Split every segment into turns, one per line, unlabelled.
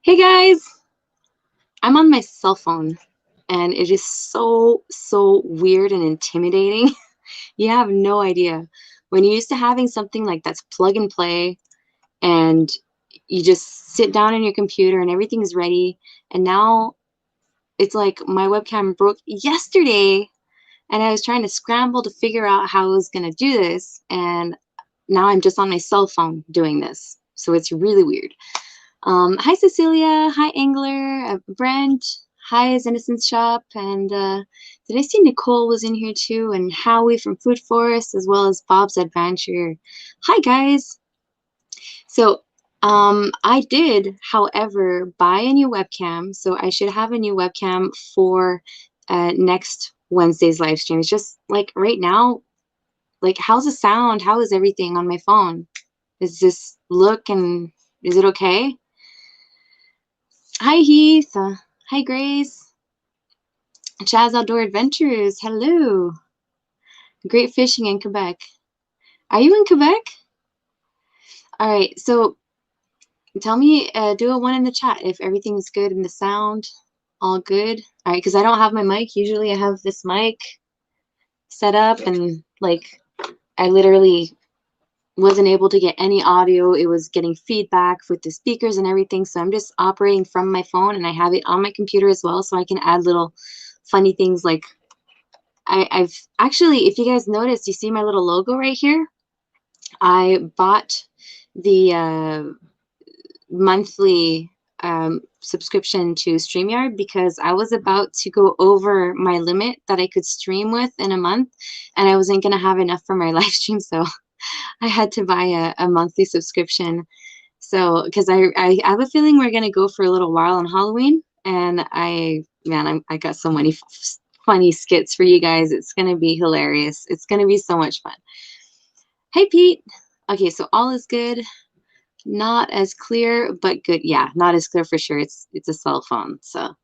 Hey guys, I'm on my cell phone and it is so weird and intimidating. You have no idea. When you're used to having something like that's plug and play and you just sit down on your computer and everything's ready, and now it's like my webcam broke yesterday and I was trying to scramble to figure out how I was going to do this, and now I'm just on my cell phone doing this. So it's really weird. Hi, Cecilia. Hi, Angler. Brent. Hi, is Innocence Shop. And did I see Nicole was in here too? And Howie from Food Forest, as well as Bob's Adventure. Hi, guys. So I did, however, buy a new webcam. So I should have a new webcam for next Wednesday's live stream. It's just like right now, like, how's the sound? How is everything on my phone? Is this look and is it okay? Hi, Heath. Hi, Grace. Chaz Outdoor Adventures. Hello. Great fishing in Quebec. Are you in Quebec? All right. So tell me, do a one in the chat if everything's good in the sound. All good. All right. Because I don't have my mic. Usually I have this mic set up and like I literally wasn't able to get any audio. It was getting feedback with the speakers and everything. So I'm just operating from my phone and I have it on my computer as well. So I can add little funny things like I've actually, if you guys notice, you see my little logo right here? I bought the monthly subscription to StreamYard because I was about to go over my limit that I could stream with in a month, and I wasn't going to have enough for my live stream, so I had to buy a monthly subscription. So, because I have a feeling we're going to go for a little while on Halloween, and I got so many funny skits for you guys. It's going to be hilarious. It's going to be so much fun. Hey, Pete. Okay, so all is good. Not as clear, but good. Yeah, not as clear for sure. It's a cell phone. So,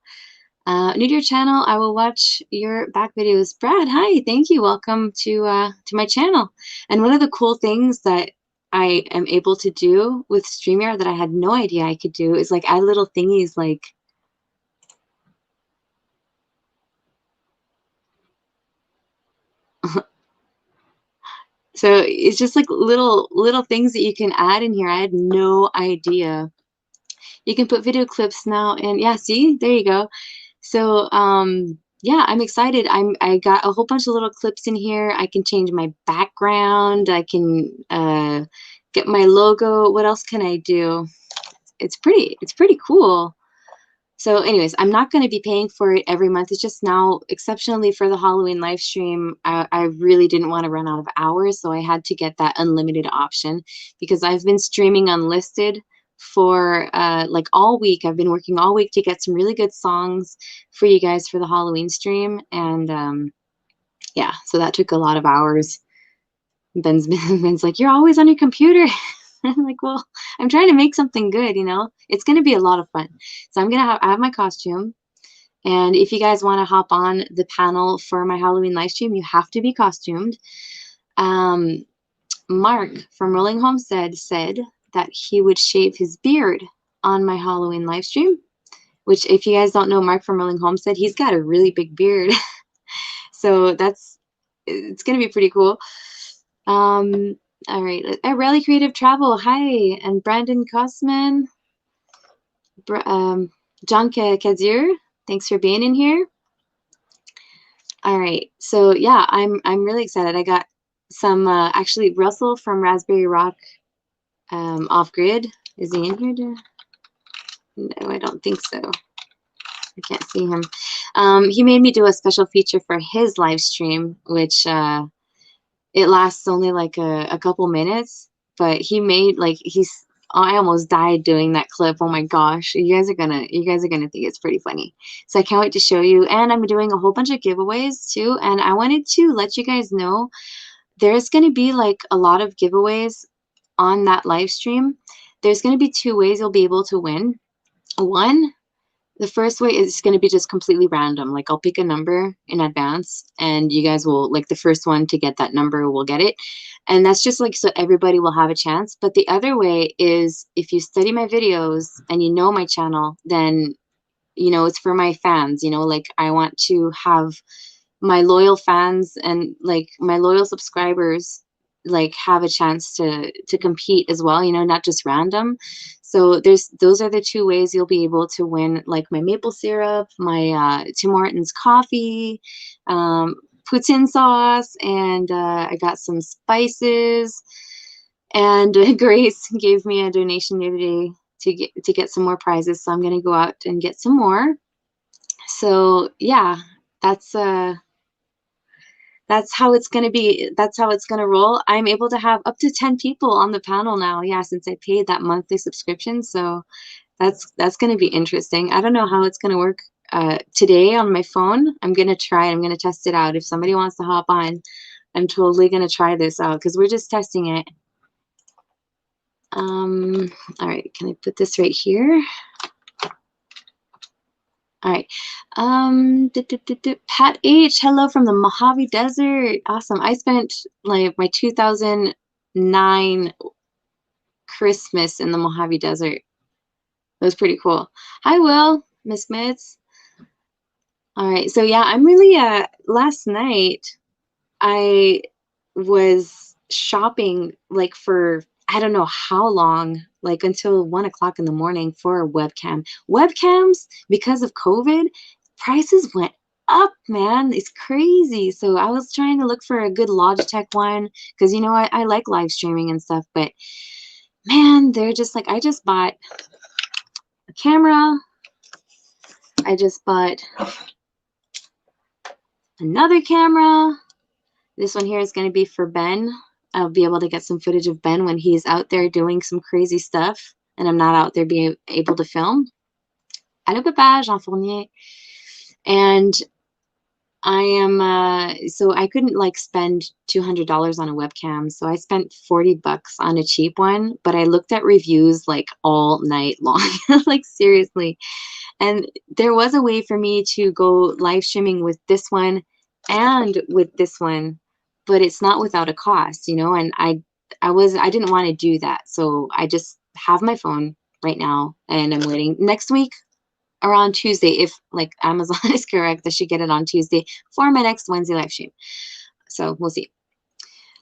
new to your channel, I will watch your back videos. Brad, hi. Thank you. Welcome to my channel. And one of the cool things that I am able to do with StreamYard that I had no idea I could do is like add little thingies like so it's just like little things that you can add in here. I had no idea. You can put video clips now, and yeah, see, there you go. So yeah, I'm excited. I got a whole bunch of little clips in here. I can change my background. I can get my logo. What else can I do? It's pretty cool. So anyways, I'm not going to be paying for it every month. It's just now, exceptionally for the Halloween live stream, I really didn't want to run out of hours, so I had to get that unlimited option because I've been streaming unlisted for like all week. I've been working all week to get some really good songs for you guys for the Halloween stream, and yeah, so that took a lot of hours. Ben's like, you're always on your computer. I'm like, well, I'm trying to make something good, you know? It's going to be a lot of fun. So I have my costume. And if you guys want to hop on the panel for my Halloween live stream, you have to be costumed. Mark from Rolling Homestead said that he would shave his beard on my Halloween live stream, which if you guys don't know Mark from Rolling Homestead, he's got a really big beard. So it's going to be pretty cool. All right, Rally Creative Travel, hi, and Brandon Kosman, John Kazir, thanks for being in here. All right, so yeah, I'm really excited. I got some actually Russell from Raspberry Rock Off Grid. Is he in here? No, I don't think so. I can't see him. He made me do a special feature for his live stream, which it lasts only like a couple minutes, but he made like I almost died doing that clip. Oh my gosh, you guys are gonna think it's pretty funny. So I can't wait to show you. And I'm doing a whole bunch of giveaways too. And I wanted to let you guys know there's gonna be like a lot of giveaways on that live stream. There's gonna be two ways you'll be able to win. One, The first way is going to be just completely random. Like I'll pick a number in advance and you guys will, like the first one to get that number will get it. And that's just like so everybody will have a chance. But the other way is if you study my videos and you know my channel, then, you know, it's for my fans, you know, like I want to have my loyal fans and like my loyal subscribers like have a chance to compete as well, you know, not just random. So those are the two ways you'll be able to win, like my maple syrup, my Tim Hortons coffee, poutine sauce, and I got some spices. And Grace gave me a donation the other day to get some more prizes, so I'm gonna go out and get some more. So yeah, that's that's how it's going to be. That's how it's going to roll. I'm able to have up to 10 people on the panel now. Yeah, since I paid that monthly subscription. So that's going to be interesting. I don't know how it's going to work today on my phone. I'm going to try it. I'm going to test it out. If somebody wants to hop on, I'm totally going to try this out because we're just testing it. All right, can I put this right here? All right. Pat H, hello from the Mojave Desert. Awesome. I spent like my 2009 Christmas in the Mojave Desert. It was pretty cool. Hi, Will, Miss Mitz. All right. So yeah, I'm really last night I was shopping like for I don't know how long, like until 1 o'clock in the morning for a webcam. Webcams, because of COVID, prices went up, man. It's crazy. So I was trying to look for a good Logitech one because, you know, I like live streaming and stuff, but man, they're just like, I just bought a camera. I just bought another camera. This one here is going to be for Ben. I'll be able to get some footage of Ben when he's out there doing some crazy stuff and I'm not out there being able to film. Allô, papa, Jean Fournier. And I am, so I couldn't like spend $200 on a webcam. So I spent 40 bucks on a cheap one, but I looked at reviews like all night long, like seriously. And there was a way for me to go live streaming with this one and with this one, but it's not without a cost, you know, and I didn't want to do that. So I just have my phone right now and I'm waiting next week around Tuesday. If like Amazon is correct, I should get it on Tuesday for my next Wednesday live stream. So we'll see.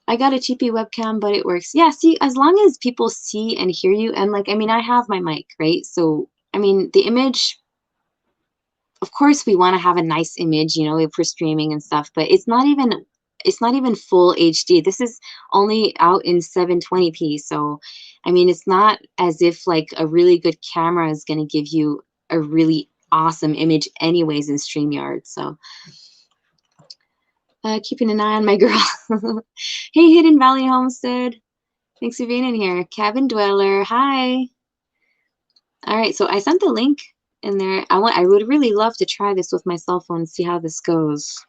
I got a cheapy webcam, but it works. Yeah, see, as long as people see and hear you, and like, I mean, I have my mic, right? So, I mean, the image, of course we want to have a nice image, you know, if we're streaming and stuff, but it's not even full HD. This is only out in 720p. So, I mean, it's not as if like a really good camera is going to give you a really awesome image anyways in StreamYard. So, keeping an eye on my girl. Hey, Hidden Valley Homestead. Thanks for being in here. Cabin Dweller. Hi. All right, so I sent the link in there. I would really love to try this with my cell phone and see how this goes.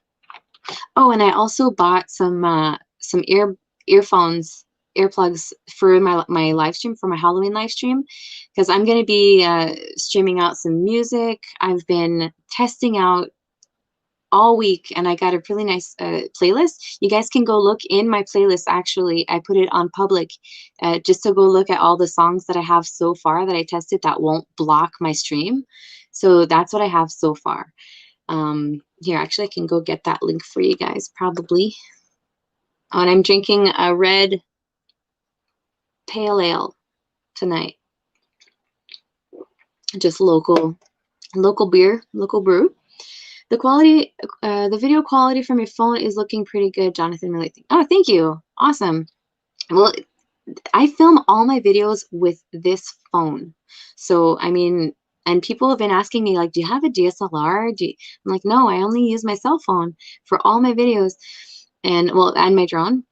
Oh, and I also bought some earphones, earplugs for my live stream, for my Halloween live stream, because I'm going to be streaming out some music. I've been testing out all week and I got a really nice playlist. You guys can go look in my playlist. Actually, I put it on public just to go look at all the songs that I have so far that I tested that won't block my stream. So that's what I have so far. Here, actually, I can go get that link for you guys probably. Oh, and I'm drinking a red pale ale tonight. Just local beer, local brew. The quality, the video quality from your phone is looking pretty good, Jonathan. Really, oh, thank you. Awesome. Well, I film all my videos with this phone. So, I mean, and people have been asking me, like, do you have a DSLR? I'm like, no, I only use my cell phone for all my videos and, well, and my drone.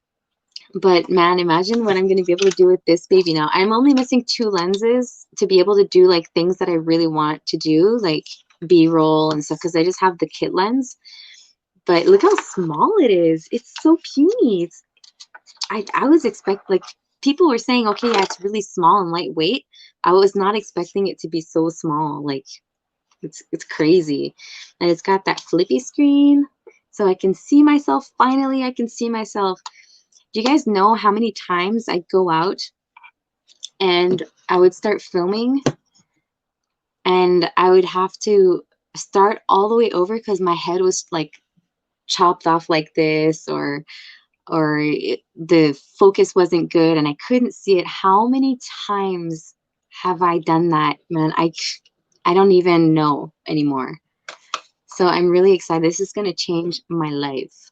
But man, imagine what I'm going to be able to do with this baby now. I'm only missing 2 lenses to be able to do like things that I really want to do, like B-roll and stuff, because I just have the kit lens. But look how small it is. It's so puny. I was expecting, like, people were saying, okay, yeah, it's really small and lightweight. I was not expecting it to be so small. Like, It's crazy. And it's got that flippy screen, so I can see myself. Finally, I can see myself. Do you guys know how many times I go out and I would start filming and I would have to start all the way over because my head was like chopped off like this, or the focus wasn't good and I couldn't see it. How many times have I done that, man? I don't even know anymore. So I'm really excited. This is going to change my life.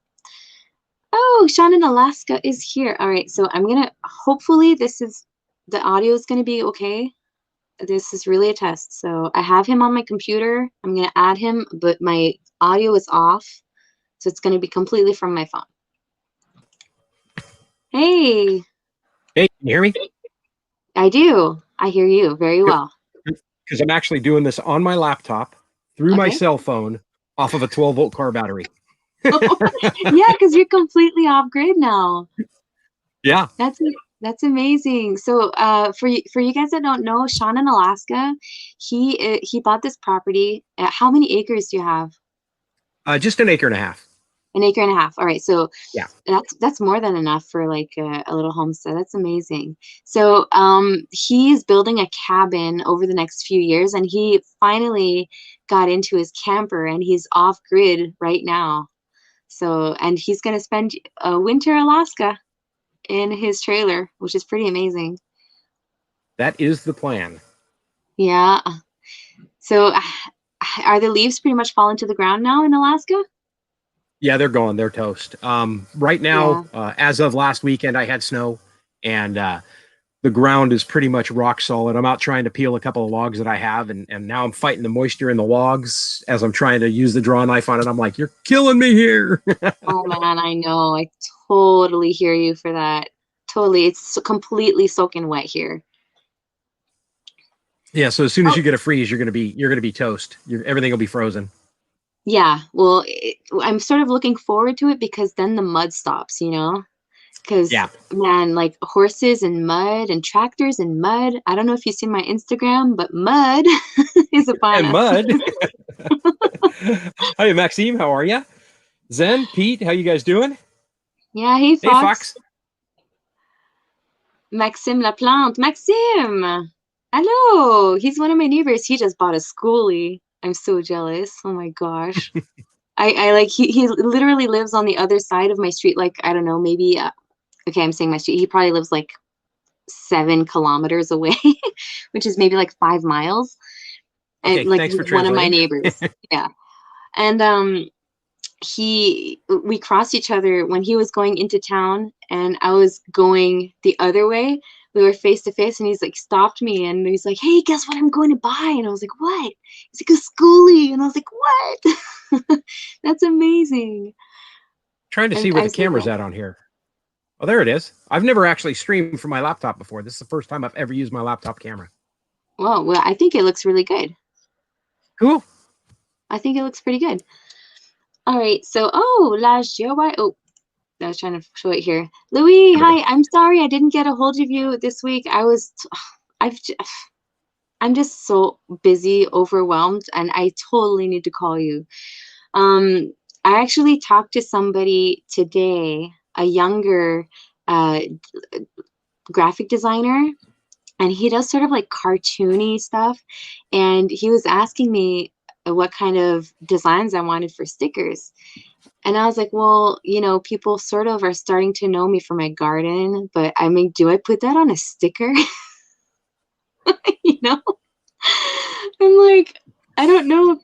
Oh, Sean in Alaska is here. All right, so I'm going to, hopefully the audio is going to be okay. This is really a test. So I have him on my computer. I'm going to add him, but my audio is off. So it's going to be completely from my phone. Hey.
Hey, can you hear me?
I do. I hear you very well.
Because I'm actually doing this on my laptop through my
Okay.
cell phone off of a 12-volt car battery.
Yeah, because you're completely off grid now.
Yeah.
That's amazing. So for you guys that don't know, Sean in Alaska, he bought this property. How many acres do you have?
Just an acre and a half.
An acre and a half. All right. So
Yeah.
that's more than enough for like a little homestead. That's amazing. So he is building a cabin over the next few years, and he finally got into his camper, and he's off grid right now. So, and he's gonna spend winter Alaska in his trailer, which is pretty amazing.
That is the plan.
Yeah. So are the leaves pretty much falling to the ground now in Alaska?
Yeah, they're gone. They're toast. Right now, as of last weekend, I had snow, and the ground is pretty much rock solid. I'm out trying to peel a couple of logs that I have, and now I'm fighting the moisture in the logs as I'm trying to use the draw knife on it. I'm like, you're killing me here.
Oh man, I know. I totally hear you for that. Totally. It's completely soaking wet here.
Yeah, so as soon as you get a freeze, you're gonna be toast. Everything will be frozen.
Yeah, well, I'm sort of looking forward to it because then the mud stops, Because,
Yeah.
man, like horses and mud and tractors and mud. I don't know if you've seen my Instagram, but mud is upon
And
us.
mud. Hi, Maxime. How are you? Zen, Pete, how you guys doing?
Yeah, hey,
Hey,
Fox.
Fox.
Maxime Laplante. Maxime! Hello! He's one of my neighbors. He just bought a schoolie. I'm so jealous. Oh my gosh. I like he literally lives on the other side of my street. Like, I don't know, maybe okay, I'm saying my street. He probably lives like 7 kilometers away, which is maybe like 5 miles.
Okay,
And like
thanks for
one of my
translating.
neighbors. Yeah. And we crossed each other when he was going into town and I was going the other way. We were face to face and he's like stopped me and he's like, hey, guess what I'm going to buy? And I was like, what? He's like, a schoolie. And I was like, what? That's amazing.
Trying to see where the camera's at on here. Oh, there it is. I've never actually streamed from my laptop before. This is the first time I've ever used my laptop camera.
Well, I think it looks really good.
Cool.
I think it looks pretty good. All right, so last year, I was trying to show it here. Louis, hi. I'm sorry I didn't get a hold of you this week. I'm just so busy, overwhelmed, and I totally need to call you. I actually talked to somebody today, a younger graphic designer, and he does sort of like cartoony stuff, and he was asking me what kind of designs I wanted for stickers. And I was like, well, people sort of are starting to know me for my garden, but I mean, do I put that on a sticker? I'm like, I don't know if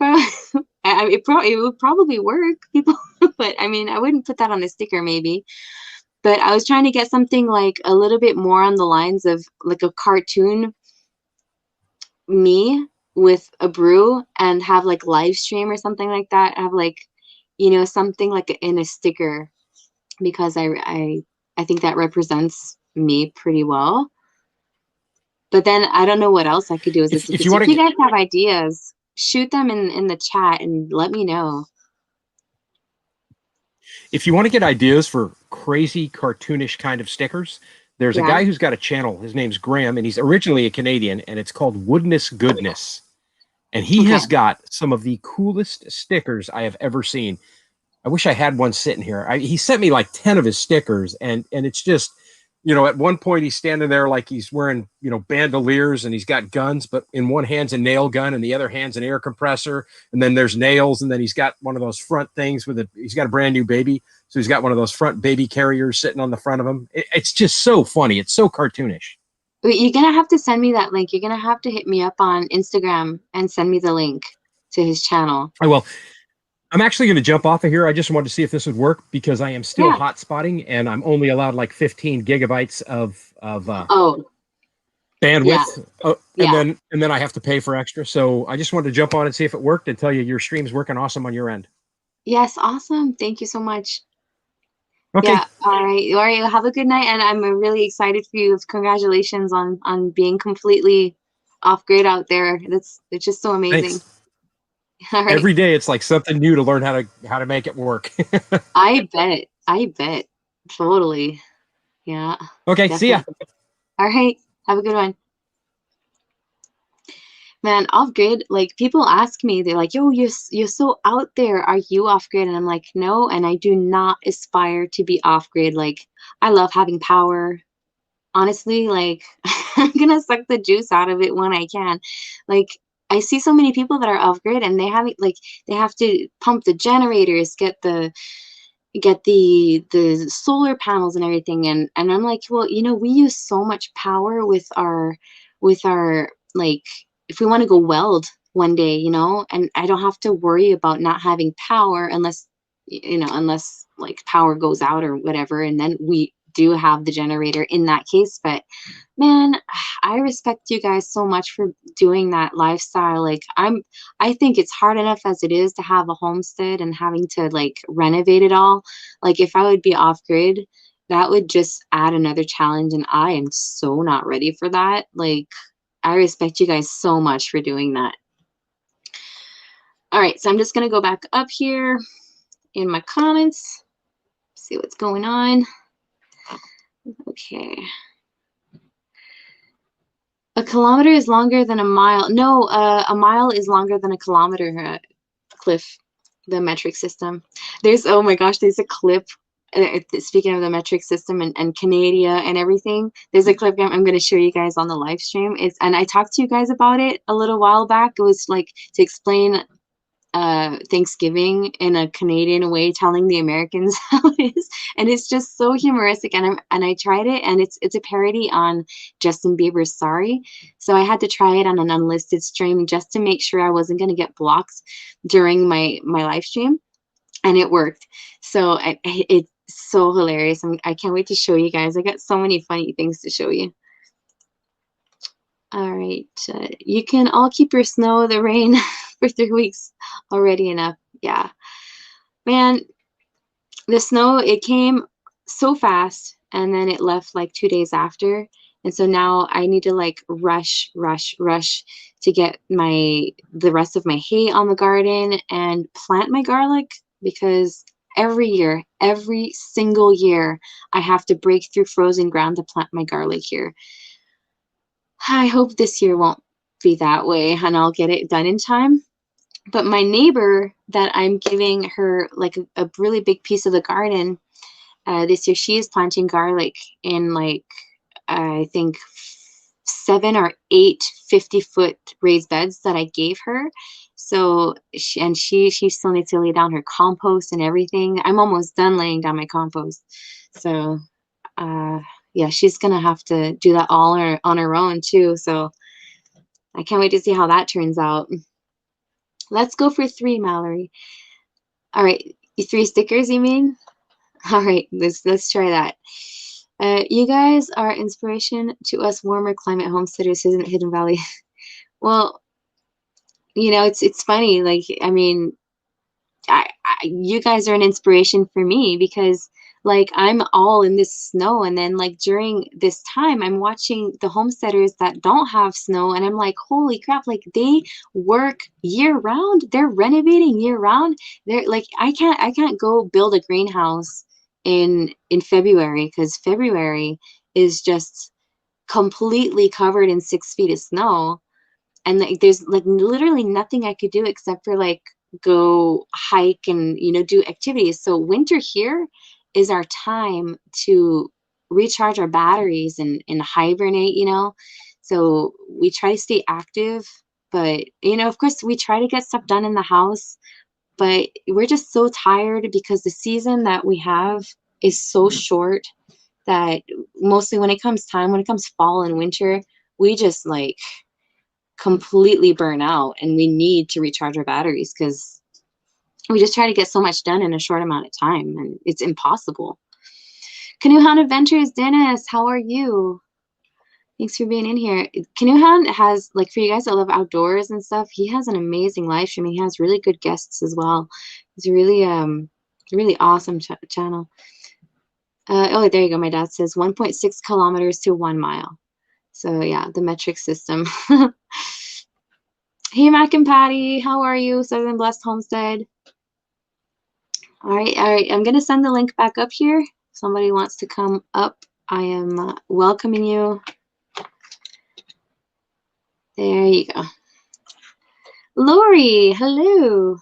it would probably work, people, but I mean, I wouldn't put that on a sticker maybe. But I was trying to get something like a little bit more on the lines of like a cartoon me with a brew and have like live stream or something like that. Have like, something like in a sticker because I think that represents me pretty well. But then I don't know what else I could do as a sticker. So if you guys have ideas, shoot them in the chat and let me know.
If you want to get ideas for crazy cartoonish kind of stickers, there's a guy who's got a channel. His name's Graham, and he's originally a Canadian, and it's called Woodness Goodness. and he
Okay.
has got some of the coolest stickers I have ever seen. I wish I had one sitting here. He sent me like 10 of his stickers, and it's just, at one point he's standing there like he's wearing, bandoliers, and he's got guns, but in one hand's a nail gun and the other hand's an air compressor, and then there's nails, and then he's got one of those front things he's got a brand new baby, so he's got one of those front baby carriers sitting on the front of him. It's just so funny. It's so cartoonish.
Wait, you're gonna have to send me that link. You're gonna have to hit me up on Instagram and send me the link to his channel.
I will. I'm actually going to jump off of here. I just wanted to see if this would work because I am still
Yeah.
hotspotting and I'm only allowed like 15 gigabytes of
Oh,
bandwidth.
yeah.
And then I have to pay for extra. So I just wanted to jump on and see if it worked and tell you your stream's working awesome on your end.
Yes, awesome. Thank you so much.
Okay.
Yeah. All right. All right. Have a good night, and I'm really excited for you. Congratulations on being completely off grid out there. It's just so amazing.
Thanks.
All right.
Every day it's like something new to learn how to make it work.
I bet. I bet. Totally. Yeah.
Okay.
Definitely.
See ya.
All right. Have a good one. Man, off grid, like people ask me, they're like, yo, you're so out there. Are you off grid? And I'm like, no, and I do not aspire to be off grid. Like, I love having power. Honestly, like I'm gonna suck the juice out of it when I can. Like, I see so many people that are off grid and they have to pump the generators, get the solar panels and everything, and I'm like, well, we use so much power with our like, if we want to go weld one day, and I don't have to worry about not having power unless like power goes out or whatever, and then we do have the generator in that case. But man, I respect you guys so much for doing that lifestyle. Like, I think it's hard enough as it is to have a homestead and having to like renovate it all. Like, if I would be off grid, that would just add another challenge, and I am so not ready for that. Like, I respect you guys so much for doing that. All right, so I'm just gonna go back up here in my comments, see what's going on. Okay. A kilometer is longer than a mile. No, a mile is longer than a kilometer, Cliff, the metric system. Oh my gosh, there's a clip. Speaking of the metric system and Canada and everything, there's a clip I'm going to show you guys on the live stream. And I talked to you guys about it a little while back. It was like to explain Thanksgiving in a Canadian way, telling the Americans how it is, and it's just so humoristic. And I tried it, and it's a parody on Justin Bieber's "Sorry," so I had to try it on an unlisted stream just to make sure I wasn't going to get blocked during my live stream, and it worked. So it's so hilarious. I can't wait to show you guys. I got so many funny things to show you. All right, you can all keep your snow, the rain for 3 weeks already enough. Yeah, man, the snow, it came so fast and then it left like 2 days after. And so now I need to like rush to get the rest of my hay on the garden and plant my garlic, because every single year, I have to break through frozen ground to plant my garlic here. I hope this year won't be that way and I'll get it done in time. But my neighbor that I'm giving her like a really big piece of the garden this year, she is planting garlic in like, I think 7 or 8 50-foot raised beds that I gave her. So she still needs to lay down her compost and everything. I'm almost done laying down my compost. So yeah, she's gonna have to do that all on her own too. So I can't wait to see how that turns out. Let's go for 3, Mallory. All right, 3 stickers, you mean? All right, let's try that. You guys are inspiration to us warmer climate homesteaders in Hidden Valley. Well, it's funny. Like, I mean, you guys are an inspiration for me, because like I'm all in this snow, and then like during this time I'm watching the homesteaders that don't have snow, and I'm like, holy crap, like they work year round, they're renovating year round. They're like, I can't go build a greenhouse in February, because February is just completely covered in 6 feet of snow. and like there's like literally nothing I could do except for like go hike and do activities. So winter here is our time to recharge our batteries and hibernate. So we try to stay active, but of course we try to get stuff done in the house, but we're just so tired because the season that we have is so short that mostly when it comes fall and winter, we just like completely burn out and we need to recharge our batteries because we just try to get so much done in a short amount of time and it's impossible. Canoe Hound Adventures, Dennis, how are you? Thanks for being in here. Canoe Hound has, like, for you guys that love outdoors and stuff, he has an amazing live stream. He has really good guests as well. It's a really awesome channel. Oh, there you go. My dad says 1.6 kilometers to 1 mile. So yeah, the metric system. Hey, Mac and Patty, how are you? Southern Blessed Homestead. All right. I'm going to send the link back up here. If somebody wants to come up, I am welcoming you. There you go. Lori, hello.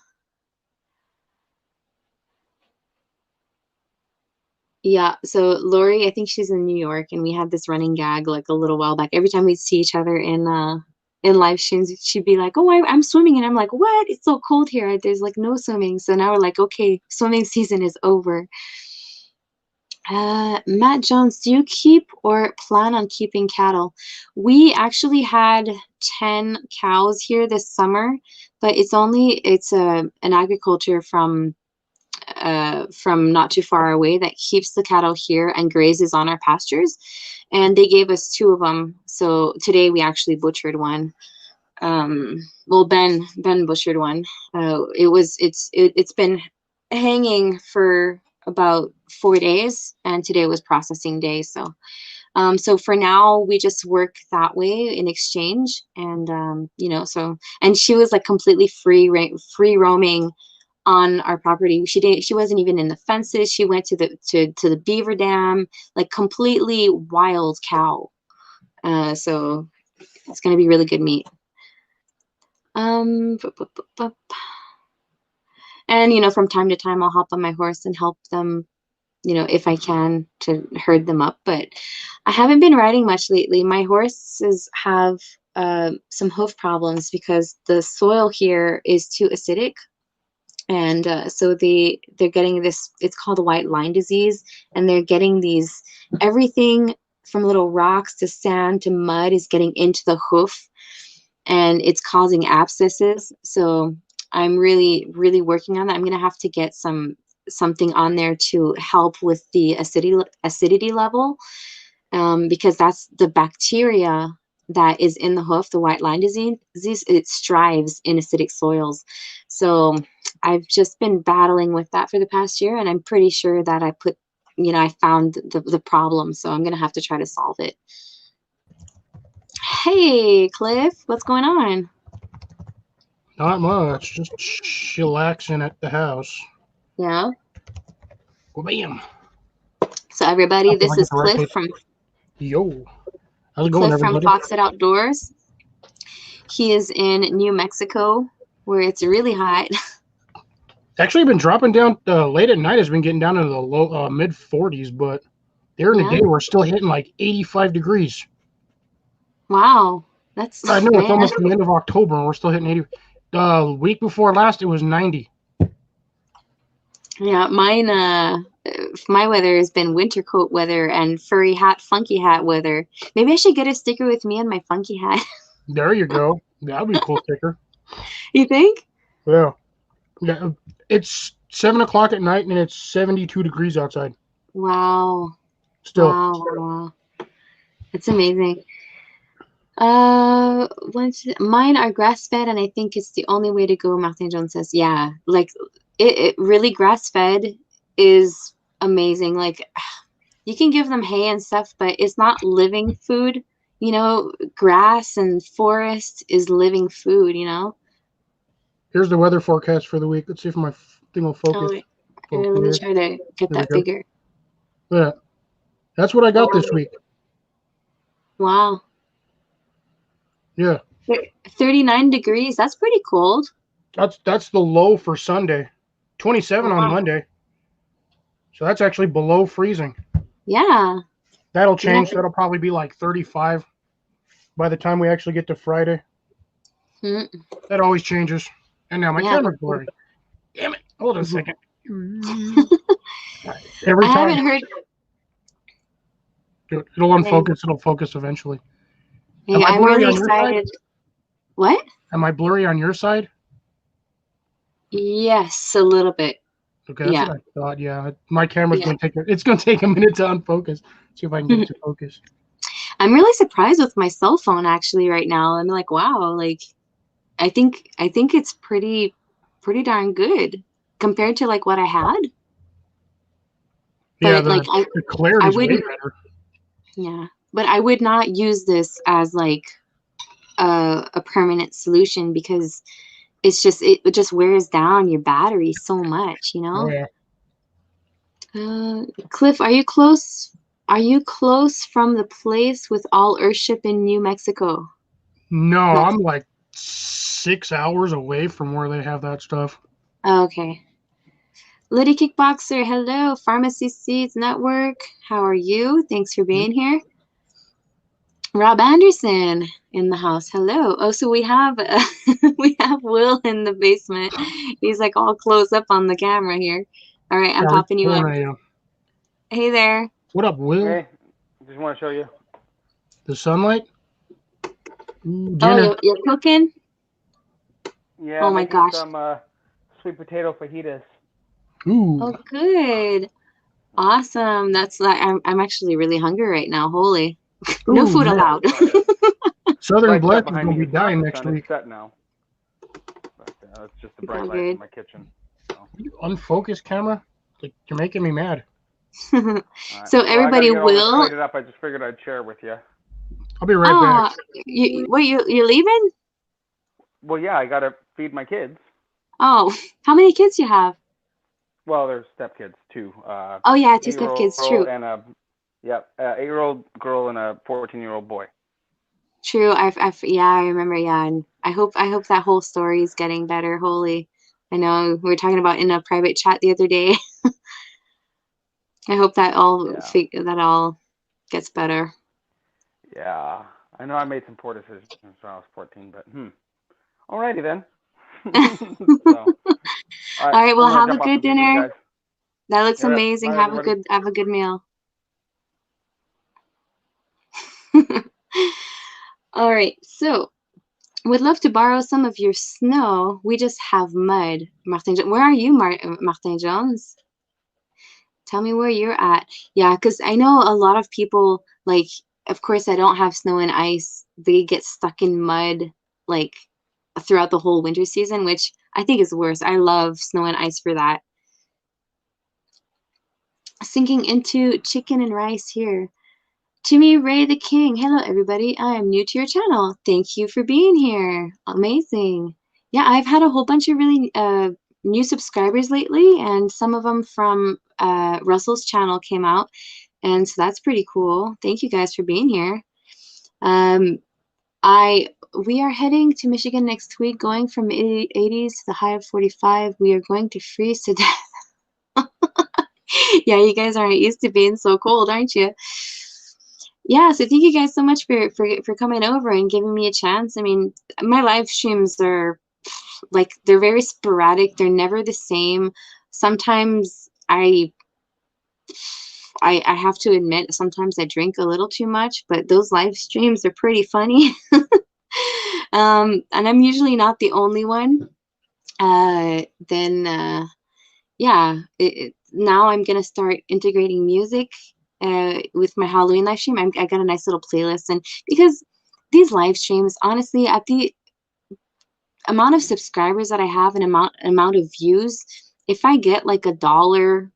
Yeah, so Lori, I think she's in New York, and we had this running gag like a little while back. Every time we'd see each other in live streams, she'd be like, "Oh, I'm swimming," and I'm like, "What? It's so cold here. There's like no swimming." So now we're like, "Okay, swimming season is over." Matt Jones, do you keep or plan on keeping cattle? We actually had 10 cows here this summer, but it's an agriculture from not too far away that keeps the cattle here and grazes on our pastures, and they gave us 2 of them. So today we actually butchered one. Well, Ben butchered one. It's been hanging for about 4 days, and today was processing day. So for now we just work that way in exchange, and and she was like completely free roaming on our property. She wasn't even in the fences. She went to the beaver dam, like completely wild cow. So it's gonna be really good meat. And from time to time I'll hop on my horse and help them, if I can, to herd them up. But I haven't been riding much lately. My horses have some hoof problems because the soil here is too acidic. And so they're getting this, it's called white line disease, and they're getting these, everything from little rocks to sand to mud is getting into the hoof, and it's causing abscesses. So I'm really, really working on that. I'm going to have to get something on there to help with the acidity level, because that's the bacteria that is in the hoof, the white line disease, it strives in acidic soils. So I've just been battling with that for the past year, and I'm pretty sure that I found the problem. So I'm going to have to try to solve it. Hey, Cliff, what's going on?
Not much, just chillaxing at the house.
Yeah.
Well, bam.
So everybody, this is Cliff from
Yo. How's it going, everybody?
From Foxit Outdoors. He is in New Mexico, where it's really hot.
It's actually been dropping down late at night. It's been getting down into the low mid 40s, but during the day we're still hitting like 85 degrees.
Wow, that's.
I know, it's almost the end of October and we're still hitting 80. The week before last, it was 90.
Yeah, my weather has been winter coat weather and furry hat, funky hat weather. Maybe I should get a sticker with me and my funky hat.
There you go. That would be a cool sticker.
You think?
Yeah. It's 7 o'clock at night and it's 72 degrees outside.
Wow.
Still.
Wow. It's amazing. Mine are grass fed, and I think it's the only way to go. Matthew Jones says, yeah, like it really, grass fed is amazing. Like you can give them hay and stuff, but it's not living food. Grass and forest is living food.
Here's the weather forecast for the week. Let's see if my thing will focus.
Oh, let me try to get that bigger.
Yeah, that's what I got this week.
Wow.
Yeah.
39 degrees. That's pretty cold.
That's the low for Sunday. 27 on Monday. So that's actually below freezing.
Yeah.
That'll change. Yeah. That'll probably be like 35 by the time we actually get to Friday. That always changes. And now my camera's blurry. Damn it. Hold on a second. Every time.
I haven't heard.
It'll unfocus. It'll focus eventually.
Hey, I'm really excited. What?
Am I blurry on your side?
Yes, a little bit.
Okay, that's what I thought. Yeah, my camera's going to take it's going to take a minute to unfocus. See if I can get it to focus.
I'm really surprised with my cell phone actually right now. I'm like, wow, like I think it's pretty darn good compared to like what I had.
But yeah, the clarity's way better.
Yeah, but I would not use this as like a permanent solution because it's just it just wears down your battery so much, you know.
Oh,
yeah. Cliff, are you close? Are you close from the place with all Earthship in New Mexico?
No, I'm like 6 hours away from where they have that stuff.
Okay. Liddy Kickboxer, hello. Pharmacy Seeds Network, how are you? Thanks for being here. Rob Anderson in the house, hello. Oh, so we have we have Will in the basement. He's like all close up on the camera here. All right, I'm popping you up. Hey there.
What up, Will?
Hey, just want to show you
the sunlight.
Ooh, oh, you're cooking?
Yeah.
Oh my gosh.
Some sweet potato fajitas.
Ooh.
Oh, good. Awesome. That's like I'm actually really hungry right now. Holy. No food allowed.
Southern Black is gonna be dying next week.
Set now. But, it's just the bright light in my kitchen. So.
Unfocused camera? Like you're making me mad.
So everybody will.
It up. I just figured I'd share it with you.
I'll be right back.
You're leaving?
Well, yeah, I gotta feed my kids.
Oh, how many kids you have?
Well, there's stepkids too.
Oh yeah, 2 stepkids. True.
And a 8-year-old girl and a 14-year-old boy.
True. I remember. Yeah, and I hope that whole story is getting better. Holy, I know we were talking about in a private chat the other day. I hope that all gets better.
Yeah, I know I made some poor decisions when I was 14, but alrighty then.
All right, well, have a good dinner. That looks amazing. Have a good meal. All right, so would love to borrow some of your snow. We just have mud. Martin, where are you, Martin Jones? Tell me where you're at. Yeah, because I know a lot of people, like, of course, I don't have snow and ice. They get stuck in mud, like, throughout the whole winter season, which I think is worse. I love snow and ice for that. Sinking into chicken and rice here. Timmy Ray the King. Hello, everybody. I am new to your channel. Thank you for being here. Amazing. Yeah, I've had a whole bunch of really new subscribers lately, and some of them from Russell's channel came out, and so that's pretty cool. Thank you guys for being here. We are heading to Michigan next week, going from 80s to the high of 45. We are going to freeze to death. Yeah, you guys aren't used to being so cold, aren't you? Yeah, so thank you guys so much for coming over and giving me a chance. I mean, my live streams are like, they're very sporadic. They're never the same. Sometimes I have to admit, sometimes I drink a little too much, but those live streams are pretty funny. And I'm usually not the only one. Yeah, now I'm gonna start integrating music with my Halloween live stream. I got a nice little playlist, and because these live streams, honestly, at the amount of subscribers that I have and amount of views, if I get like $1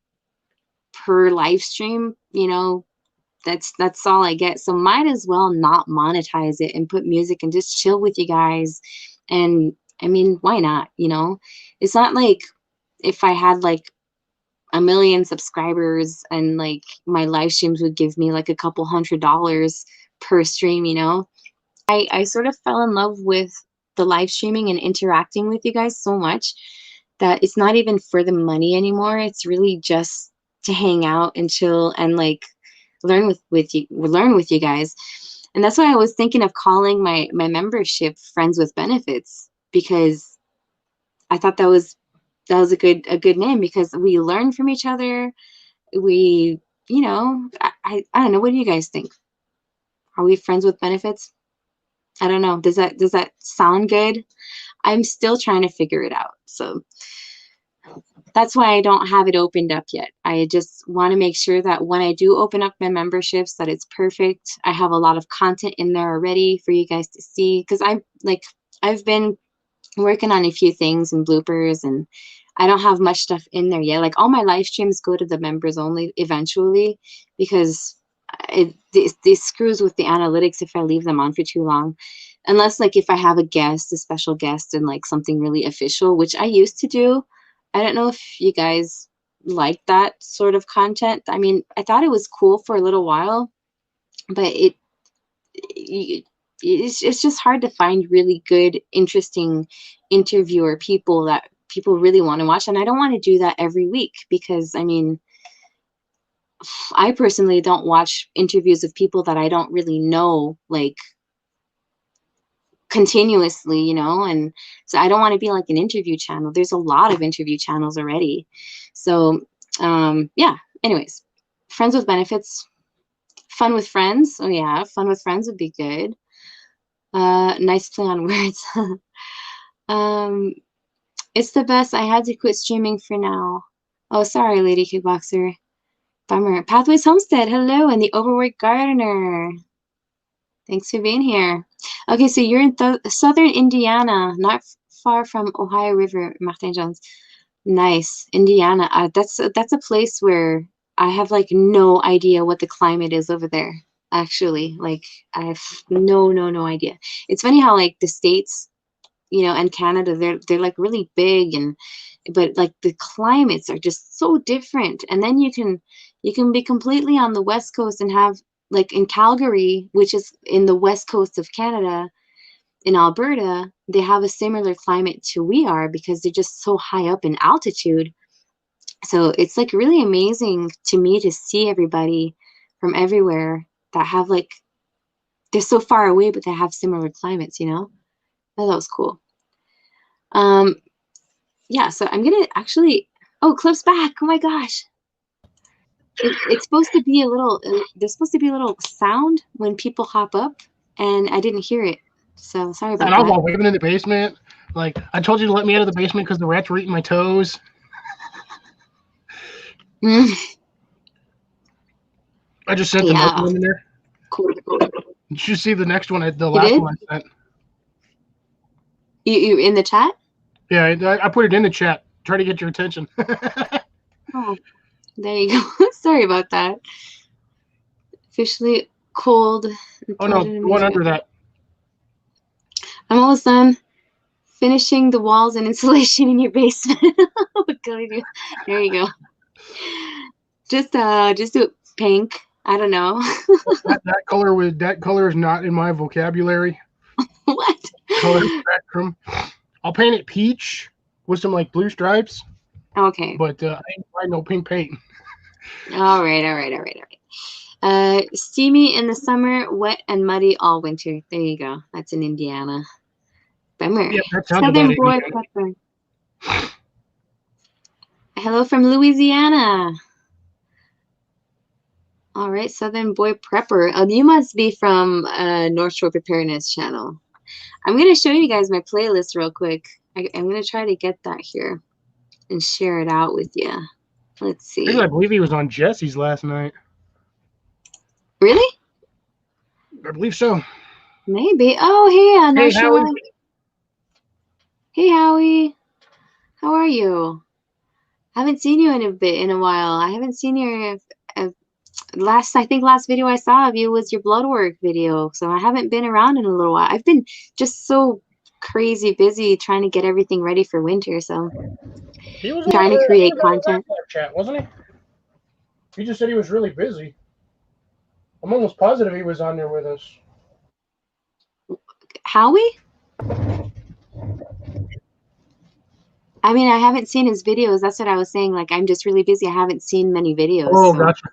per live stream, you know, that's all I get. So might as well not monetize it and put music and just chill with you guys. And I mean, why not? You know, it's not like if I had like 1 million subscribers and like my live streams would give me like a couple $100 per stream, you know. I sort of fell in love with the live streaming and interacting with you guys so much that it's not even for the money anymore. It's really just to hang out and chill and like learn with you guys. And that's why I was thinking of calling my membership Friends with Benefits, because I thought that was a good name, because we learn from each other. We, you know, I don't know. What do you guys think? Are we friends with benefits? I don't know. Does that sound good? I'm still trying to figure it out. So that's why I don't have it opened up yet. I just want to make sure that when I do open up my memberships, that it's perfect. I have a lot of content in there already for you guys to see, because I've been working on a few things and bloopers, and I don't have much stuff in there yet. Like all my live streams go to the members only eventually, because this screws with the analytics if I leave them on for too long. Unless like if I have a special guest and like something really official, which I used to do. I don't know if you guys like that sort of content. I mean, I thought it was cool for a little while, but it's just hard to find really good, interesting interviewer people that people really want to watch. And I don't want to do that every week, because I mean, I personally don't watch interviews of people that I don't really know, like continuously, you know. And so I don't want to be like an interview channel. There's a lot of interview channels already. So yeah, anyways, Friends with Benefits, fun with friends. Oh yeah, fun with friends would be good. Nice play on words. It's the best. I had to quit streaming for now. Oh, sorry, Lady Kickboxer. Bummer. Pathways Homestead, hello, and the Overworked Gardener. Thanks for being here. Okay, so you're in southern Indiana, not far from Ohio River, Martin Jones. Nice, Indiana. That's a place where I have like no idea what the climate is over there. Actually, like I have no idea. It's funny how like the States, you know, and Canada, they're like really big, and but like the climates are just so different. And then you can be completely on the West Coast and have like in Calgary, which is in the west coast of Canada, in Alberta, they have a similar climate to we are, because they're just so high up in altitude. So it's like really amazing to me to see everybody from everywhere that have like, they're so far away, but they have similar climates, you know? I thought that was cool. Yeah, so I'm gonna actually, oh, Cliff's back. Oh my gosh. It's supposed to be a little, there's supposed to be a little sound when people hop up, and I didn't hear it. So sorry about
and I was
that.
all waving in the basement. Like, I told you to let me out of the basement because the rats were eating my toes. I just sent another one in there.
Cool.
Did you see the next one? The
You
last
did?
one I sent.
You in the chat?
Yeah, I put it in the chat. Try to get your attention.
Oh, there you go. Sorry about that. Officially cold.
Oh no, the one under that.
I'm almost done finishing the walls and insulation in your basement. There you go. Just do it pink. I don't know.
that color is not in my vocabulary.
What?
Color spectrum. I'll paint it peach with some like blue stripes.
Okay.
But I ain't buying no pink paint.
All right. Steamy in the summer, wet and muddy all winter. There you go. That's in Indiana. Bummer.
Yeah, that sounds
Southern boy prepper. Hello from Louisiana. All right, Southern Boy Prepper. You must be from North Shore Preparedness channel. I'm going to show you guys my playlist real quick. I'm going to try to get that here and share it out with you. Let's see.
I believe he was on Jesse's last night.
Really?
I believe so.
Maybe. Oh, hey, North Shore.
Howie.
Hey, Howie. How are you? I haven't seen you in a while. I haven't seen your last video I saw of you was your blood work video. So I haven't been around in a little while. I've been just so crazy busy trying to get everything ready for winter. So
He was
trying to create content.
Chat, wasn't he? He just said he was really busy. I'm almost positive he was on there with us.
Howie? I mean, I haven't seen his videos. That's what I was saying. Like, I'm just really busy. I haven't seen many videos.
Oh,
so.
gotcha.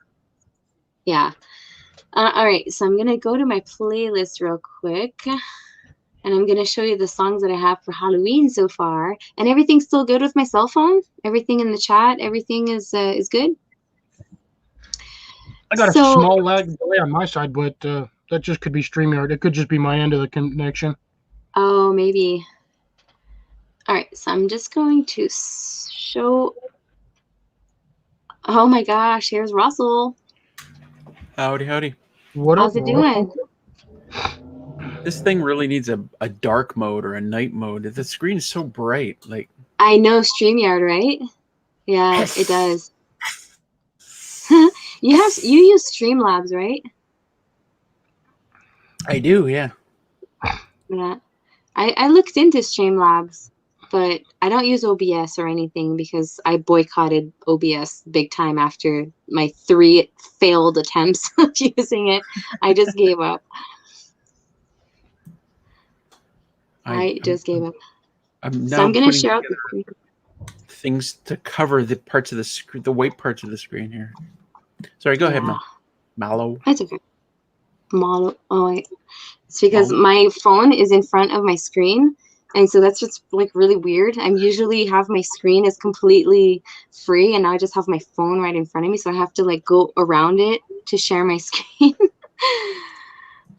Yeah. All right. So I'm going to go to my playlist real quick. And I'm going to show you the songs that I have for Halloween so far. And everything's still good with my cell phone? Everything in the chat? Everything is good?
I got a small lag delay on my side, but that just could be StreamYard. It could just be my end of the connection.
Oh, maybe. All right, so I'm just going to show. Oh my gosh, here's Russell.
Howdy, howdy.
What
How's it doing?
This thing really needs a dark mode or a night mode. The screen is so bright. Like,
I know, StreamYard, right? Yeah, it does. You use Streamlabs, right?
I do, yeah.
Yeah. I looked into Streamlabs, but I don't use OBS or anything because I boycotted OBS big time after my 3 failed attempts of using it. I just gave up. I just gave up.
I'm
so I'm going to share
things to cover the parts of the screen, the white parts of the screen here. Sorry, go ahead, Mallow.
That's okay. Mallow. Oh, wait. It's because my phone is in front of my screen. And so that's just like really weird. I usually have my screen is completely free. And now I just have my phone right in front of me. So I have to like go around it to share my screen.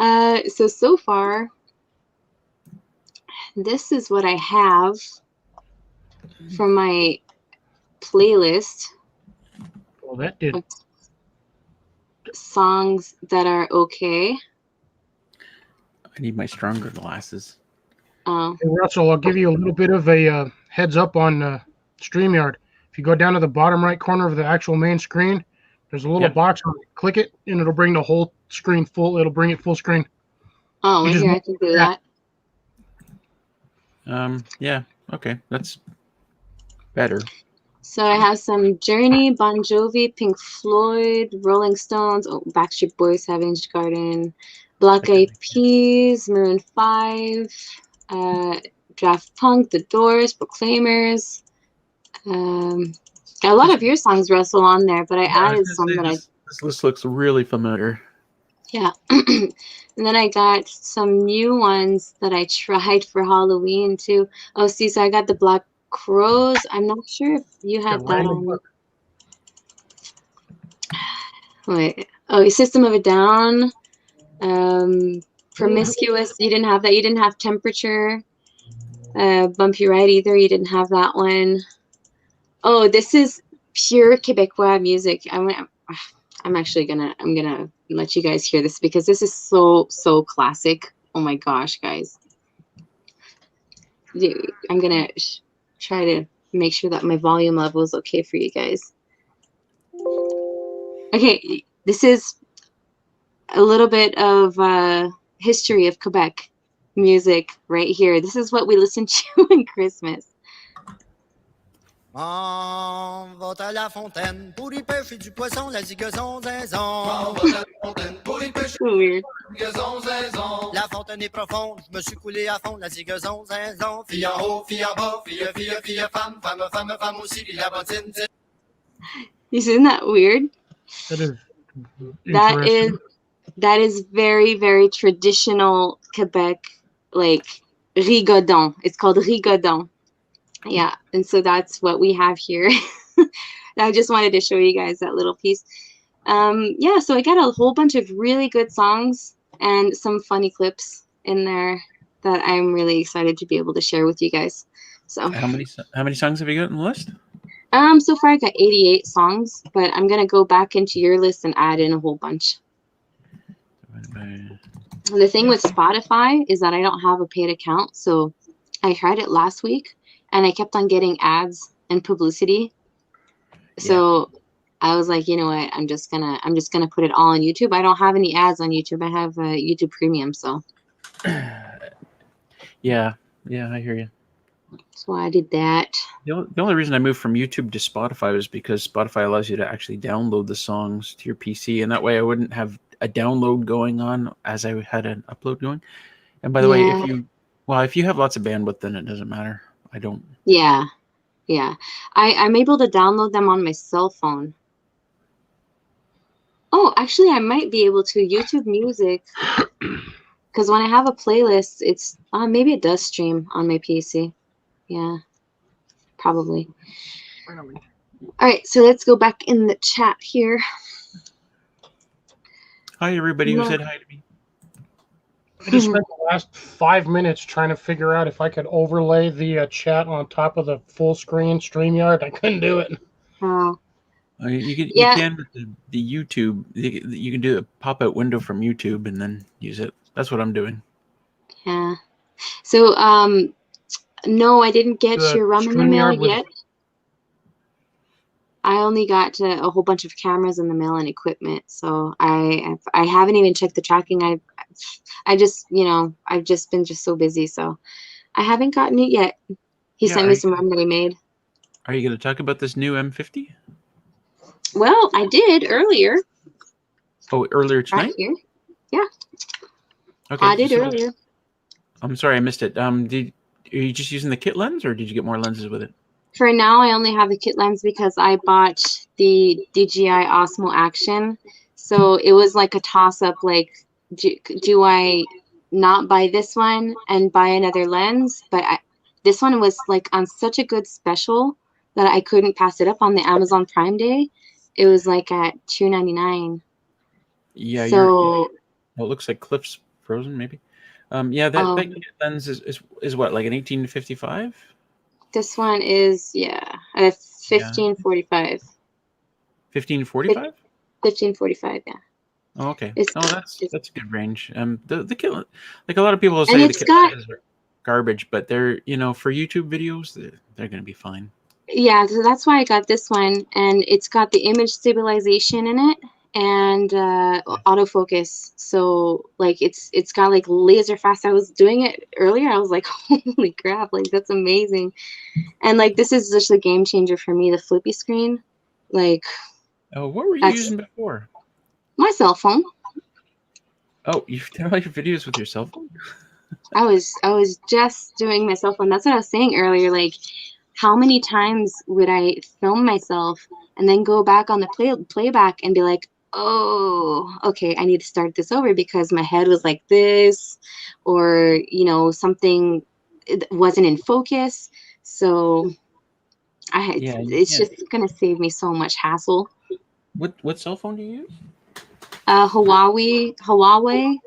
So far, this is what I have from my playlist.
Well, that did.
Songs that are okay.
I need my stronger glasses.
Oh.
Hey, Russell, I'll give you a little bit of a heads up on StreamYard. If you go down to the bottom right corner of the actual main screen, there's a little box on it. Click it, and it'll bring the whole screen full. It'll bring it full screen.
Oh, right here, I can do that.
Yeah, okay, that's better.
So I have some Journey, Bon Jovi, Pink Floyd, Rolling Stones, Backstreet Boys, Savage Garden, Black Eyed Peas, Maroon 5, Daft Punk, The Doors, Proclaimers. Got a lot of your songs, Russell, on there, but I added some that
This list looks really familiar.
Yeah. And then I got some new ones that I tried for Halloween too. Oh, see, so I got the Black Crows. I'm not sure if you have that on. Wait. Oh, System of a Down. Promiscuous. You didn't have that. You didn't have Temperature. Bumpy Ride either. You didn't have that one. Oh, this is pure Quebecois music. I'm actually gonna let you guys hear this because this is so classic. Oh my gosh, guys. I'm gonna try to make sure that my volume level is okay for you guys. Okay, this is a little bit of history of Quebec music right here. This is what we listen to in Christmas.
On va à la fontaine pour y pêcher du poisson, la zigazon zinzon. On va à la fontaine pour y pêcher
du
zigazon zinzon. La fontaine est profonde, je me suis coulé à fond, la zigazon zinzon. Fille en haut, fille en bas, fille, femme, femme aussi, puis la bottine.
Isn't that weird? That is very, very traditional Quebec, like rigodon. It's called rigodon. Yeah, and so that's what we have here. I just wanted to show you guys that little piece. Yeah, so I got a whole bunch of really good songs and some funny clips in there that I'm really excited to be able to share with you guys. So
how many songs have you got on the list?
So far I got 88 songs, but I'm gonna go back into your list and add in a whole bunch. The thing with Spotify is that I don't have a paid account, so I tried it last week and I kept on getting ads and publicity. So I was like, you know what, I'm just gonna put it all on YouTube. I don't have any ads on YouTube. I have YouTube Premium, so
yeah, I hear you.
So I did that.
The only reason I moved from YouTube to Spotify was because Spotify allows you to actually download the songs to your PC, and that way I wouldn't have a download going on as I had an upload going. And by the way, Well, if you have lots of bandwidth, then it doesn't matter. I don't.
Yeah. I'm able to download them on my cell phone. Oh, actually, I might be able to YouTube Music. Because when I have a playlist, it's maybe it does stream on my PC. Yeah, probably.
Finally.
All right, so let's go back in the chat here.
Hi, everybody who said hi to me.
I just spent the last 5 minutes trying to figure out if I could overlay the chat on top of the full screen StreamYard. I couldn't do it.
Oh.
You
Yeah.
can with the YouTube. You can do a pop-out window from YouTube and then use it. That's what I'm doing.
Yeah. So, no, I didn't get your rum in the mail yet. I only got a whole bunch of cameras in the mail and equipment, so I haven't even checked the tracking. I just, I've just been so busy, so I haven't gotten it yet. He sent me some rum that he made.
Are you going to talk about this new M50?
Well, I did earlier.
Oh, earlier tonight?
Right here. Yeah.
Okay.
I did earlier.
I'm sorry, I missed it. Are you just using the kit lens, or did you get more lenses with it?
For now, I only have the kit lens because I bought the DJI Osmo Action. So it was like a toss-up, like, do I not buy this one and buy another lens? But this one was like on such a good special that I couldn't pass it up on the Amazon Prime Day. It was like at $2.99.
Yeah,
so
it looks like Cliff's frozen, maybe. Yeah, that kit lens is what, like an 18-55?
This one is a 1545.
1545?
1545, yeah.
Oh, okay.
It's
that's a good range. The kit, like a lot of people say, the kit lenses are garbage, but they're, for YouTube videos, they're going to be fine.
Yeah, so that's why I got this one, and it's got the image stabilization in it and autofocus. So like it's got like laser fast. I was doing it earlier. I was like, holy crap, like that's amazing. And like this is just a game changer for me, the flippy screen. Like,
oh, what were you using before?
My cell phone.
Oh, you did all your videos with your cell phone?
I was just doing my cell phone. That's what I was saying earlier. Like, how many times would I film myself and then go back on the playback and be like, oh, okay, I need to start this over because my head was like this, or something wasn't in focus. So it's just gonna save me so much hassle.
What cell phone do you use?
Huawei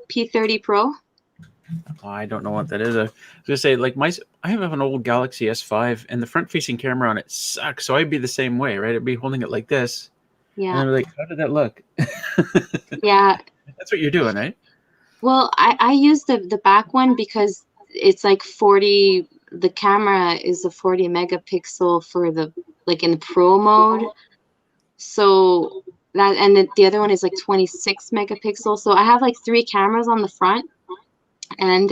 P30 Pro.
Oh, I don't know what that is. I was gonna say, like, I have an old Galaxy S5, and the front-facing camera on it sucks. So I'd be the same way, right? I'd be holding it like this.
Yeah.
And I'd be like, how did that look?
Yeah.
That's what you're doing, right?
Well, I use the back one because it's like 40. The camera is a 40 megapixel for in the pro mode. So that, and the other one is like 26 megapixel. So I have like 3 cameras on the front, and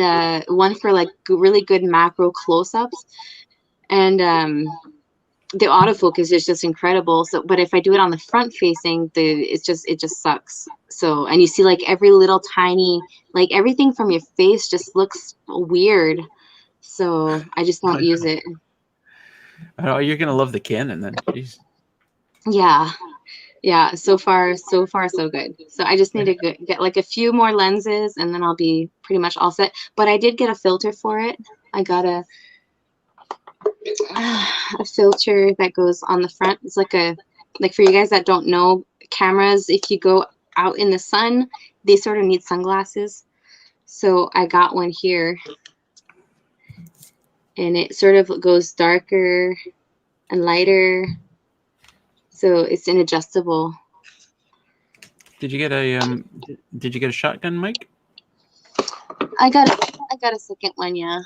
one for like really good macro close-ups, and the autofocus is just incredible. So, but if I do it on the front facing, it just sucks. So, and you see like every little tiny, like everything from your face just looks weird. So I just don't use it.
Oh, you're gonna love the Canon then. Jeez.
Yeah. So far so good. So I just need to get like a few more lenses, and then I'll be pretty much all set. But I did get a filter for it. I got a filter that goes on the front. It's like for you guys that don't know, cameras, if you go out in the sun, they sort of need sunglasses. So I got one here, and it sort of goes darker and lighter. So it's an adjustable.
Did you get a shotgun mic?
I got a second one, yeah.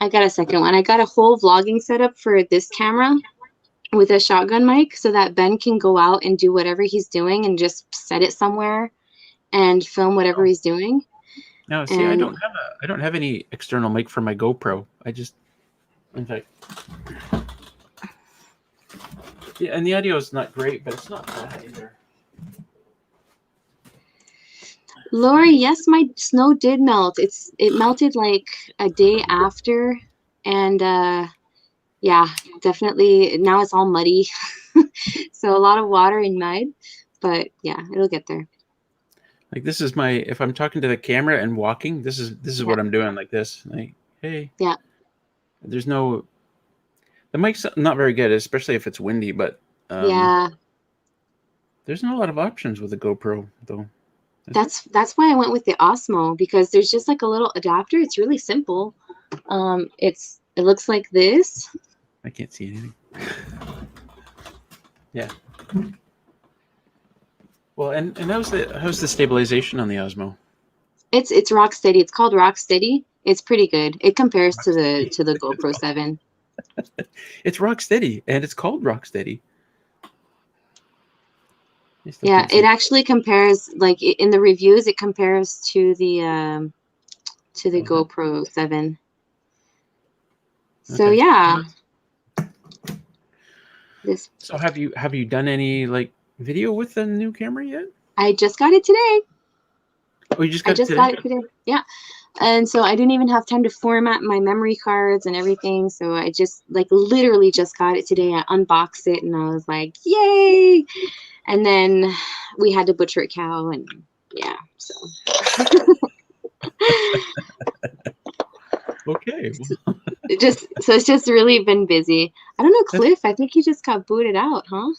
I got a second one. I got a whole vlogging setup for this camera with a shotgun mic so that Ben can go out and do whatever he's doing and just set it somewhere and film whatever he's doing.
No, see, I don't have any external mic for my GoPro. In fact, yeah, and the audio is not great, but it's not bad either.
Lori, yes, my snow did melt. It melted like a day after, and yeah, definitely now it's all muddy. So a lot of water and mud, but yeah, it'll get there.
Like this is my, if I'm talking to the camera and walking, this is
Yeah.
what I'm doing, like this. Like, hey.
Yeah.
There's no, the mic's not very good, especially if it's windy, but
Yeah.
there's not a lot of options with the GoPro though.
That's why I went with the Osmo, because there's just like a little adapter. It's really simple. It looks like this.
I can't see anything. Yeah. Well, and how's the stabilization on the Osmo?
It's rock steady. It's called rock steady. It's pretty good. It compares to the GoPro 7.
It's rock steady, and it's called rock steady.
Yeah, it actually compares, like in the reviews, it compares to the GoPro 7. So
Okay.
yeah.
So have you done any like video with the new camera yet?
I just got it today.
Oh, you just got
I just got it today. Yeah. And so I didn't even have time to format my memory cards and everything. So I just like literally just got it today. I unboxed it and I was like, yay. And then we had to butcher a cow, and yeah, so.
Okay.
It's just really been busy. I don't know, Cliff, I think he just got booted out, huh?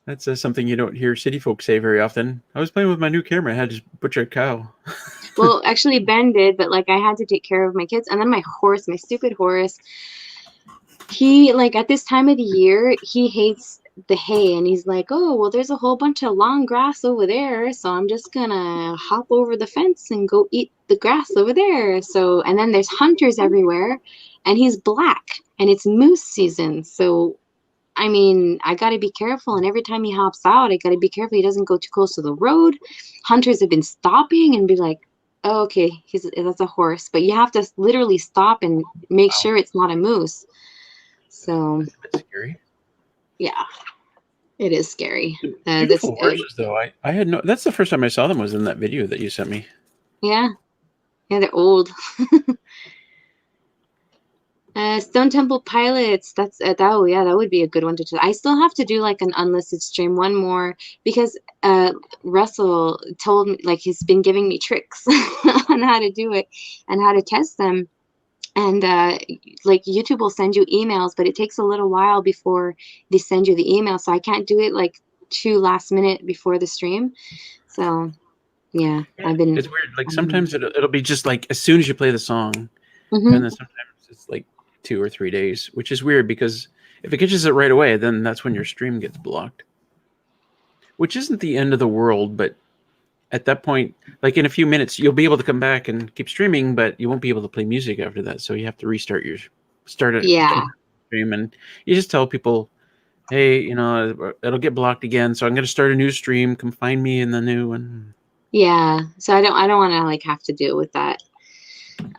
That's something you don't hear city folk say very often. I was playing with my new camera. I had to butcher a cow.
Well, actually, Ben did, but like I had to take care of my kids. And then my horse, my stupid horse, he, like at this time of the year, he hates the hay. And he's like, oh, well, there's a whole bunch of long grass over there. So I'm just going to hop over the fence and go eat the grass over there. So, and then there's hunters everywhere. And he's black. And it's moose season. So I mean, I got to be careful. And every time he hops out, I got to be careful he doesn't go too close to the road. Hunters have been stopping and be like, oh, okay, that's a horse. But you have to literally stop and make sure it's not a moose. So,
that's a bit scary.
Yeah, it is scary.
Beautiful horses, though. I had no. That's the first time I saw them was in that video that you sent me.
Yeah, they're old. Stone Temple Pilots. That's that would be a good one to do. I still have to do like an unlisted stream, one more, because Russell told me, like, he's been giving me tricks on how to do it and how to test them. And like YouTube will send you emails, but it takes a little while before they send you the email. So I can't do it like too last minute before the stream. So yeah, I've been.
It's weird. Like sometimes it'll be just like as soon as you play the song,
Mm-hmm.
and then sometimes it's like 2 or 3 days, which is weird because if it catches it right away, then that's when your stream gets blocked. Which isn't the end of the world, but at that point, like in a few minutes, you'll be able to come back and keep streaming, but you won't be able to play music after that. So you have to restart your stream, and you just tell people, hey, you know, it'll get blocked again, so I'm going to start a new stream. Come find me in the new one.
Yeah, so I don't want to like have to deal with that.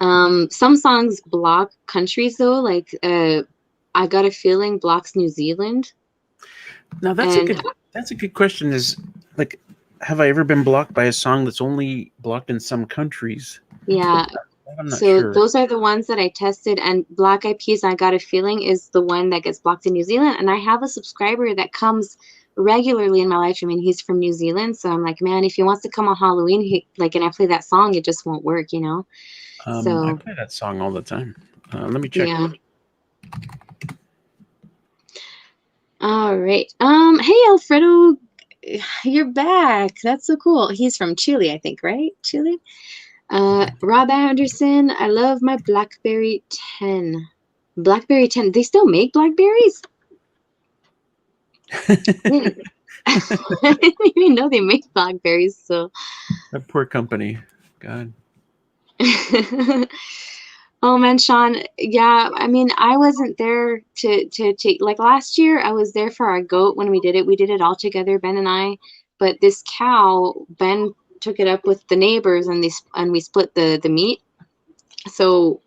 Some songs block countries though, like I Got a Feeling blocks New Zealand.
Now that's a good question. Is like, have I ever been blocked by a song that's only blocked in some countries?
Yeah.
I'm not
so
sure.
Those are the ones that I tested, and Black Eyed Peas, I Got a Feeling is the one that gets blocked in New Zealand. And I have a subscriber that comes regularly in my live stream, and he's from New Zealand. So I'm like, man, if he wants to come on Halloween, and I play that song, it just won't work, you know?
I play that song all the time. Let me check.
Yeah. All right. Hey, Alfredo, you're back. That's so cool. He's from Chile, I think, right? Chile? Rob Anderson, I love my BlackBerry 10. BlackBerry 10. They still make Blackberries? I didn't even know they make Blackberries. So
that poor company. God.
Oh man, Sean. Yeah, I mean, I wasn't there to take, like last year. I was there for our goat when we did it. We did it all together, Ben and I. But this cow, Ben took it up with the neighbors, and we split the meat. So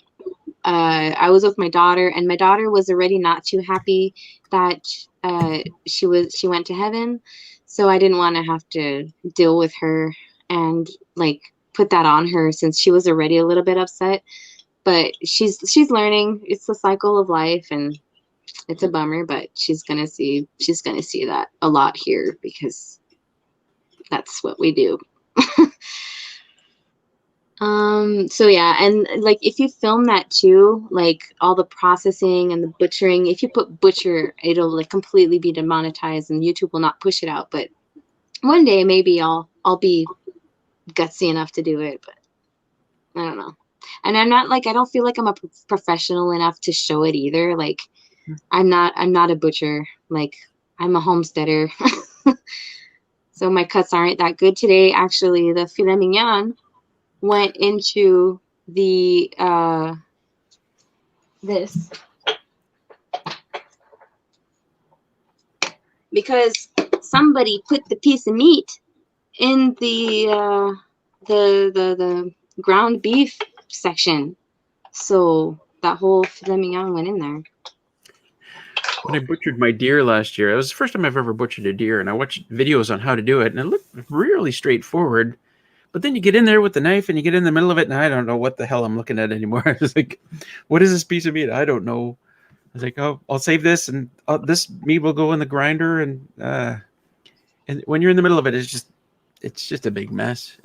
I was with my daughter, and my daughter was already not too happy that she went to heaven. So I didn't want to have to deal with her and like put that on her since she was already a little bit upset. But she's learning. It's the cycle of life, and it's a bummer, but she's gonna see that a lot here because that's what we do. So yeah, and like if you film that too, like all the processing and the butchering, if you put butcher, it'll like completely be demonetized and YouTube will not push it out. But one day maybe I'll be gutsy enough to do it, but I don't know. And I'm not like, I don't feel like I'm a professional enough to show it either. Like I'm not a butcher. Like I'm a homesteader. So my cuts aren't that good today. Actually, the filet mignon went into the this because somebody put the piece of meat in the ground beef section, so that whole filet mignon went in there.
When I butchered my deer last year, it was the first time I've ever butchered a deer, and I watched videos on how to do it, and it looked really straightforward. But then you get in there with the knife and you get in the middle of it, and I don't know what the hell I'm looking at anymore. I was like, what is this piece of meat? I don't know. I was like, oh, I'll save this, and this meat will go in the grinder. And when you're in the middle of it, it's just a big mess.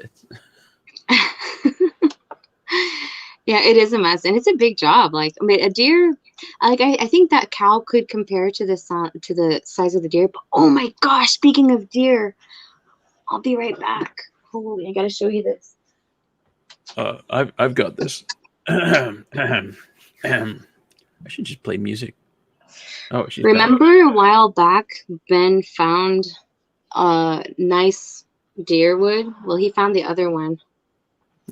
Yeah, it is a mess, and it's a big job. Like, I mean, a deer, like I think that cow could compare to the size of the deer. But oh my gosh, speaking of deer, I'll be right back. Holy, I gotta show you this.
I've got this. I should just play music. Oh, she's
Remember
back.
a while back, Ben found a nice deer wood? Well, he found the other one.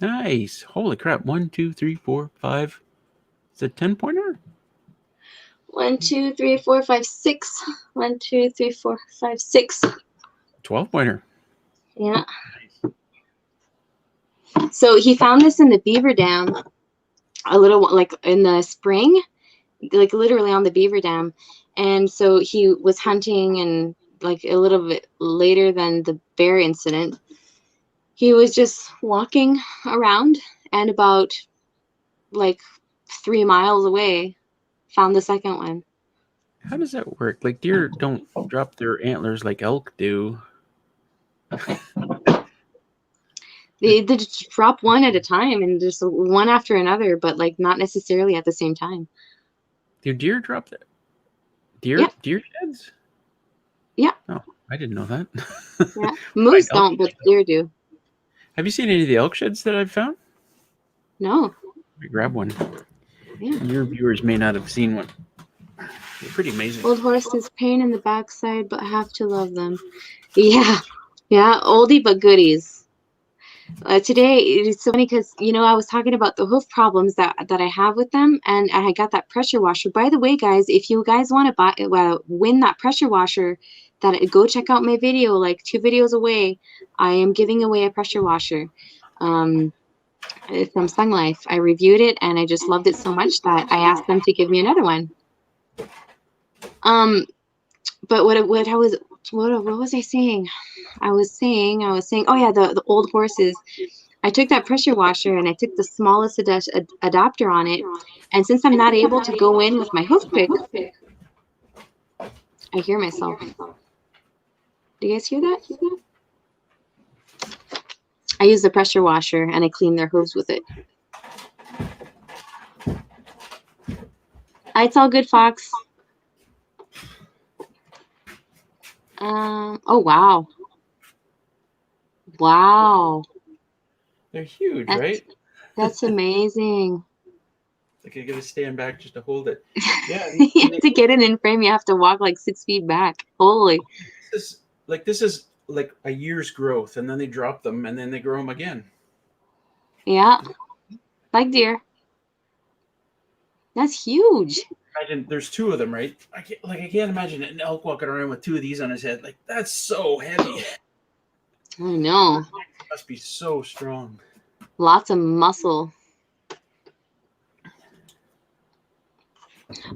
Nice. Holy crap. 1, 2, 3, 4, 5. It's a 10-pointer?
1, 2, 3, 4, 5, 6. 1, 2, 3, 4, 5, 6.
12-pointer.
Yeah. So he found this in the beaver dam, a little like in the spring, like literally on the beaver dam. And so he was hunting, and like a little bit later than the bear incident, he was just walking around, and about like 3 miles away found the second one.
How does that work? Like, deer don't drop their antlers like elk do.
They just drop one at a time, and just one after another, but like not necessarily at the same time.
Do deer drop that?
Yeah.
Deer sheds?
Yeah.
Oh, I didn't know that.
Yeah. Moose don't, but deer do.
Have you seen any of the elk sheds that I've found?
No.
Let me grab one.
Yeah.
Your viewers may not have seen one. They're pretty amazing.
Old horses, pain in the backside, but have to love them. Yeah. Yeah. Oldie but goodies. Today it's so funny because I was talking about the hoof problems that I have with them, and I got that pressure washer. By the way, guys, if you guys want to win that pressure washer, go check out my video. Like 2 videos away, I am giving away a pressure washer from Sun Life. I reviewed it and I just loved it so much that I asked them to give me another one. But what was I saying? I was saying, oh yeah, the old horses. I took that pressure washer and I took the smallest adapter on it. And since I'm not able to go in with my hoof pick, I hear myself. Do you guys hear that? I use the pressure washer and I clean their hooves with it. It's all good, Fox. Oh, wow. Wow.
They're huge, right?
That's amazing.
Like I gotta stand back just to hold it. Yeah.
To get it in frame, you have to walk like 6 feet back. Holy.
This is like a year's growth, and then they drop them, and then they grow them again.
Yeah. Like deer. That's huge.
Imagine there's 2 of them, right? I can't imagine an elk walking around with 2 of these on his head. Like, that's so heavy.
I know.
It must be so strong.
Lots of muscle.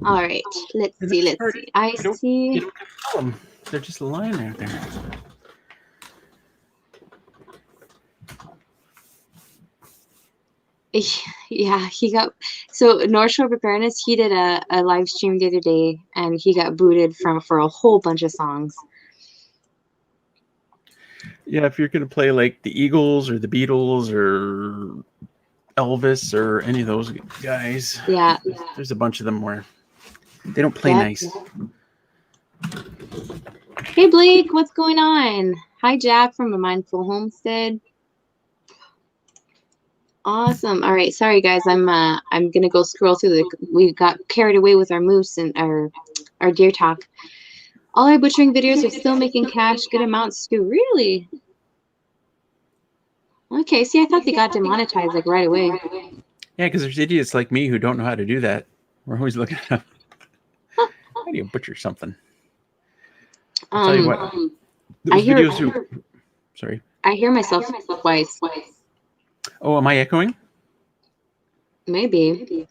All right. Let's see. I see.
You don't kill them. They're just lying there.
Yeah, he got so North Shore Preparedness. He did a live stream the other day, and he got booted for a whole bunch of songs.
Yeah, if you're gonna play like the Eagles or the Beatles or Elvis or any of those guys,
Yeah.
there's a bunch of them where they don't play
Yep.
nice.
Hey Blake, what's going on? Hi Jack from a Mindful Homestead. Awesome. All right, sorry guys, I'm gonna go scroll through we got carried away with our moose and our deer talk. All our butchering videos are still making cash, good amounts too. Really? Okay, see, I thought they got demonetized like right away.
Yeah, because there's idiots like me who don't know how to do that. We're always looking up. How do you butcher something? I'll tell you what. Those videos who. Sorry.
I hear myself twice.
Oh, am I echoing?
Maybe.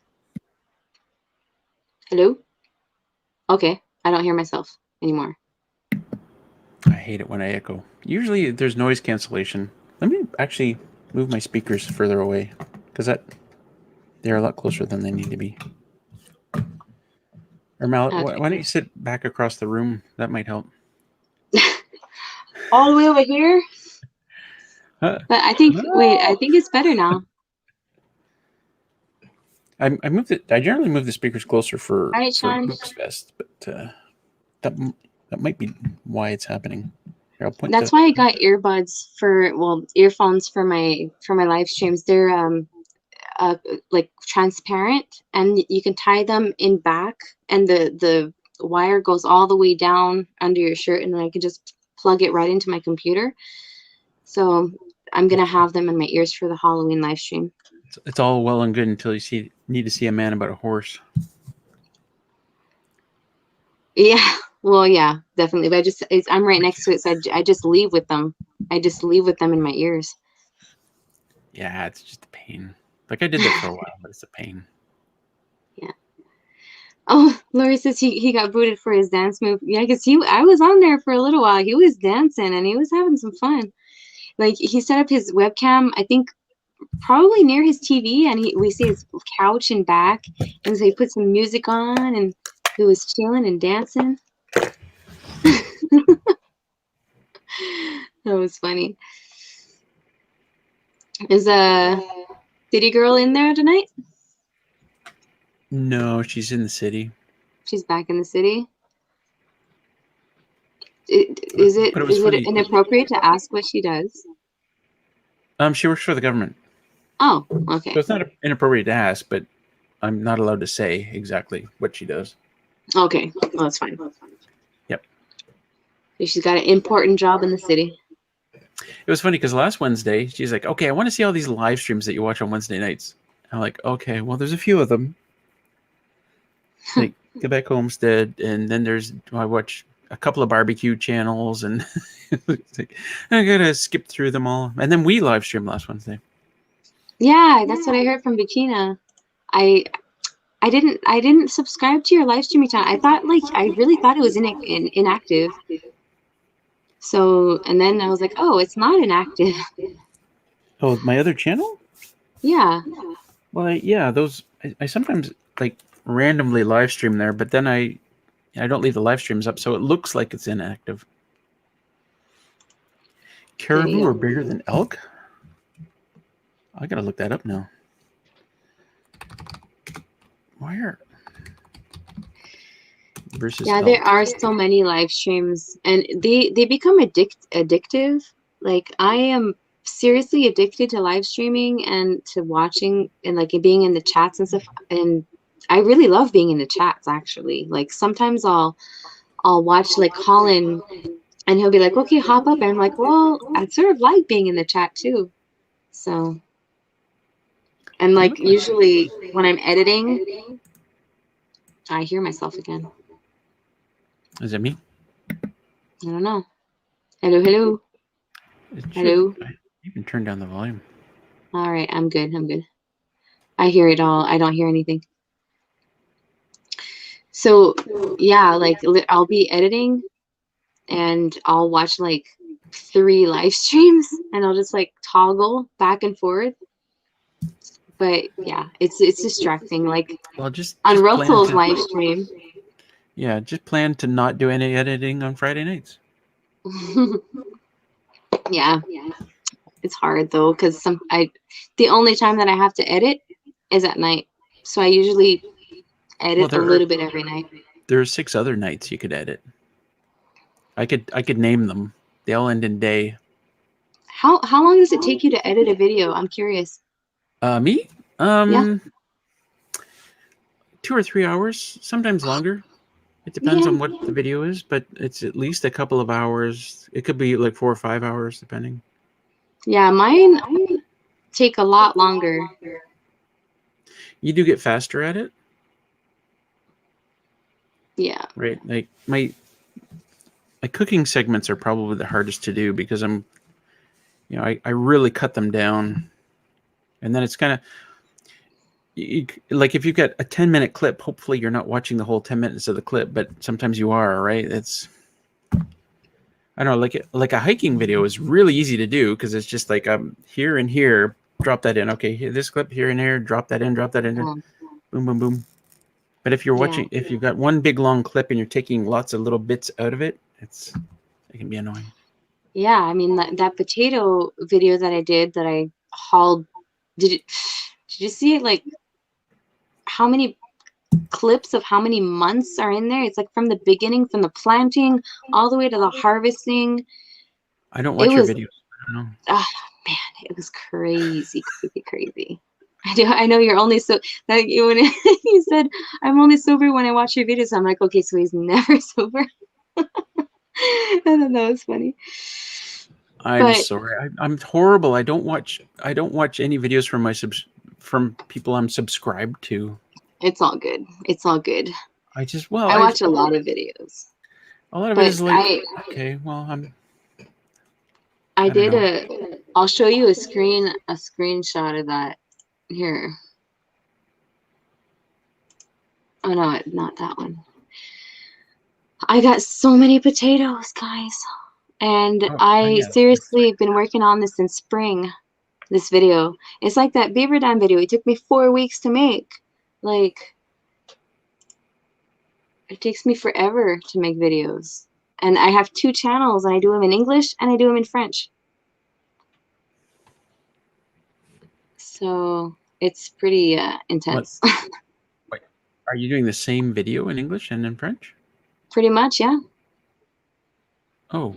Hello? Okay, I don't hear myself anymore.
I hate it when I echo. Usually there's noise cancellation. Let me actually move my speakers further away because they're a lot closer than they need to be. Or Mallet,
Okay.
why don't you sit back across the room? That might help.
All the way over here? But I think, wait, I think it's better now.
I generally move the speakers closer for Book's Fest, but that might be why it's happening. Here,
that's why I got earbuds earphones for my live streams. They're like transparent, and you can tie them in back, and the wire goes all the way down under your shirt, and then I can just plug it right into my computer. So I'm gonna have them in my ears for the Halloween live stream.
It's all well and good until you need to see a man about a horse.
Yeah, well, yeah, definitely. But I'm right next to it, so I just leave with them. I just leave with them in my ears.
Yeah, it's just a pain. Like I did that for a while, but it's a pain.
Yeah. Oh, Laurie says he got booted for his dance move. Yeah, because I was on there for a little while. He was dancing and he was having some fun. Like he set up his webcam, I think probably near his TV, and we see his couch in back, and so he put some music on and he was chilling and dancing. That was funny. Is City Girl in there tonight?
No, she's in the city.
She's back in the city. Is it inappropriate to ask what she does?
She works for the government.
Oh, okay.
So it's not inappropriate to ask, but I'm not allowed to say exactly what she does.
Okay, well, that's fine.
Yep.
She's got an important job in the city.
It was funny because last Wednesday, she's like, okay, I want to see all these live streams that you watch on Wednesday nights. I'm like, okay, well, there's a few of them. Like Quebec Homestead, and then I watch a couple of barbecue channels, and like, I gotta skip through them all. And then we live streamed last Wednesday.
Yeah, that's what I heard from Bettina. I didn't subscribe to your live streaming channel. I really thought it was inactive. So, and then I was like, oh, it's not inactive.
Oh, my other channel?
Yeah.
Well, yeah, those I sometimes like randomly live stream there, but then I don't leave the live streams up, so it looks like it's inactive. Caribou are bigger than elk? I gotta look that up now. Versus elk.
There are so many live streams, and they become addictive. Like I am seriously addicted to live streaming and to watching and like being in the chats and stuff. And I really love being in the chats actually. Like sometimes I'll watch like Colin, and he'll be like, okay, hop up, and I'm like, well, I sort of like being in the chat too. So, and like usually when I'm editing, I hear myself again.
Is it me?
I don't know. Hello. Hello.
You can turn down the volume.
All right, I'm good. I hear it all. I don't hear anything. So, yeah, like I'll be editing and I'll watch like 3 live streams and I'll just like toggle back and forth. But yeah, it's distracting. Like
Well, just
on
plan
Russell's
to,
live stream.
yeah, just plan to not do any editing on Friday nights.
Yeah, it's hard though because the only time that I have to edit is at night, so I usually edit a little bit every night.
There are 6 other nights you could edit. I could name them. They all end in day.
How long does it take you to edit a video? I'm curious.
Me?
Yeah.
2 or 3 hours, sometimes longer. It depends on what the video is, but it's at least a couple of hours. It could be like 4 or 5 hours, depending.
Yeah, mine take a lot longer.
You do get faster at it.
Yeah.
Right. Like my cooking segments are probably the hardest to do because I really cut them down, and then it's kind of like if you've got a 10-minute clip, hopefully you're not watching the whole 10 minutes of the clip, but sometimes you are, right? It's, I don't know, like a hiking video is really easy to do because it's just like here and here, drop that in. Okay, here, this clip here and here, drop that in, boom, boom, boom. But if you're watching, if you've got one big long clip and you're taking lots of little bits out of it, it can be annoying.
Yeah, I mean that potato video that I did that I hauled, did you see it? Like how many clips of how many months are in there? It's like from the beginning, from the planting all the way to the harvesting.
I don't watch your videos. I don't know.
Oh man, it was crazy. I know you're only so like when you said I'm only sober when I watch your videos. I'm like, okay, so he's never sober. I thought that was funny.
I'm sorry. I'm horrible. I don't watch any videos from people I'm subscribed to.
It's all good.
I
watch a lot of videos.
A lot of it is like, okay, well,
I'll show you a screenshot of that here. Oh no, not that one. I got so many potatoes, guys. And I seriously have been working on this since spring, this video. It's like that beaver dam video. It took me 4 weeks to make. Like, it takes me forever to make videos. And I have 2 channels, and I do them in English and I do them in French. So it's pretty intense.
Wait, are you doing the same video in English and in French?
Pretty much, yeah.
Oh.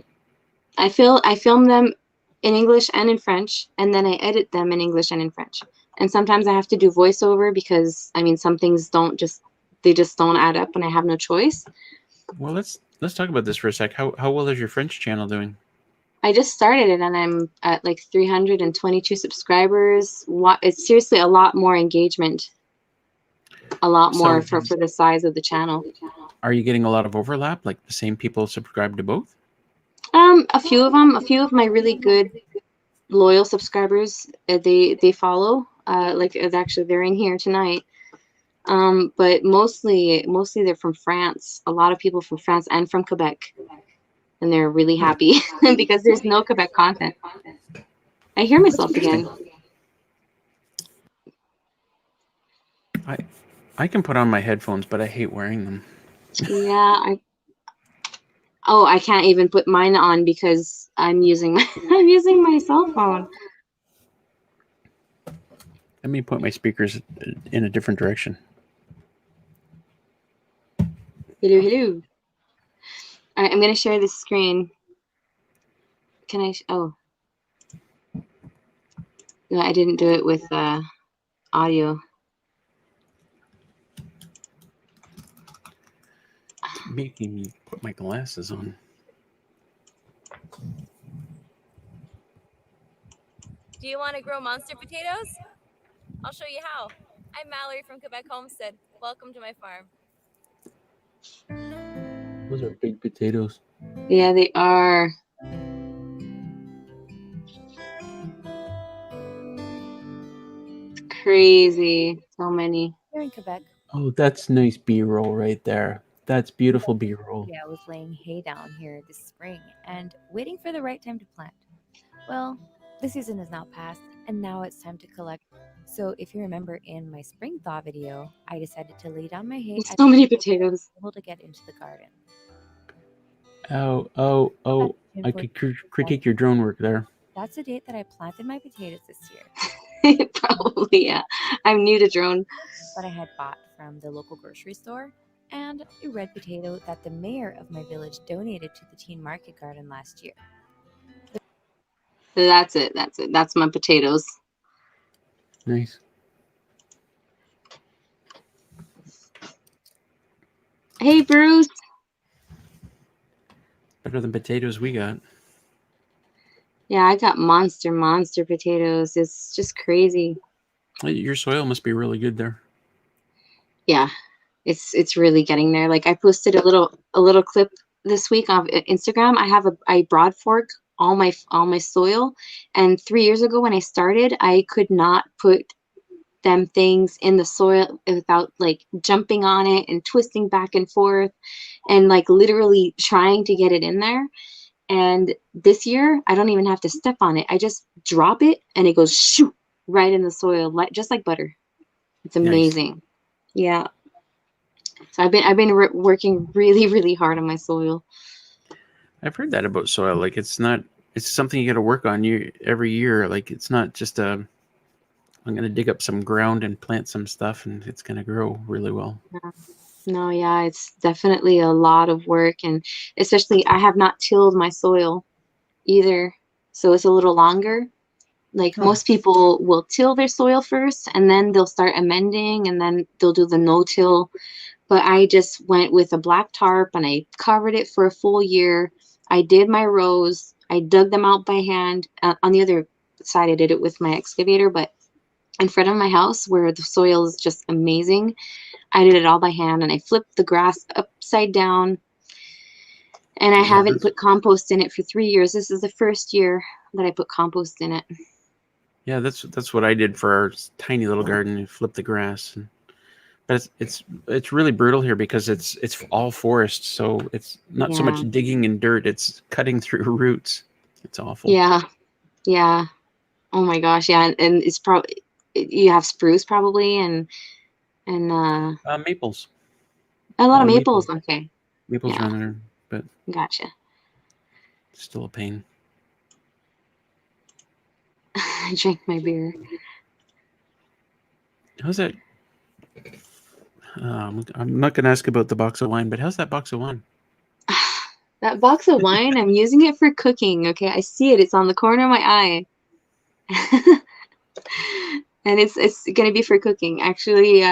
I film them in English and in French, and then I edit them in English and in French. And sometimes I have to do voiceover because I mean some things don't don't add up, and I have no choice.
Well, let's talk about this for a sec. How well is your French channel doing?
I just started it, and I'm at like 322 subscribers. It's seriously a lot more engagement, a lot more for the size of the channel.
Are you getting a lot of overlap? Like the same people subscribe to both?
A few of my really good loyal subscribers, they follow. Like actually they're in here tonight. But mostly they're from France. A lot of people from France and from Quebec. And they're really happy because there's no Quebec content. I hear myself again.
I can put on my headphones, but I hate wearing them.
Yeah, I can't even put mine on because I'm using my cell phone.
Let me put my speakers in a different direction.
Hello. All right, I'm gonna share this screen. Can I? Oh, no, I didn't do it with audio.
Making me put my glasses on.
Do you want to grow monster potatoes? I'll show you how. I'm Mallory from Quebec Homestead. Welcome to my farm.
Those are big potatoes.
Yeah, they are. Crazy. So many.
Here in Quebec.
Oh, that's nice B-roll right there. That's beautiful B-roll.
Yeah, I was laying hay down here this spring and waiting for the right time to plant. Well, the season is now past, and now it's time to collect
So if you remember in my spring thaw video, I decided to lay down my hay
There's
at
so many potatoes.
able to get into the garden.
Oh! I could critique your drone work there.
That's the date that I planted my potatoes this year.
Probably, yeah. I'm new to drone.
But I had bought from the local grocery store and a red potato that the mayor of my village donated to the teen market garden last year.
That's it. That's my potatoes.
Nice.
Hey, Bruce.
Better than potatoes we got.
Yeah, I got monster potatoes. It's just crazy.
Your soil must be really good there.
Yeah, it's really getting there. Like I posted a little clip this week on Instagram. I broad fork all my soil, and 3 years ago when I started, I could not put them things in the soil without like jumping on it and twisting back and forth and like literally trying to get it in there. And this year, I don't even have to step on it. I just drop it and it goes shoot right in the soil, just like butter. It's amazing. Nice. Yeah. So I've been working really hard on my soil.
I've heard that about soil. Like it's something you got to work on every year. Like it's not just I'm going to dig up some ground and plant some stuff and it's going to grow really well.
No, yeah, it's definitely a lot of work, and especially I have not tilled my soil either, so it's a little longer. Like most people will till their soil first and then they'll start amending and then they'll do the no-till. But I just went with a black tarp and I covered it for a full year. I did my rows. I dug them out by hand. On the other side, I did it with my excavator, but in front of my house where the soil is just amazing, I did it all by hand and I flipped the grass upside down. And I haven't put compost in it for 3 years. This is the first year that I put compost in it.
Yeah, that's what I did for our tiny little garden. I flipped the grass, but it's really brutal here because it's all forest, so it's not so much digging in dirt; it's cutting through roots. It's awful.
Yeah. Oh my gosh, yeah, and it's probably you have spruce probably and
maples.
A lot of maples. Okay.
Maples around there, but
gotcha.
Still a pain.
I drank my beer.
How's that? I'm not going to ask about the box of wine, but how's that box of wine?
That box of wine, I'm using it for cooking. Okay, I see it. It's on the corner of my eye. And it's going to be for cooking. Actually,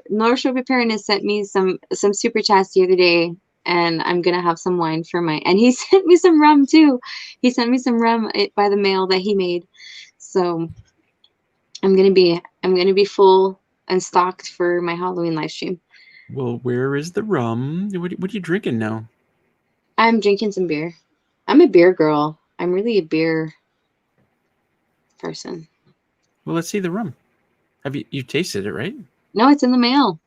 North Shore Preparedness sent me some super chats the other day, and I'm going to have some wine for and he sent me some rum too. He sent me some rum by the mail that he made. So I'm going to be full and stocked for my Halloween live stream.
Well, where is the rum? What are you drinking now?
I'm drinking some beer. I'm a beer girl. I'm really a beer person.
Well, let's see the rum. Have you tasted it, right?
No, it's in the mail.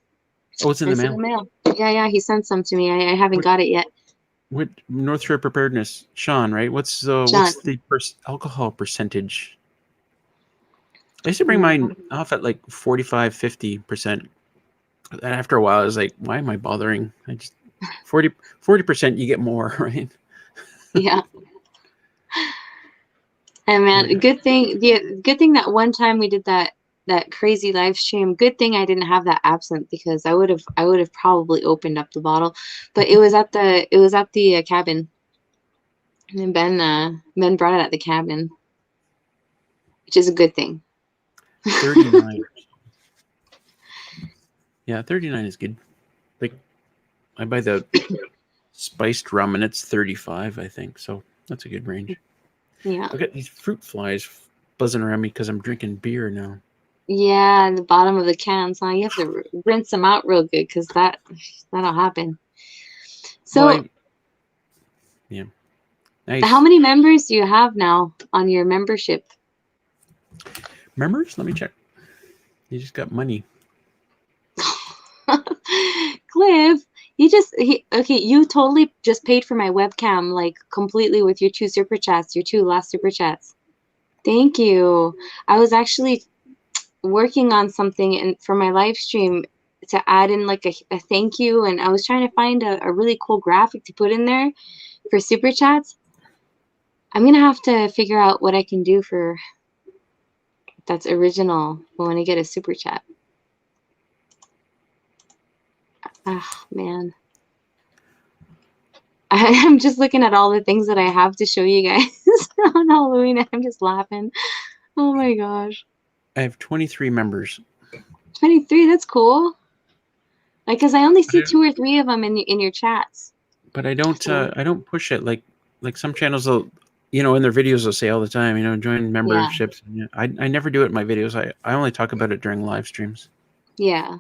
Oh, it's in the mail.
Yeah, he sent some to me. I haven't got it yet.
What North Shore Preparedness, Sean, right? What's the alcohol percentage? I used to bring mine off at like 45-50%. And after a while, I was like, why am I bothering? I just 40% you get more, right?
Yeah. And man, good thing that one time we did that crazy live stream. Good thing I didn't have that absinthe because I would have probably opened up the bottle. But it was at the cabin. And Ben brought it at the cabin, which is a good thing.
39. Yeah, 39 is good. Like I buy the spiced rum and it's 35, I think. So that's a good range.
Yeah.
I've got these fruit flies buzzing around me because I'm drinking beer now.
Yeah, the bottom of the cans, huh? You have to rinse them out real good because that'll happen. So,
yeah. Nice.
How many members do you have now on your membership?
Members? Let me check. You just got money.
Cliff, you totally just paid for my webcam, like completely with your two super chats, your two last super chats. Thank you. I was actually working on something and for my live stream to add in like a thank you, and I was trying to find a really cool graphic to put in there for super chats. I'm gonna have to figure out what I can do for that's original when I get a super chat. Ah, man. I'm just looking at all the things that I have to show you guys on Halloween. I'm just laughing. Oh my gosh.
I have 23 members.
23, that's cool. Like, cause I only see 2 or 3 of them in your chats.
But I don't push it like some channels will, you know, in their videos they'll say all the time, you know, join memberships. Yeah. I never do it in my videos. I only talk about it during live streams.
Yeah.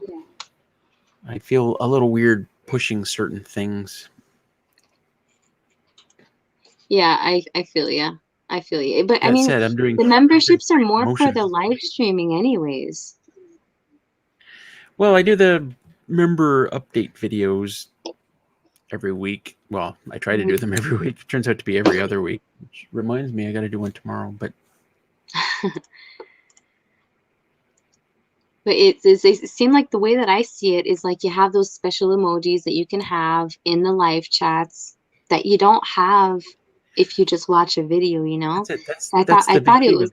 I feel a little weird pushing certain things.
Yeah, I feel you. I feel you. But
That
I mean,
said, I'm doing
the memberships are more
promotion.
for the live streaming anyways.
Well, I do the member update videos every week. Well, I try to do them every week. It turns out to be every other week, which reminds me I got to do one tomorrow. But
But it seemed like the way that I see it is like you have those special emojis that you can have in the live chats that you don't have if you just watch a video, you know?
that's
I thought it was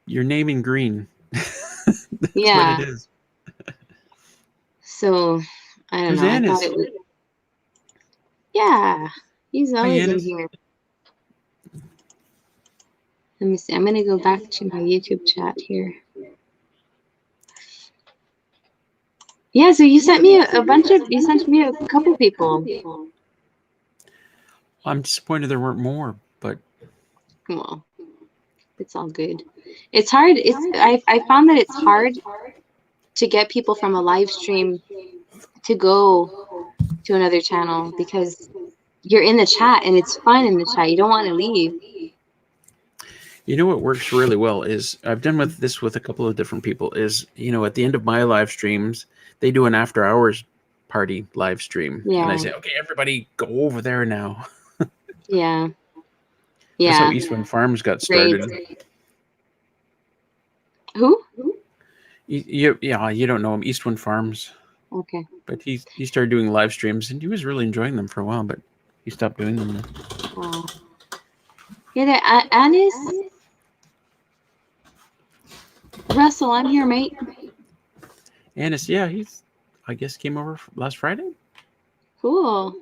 your name in green. That's
yeah.
what it is.
So I don't know. I thought it was yeah. He's always in here. Let me see. I'm gonna go back to my YouTube chat here. Yeah, so you sent me you sent me a couple people.
I'm disappointed there weren't more, but
well, it's all good. It's hard. I found that it's hard to get people from a live stream to go to another channel because you're in the chat and it's fun in the chat. You don't want to leave.
You know what works really well is I've done this with a couple of different people is, you know, at the end of my live streams, they do an after hours party live stream.
Yeah.
And I say, okay, everybody go over there now.
Yeah.
That's how Eastwind Farms got started.
Great. Who?
You don't know him, Eastwind Farms.
Okay.
But he started doing live streams and he was really enjoying them for a while, but he stopped doing them now.
Wow. Yeah, Anis. Russell, I'm here, mate.
Anis, yeah, I guess came over last Friday.
Cool.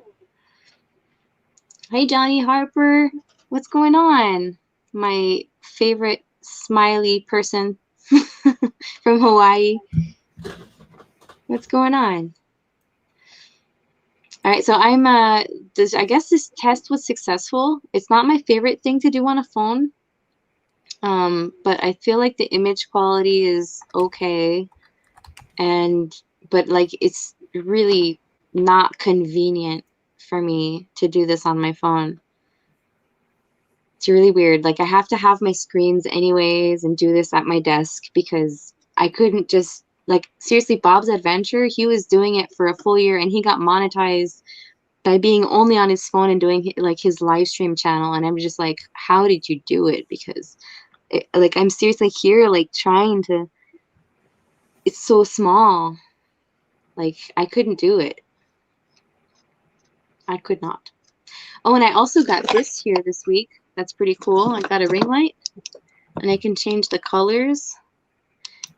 Hey, Johnny Harper. What's going on? My favorite smiley person from Hawaii. What's going on? All right, so I guess this test was successful. It's not my favorite thing to do on a phone, but I feel like the image quality is okay, but like it's really not convenient for me to do this on my phone. It's really weird. Like I have to have my screens anyways and do this at my desk because I couldn't just like seriously Bob's Adventure, he was doing it for a full year and he got monetized by being only on his phone and doing like his live stream channel, and I'm just like, how did you do it? Because like I'm seriously here like trying to, it's so small, like I couldn't do it. I could not. Oh, and I also got this here this week. That's pretty cool. I got a ring light and I can change the colors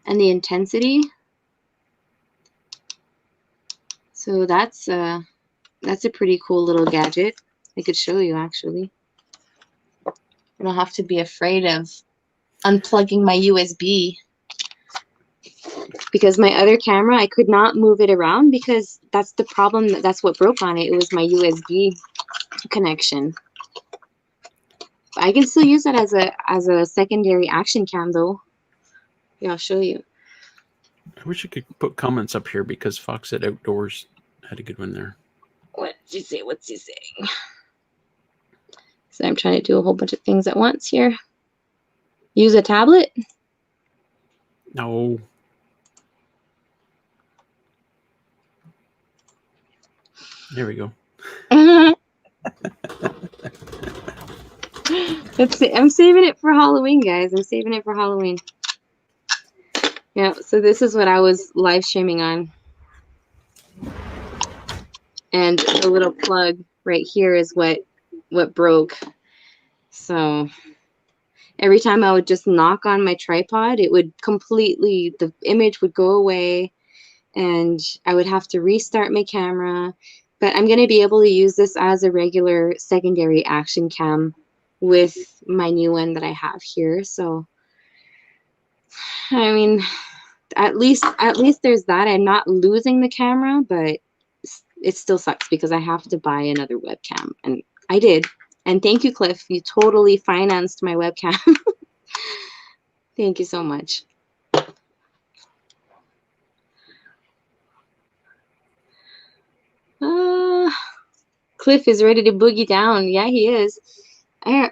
and the intensity. So that's a pretty cool little gadget. I could show you actually. I don't have to be afraid of unplugging my USB because my other camera, I could not move it around because that's the problem. That's what broke on it. It was my USB connection. I can still use that as a secondary action cam though. Yeah, I'll show you.
I wish I could put comments up here because Fox at Outdoors had a good one there.
What's he saying? So I'm trying to do a whole bunch of things at once here. Use a tablet?
No. There we go.
I'm saving it for Halloween, guys. I'm saving it for Halloween. Yeah, so this is what I was live streaming on. And the little plug right here is what broke. So every time I would just knock on my tripod, it would completely, the image would go away and I would have to restart my camera. But I'm going to be able to use this as a regular secondary action cam with my new one that I have here. So, I mean, at least there's that. I'm not losing the camera, but it still sucks because I have to buy another webcam. And I did. And thank you, Cliff. You totally financed my webcam. Thank you so much. Cliff is ready to boogie down. Yeah, he is. I'm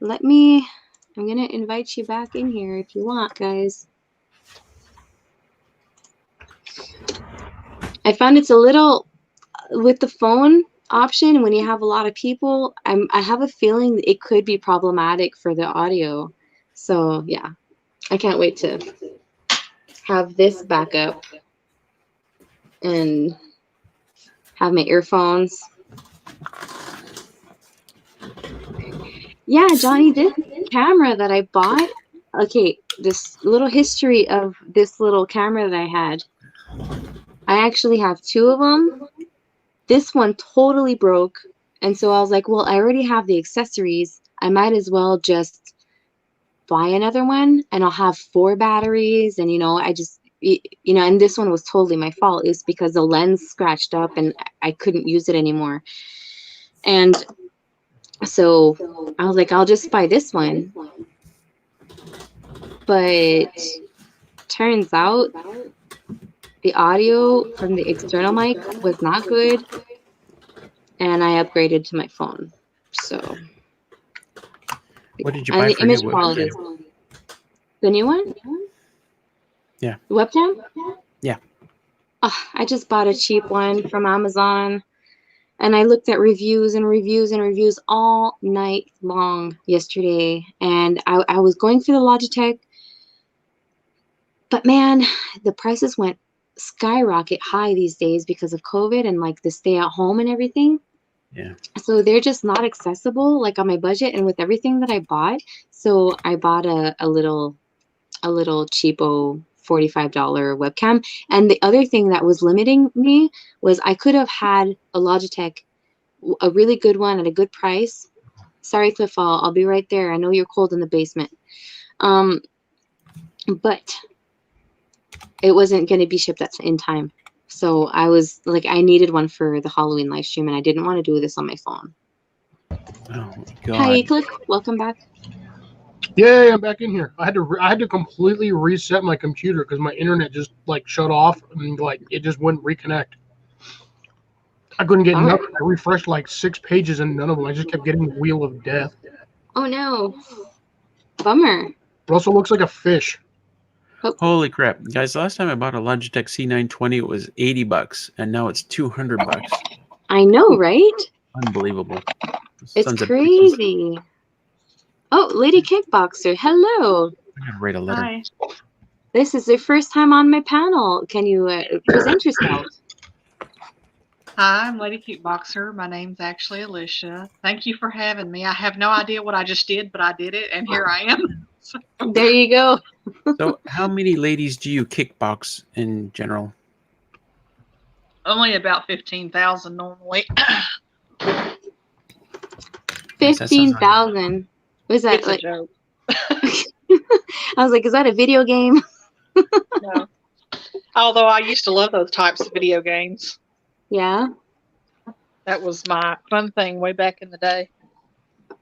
gonna invite you back in here if you want, guys. I found it's a little, with the phone option, when you have a lot of people, I have a feeling it could be problematic for the audio. So yeah, I can't wait to have this back up and have my earphones. Yeah, Johnny, this camera that I bought, okay, this little history of this little camera that I had. I actually have two of them. This one totally broke. And so I was like, well, I already have the accessories. I might as well just buy another one and I'll have 4 batteries. And, and this one was totally my fault. It was because the lens scratched up and I couldn't use it anymore. And so I was like, I'll just buy this one. But turns out the audio from the external mic was not good. And I upgraded to my phone. So
what did you buy for
image
your
quality?
webcam?
The new one?
Yeah.
The webcam?
Yeah.
Oh, I just bought a cheap one from Amazon. And I looked at reviews and reviews and reviews all night long yesterday. And I was going for the Logitech. But man, the prices went skyrocket high these days because of COVID and like the stay at home and everything.
Yeah.
So they're just not accessible like on my budget and with everything that I bought. So I bought a little cheapo $45 webcam. And the other thing that was limiting me was I could have had a Logitech, a really good one at a good price. Sorry, Cliff, I'll be right there. I know you're cold in the basement. But it wasn't going to be shipped in time. So I was like, I needed one for the Halloween live stream and I didn't want to do this on my phone.
Oh my God.
Hi, Cliff. Welcome back.
Yeah, I'm back in here. I had to completely reset my computer because my internet just like shut off and like it just wouldn't reconnect. I couldn't get nothing. I refreshed like 6 pages and none of them. I just kept getting the Wheel of Death.
Oh no. Bummer.
It also looks like a fish.
Oh.
Holy crap. Guys, the last time I bought a Logitech C920, it was $80 and now it's $200.
I know, right?
Unbelievable.
It's crazy. Oh, Lady Kickboxer, hello.
I gotta write a letter.
Hi.
This is your first time on my panel. Can you present yourself?
Hi, I'm Lady Kickboxer. My name's actually Alicia. Thank you for having me. I have no idea what I just did, but I did it, and here I am.
There you go.
So how many ladies do you kickbox in general?
Only about 15,000 normally.
15,000. Was that
It's
like
a joke.
I was like, is that a video game?
No. Although I used to love those types of video games.
Yeah.
That was my fun thing way back in the day.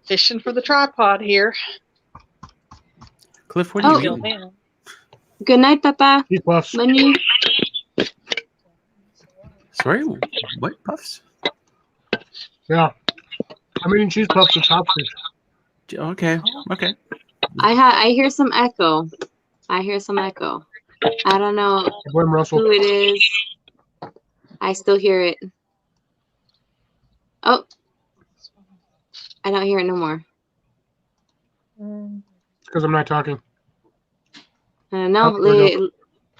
Fishing for the tripod here.
Cliff, what are you eating?
Then.
Good night, Papa.
Cheese puffs.
Money.
Sorry, what puffs?
Yeah. I'm eating cheese puffs with chopsticks.
Okay, okay.
I hear some echo. I don't know who it is. I still hear it. Oh, I don't hear it no more.
Because I'm not talking.
No,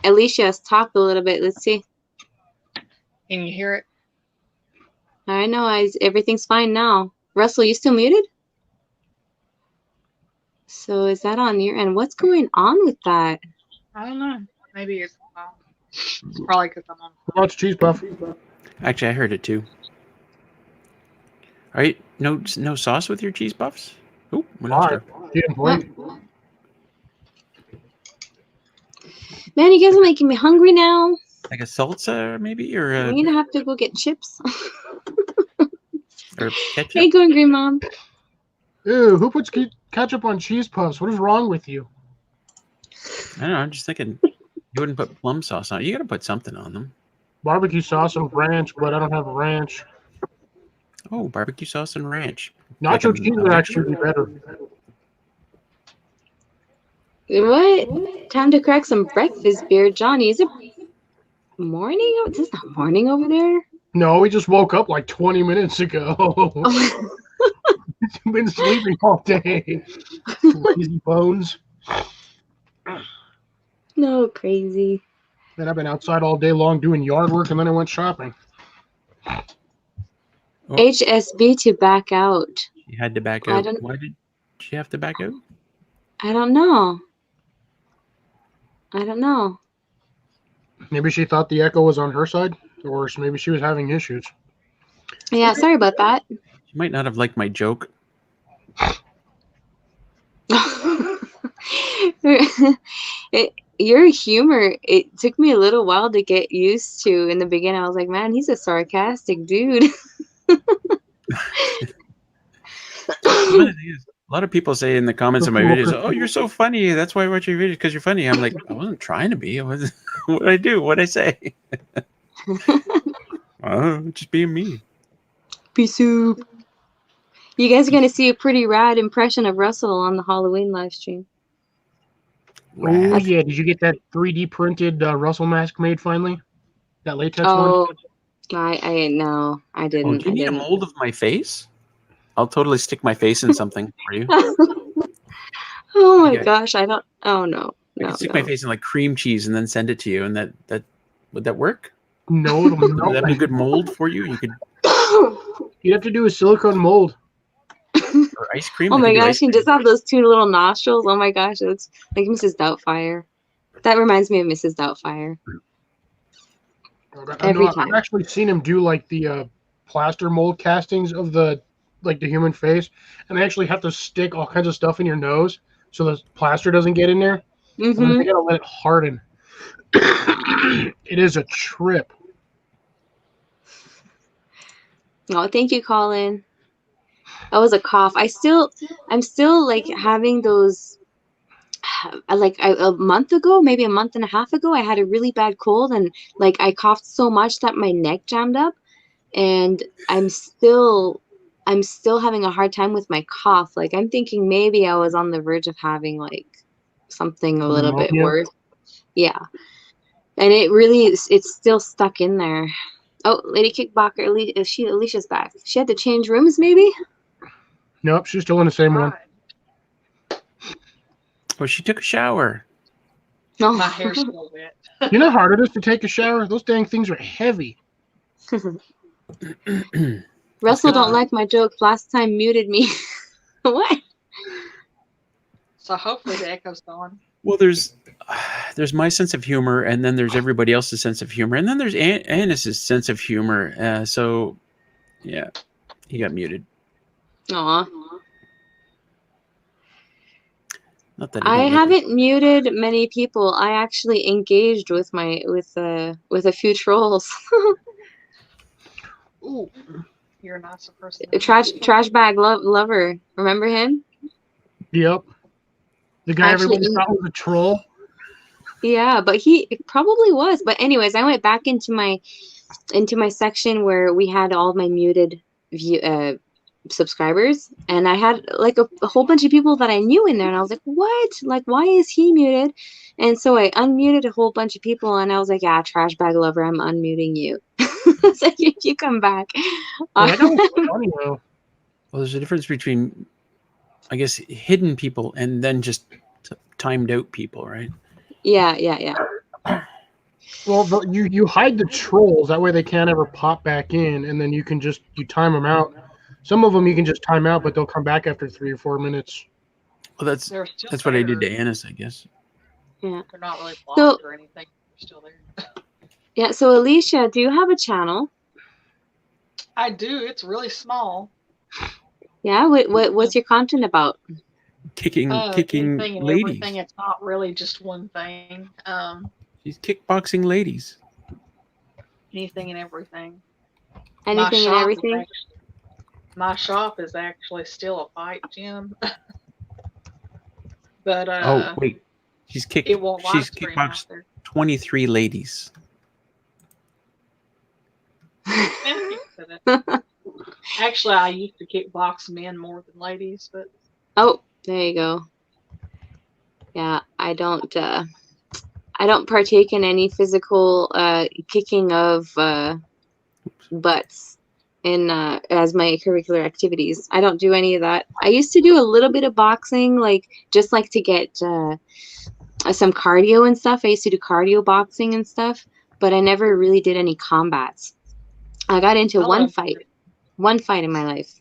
Alicia's talked a little bit. Let's see.
Can you hear it?
I know. Everything's fine now. Russell, you still muted? So is that on your end? What's going on with that?
I don't know. Maybe it's probably because I'm on.
Watch cheese puff.
Actually, I heard it too. All right, no sauce with your cheese puffs? Oh, we lost her.
Man, you guys are making me hungry now.
Like a salsa, maybe, or
I'm gonna have to go get chips.
or ketchup.
Hey, going green mom.
Ew, who puts ketchup on cheese puffs? What is wrong with you?
I don't know. I'm just thinking you wouldn't put plum sauce on. You got to put something on them.
Barbecue sauce and ranch, but I don't have ranch.
Oh, barbecue sauce and ranch.
Nacho cheese would actually be better.
What? Time to crack some breakfast beer, Johnny. Is it morning? Is it not morning over there?
No, we just woke up like 20 minutes ago. We've been sleeping all day. Lazy bones.
No, crazy.
Man, I've been outside all day long doing yard work, and then I went shopping.
Oh.
HSB to back out.
You had to back out. Why did she have to back out?
I don't know. I don't know.
Maybe she thought the echo was on her side, or maybe she was having issues.
Yeah, sorry about that.
She might not have liked my joke.
Your humor, it took me a little while to get used to. In the beginning, I was like, man, he's a sarcastic dude.
A lot of people say in the comments of my videos, "Oh, you're so funny. That's why I watch your videos, because you're funny." I'm like, I wasn't trying to be. What did I do? What did I say? Just being me.
Peace soup. You guys are going to see a pretty rad impression of Russell on the Halloween live stream.
Oh, yeah. Did you get that 3D printed Russell mask made finally? That latex one?
Oh, no, I didn't.
Oh, do you need a mold of my face? I'll totally stick my face in something for you.
Oh my gosh, I don't. Oh no,
I can stick my face in like cream cheese and then send it to you, and that would that work?
No,
would that be a good mold for you? You could.
You have to do a silicone mold.
Or ice cream.
Oh my gosh, you just have those two little nostrils. Oh my gosh, it looks like Mrs. Doubtfire. That reminds me of Mrs. Doubtfire. Every time.
I've actually seen him do like the plaster mold castings of the human face, and they actually have to stick all kinds of stuff in your nose so the plaster doesn't get in there. And then they gotta let it harden. It is a trip.
Oh, thank you, Colin. That was a cough. I'm still like having those. Like a month ago, maybe a month and a half ago, I had a really bad cold, and like I coughed so much that my neck jammed up, and I'm still having a hard time with my cough. Like I'm thinking maybe I was on the verge of having like something a little bit worse. Yeah, and it's still stuck in there. Oh, Lady Kickboxer, Alicia's back. She had to change rooms, maybe?
Nope, she's still in the same one.
Oh, she took a shower.
No,
my hair's still wet.
You know how hard it is to take a shower? Those dang things are heavy.
Russell don't like my joke. Last time muted me. What?
So hopefully the echo's gone.
Well, there's my sense of humor, and then there's everybody else's sense of humor, and then there's Annis's sense of humor. So, yeah, he got muted.
Aw.
Not that
I haven't muted many people. I actually engaged with a few trolls.
Ooh, you're a nice person.
Trash bag lover. Remember him?
Yep. The guy everybody thought was a troll.
Yeah, but he probably was. But anyways, I went back into my section where we had all my muted subscribers, and I had like a whole bunch of people that I knew in there, and I was like, what? Like, why is he muted? And so I unmuted a whole bunch of people, and I was like, yeah, trash bag lover, I'm unmuting you. So you come back.
That was funny though.
Well, there's a difference between, I guess, hidden people and then just timed out people, right?
Yeah.
Well, you hide the trolls. That way they can't ever pop back in, and then you time them out. Some of them you can just time out, but they'll come back after 3 or 4 minutes.
Well, that's
They're still
what I
there.
did to Annis, I guess.
Yeah.
They're not really
So-
blocked or anything. They're still there.
Yeah. So Alicia, do you have a channel?
I do. It's really small.
Yeah. What's your content about?
Kicking
Anything and
ladies.
everything. It's not really just one thing.
She's kickboxing ladies.
Anything and everything.
Anything and everything?
My shop is actually still a fight gym. But
Oh wait, she's
it won't live stream out
kickboxed
there.
23 ladies.
Actually, I used to kickbox men more than ladies, but
Oh, there you go. Yeah, I don't partake in any physical kicking of butts in as my curricular activities. I don't do any of that. I used to do a little bit of boxing, just to get some cardio and stuff. I used to do cardio boxing and stuff, but I never really did any combats. I got into one fight in my life.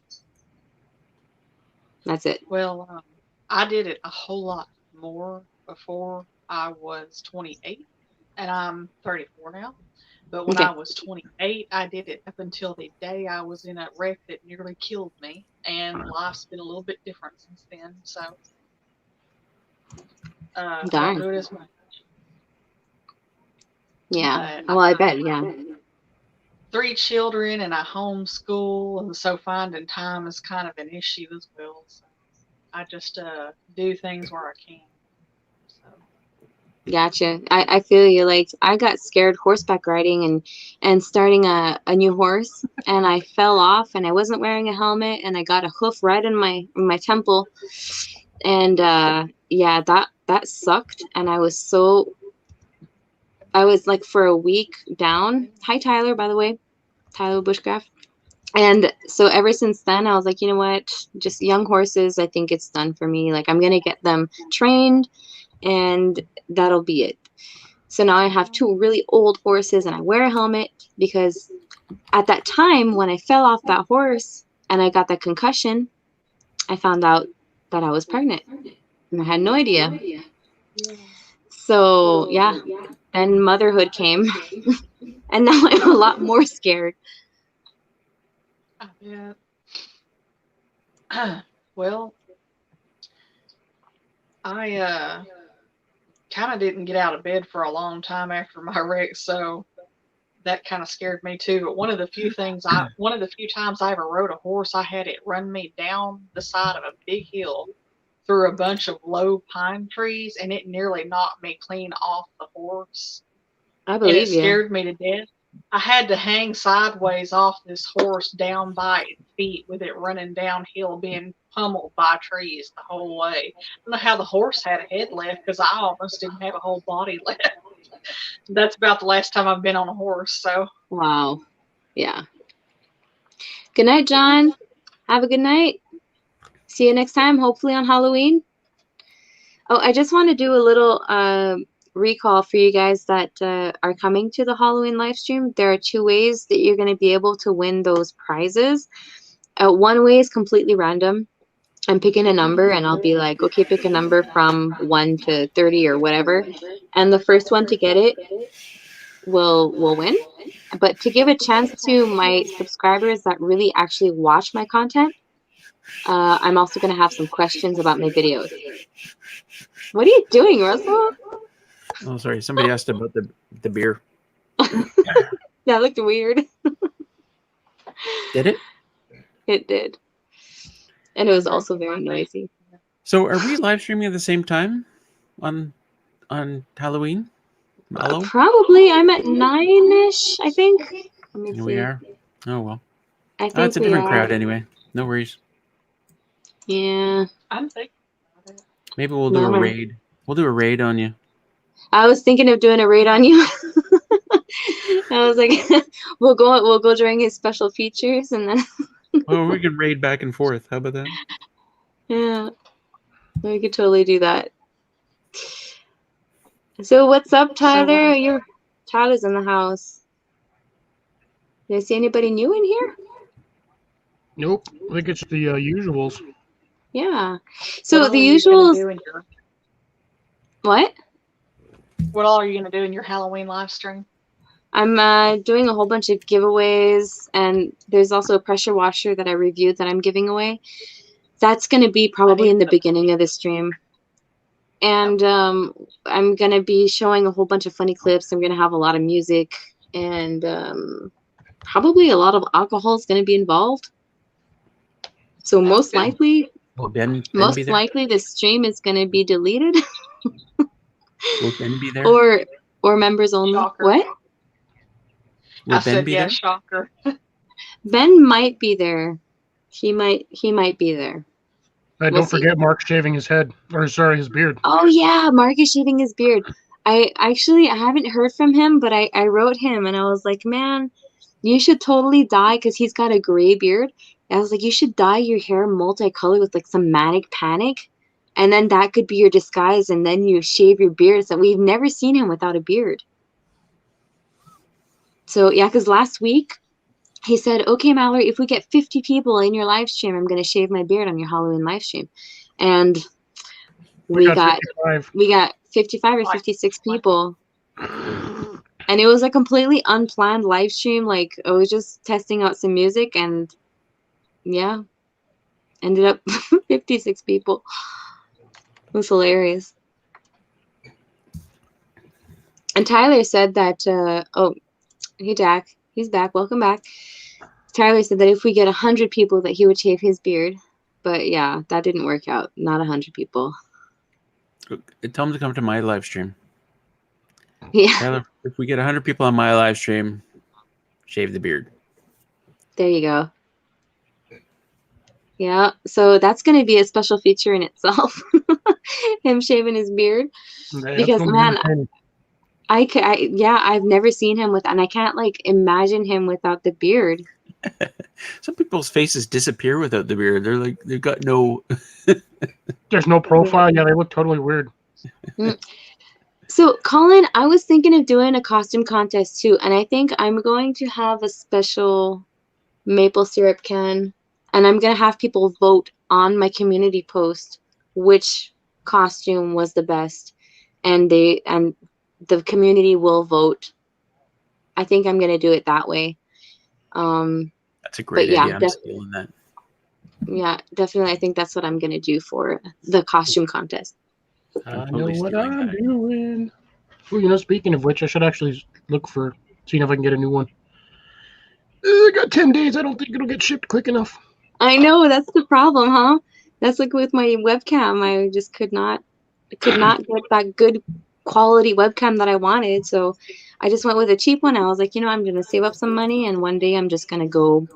That's it.
well, I did it a whole lot more before I was 28, and I'm 34 now. But when
Okay.
I was 28, I did it up until the day I was in a wreck that nearly killed me, and life's been a little bit different since then. So, I don't do it as much.
Yeah.
But
Well, I bet. Yeah.
3 children and I homeschool, and so finding time is kind of an issue as well. So I just do things where I can. So.
Gotcha. I feel you. I got scared horseback riding and starting a new horse, and I fell off, and I wasn't wearing a helmet, and I got a hoof right in my temple, and yeah, that sucked, and I was for a week down. Hi Tyler, by the way, Tyler Bushcraft. And so ever since then, I was like, you know what, just young horses, I think it's done for me. I'm gonna get them trained, and that'll be it. So now I have 2 really old horses, and I wear a helmet because at that time when I fell off that horse and I got that concussion, I found out that I was pregnant, and I had no idea. So yeah, then motherhood came, and now I'm a lot more scared.
Yeah. Well, I kind of didn't get out of bed for a long time after my wreck, so that kind of scared me too. But one of the few times I ever rode a horse, I had it run me down the side of a big hill through a bunch of low pine trees, and it nearly knocked me clean off the horse.
I
And it
believe you.
scared me to death. I had to hang sideways off this horse down by its feet with it running downhill, being pummeled by trees the whole way. I don't know how the horse had a head left, because I almost didn't have a whole body left. That's about the last time I've been on a horse. So
Wow. Yeah. Good night, John. Have a good night. See you next time, hopefully on Halloween. Oh, I just want to do a little recall for you guys that are coming to the Halloween live stream. There are 2 ways that you're going to be able to win those prizes. One way is completely random. I'm picking a number, and I'll be like, okay, pick a number from 1 to 30 or whatever. And the first one to get it will win. But to give a chance to my subscribers that really actually watch my content, I'm also going to have some questions about my videos. What are you doing, Russell?
Oh, sorry. Somebody asked about the beer.
That looked weird.
Did it?
It did. And it was also very noisy.
So are we live streaming at the same time on Halloween?
Probably. I'm at 9-ish, I think. Let me see.
We are? Oh, well.
I think
it's a different crowd anyway. No worries.
Yeah.
I'm thinking about it.
Maybe we'll do a raid. We'll do a raid on you.
I was thinking of doing a raid on you. I was like, we'll go during his special features, and then
Oh, we can raid back and forth. How about that?
Yeah, we could totally do that. So what's up, Tyler? Tyler's in the house. Did I see anybody new in here?
Nope. I think it's the usuals.
Yeah. So
What
the
all are you gonna
usuals.
do in your
What?
What all are you gonna do in your Halloween live stream?
I'm doing a whole bunch of giveaways, and there's also a pressure washer that I reviewed that I'm giving away. That's going to be probably in the beginning of the stream. And I'm going to be showing a whole bunch of funny clips. I'm going to have a lot of music, and probably a lot of alcohol is going to be involved. So most likely,
Will Ben be
most
there?
likely the stream is going to be deleted.
Will Ben be there?
Or members only.
Shocker.
What?
Will
I
Ben
said,
be
yeah,
there?
shocker.
Ben might be there. He might be there.
Don't forget Mark shaving his head, or sorry, his beard.
Oh yeah, Mark is shaving his beard. I haven't heard from him, but I wrote him and I was like, man, you should totally dye, because he's got a gray beard. I was like, you should dye your hair multicolored with like some manic panic, and then that could be your disguise, and then you shave your beard. So we've never seen him without a beard. So yeah, because last week he said, okay, Mallory, if we get 50 people in your live stream, I'm going to shave my beard on your Halloween live stream. And we got 55 or 56 people. And it was a completely unplanned live stream. Like, I was just testing out some music, and yeah, ended up 56 people. It was hilarious. And Tyler said that, oh, hey, Jack. He's back. Welcome back. Tyler said that if we get 100 people that he would shave his beard. But yeah, that didn't work out. Not 100 people.
Tell him to come to my live stream.
Yeah.
Tyler, if we get 100 people on my live stream, shave the beard.
There you go. Yeah, so that's going to be a special feature in itself. Him shaving his beard.
Yeah,
because, man, I've never seen him with, and I can't like imagine him without the beard.
Some people's faces disappear without the beard. They're like, they've got no.
There's no profile. Yeah, they look totally weird.
So, Colin, I was thinking of doing a costume contest too, and I think I'm going to have a special maple syrup can, and I'm going to have people vote on my community post which costume was the best, and the community will vote. I think I'm going to do it that way.
That's a great idea. I'm stealing that.
Yeah, definitely. I think that's what I'm going to do for the costume contest.
I know what I'm doing. Well, speaking of which, I should actually look for seeing if I can get a new one. I got 10 days. I don't think it'll get shipped quick enough.
I know, that's the problem, huh? That's like with my webcam. I just could not get that good quality webcam that I wanted. So I just went with a cheap one. I was like, I'm going to save up some money, and one day I'm just going to go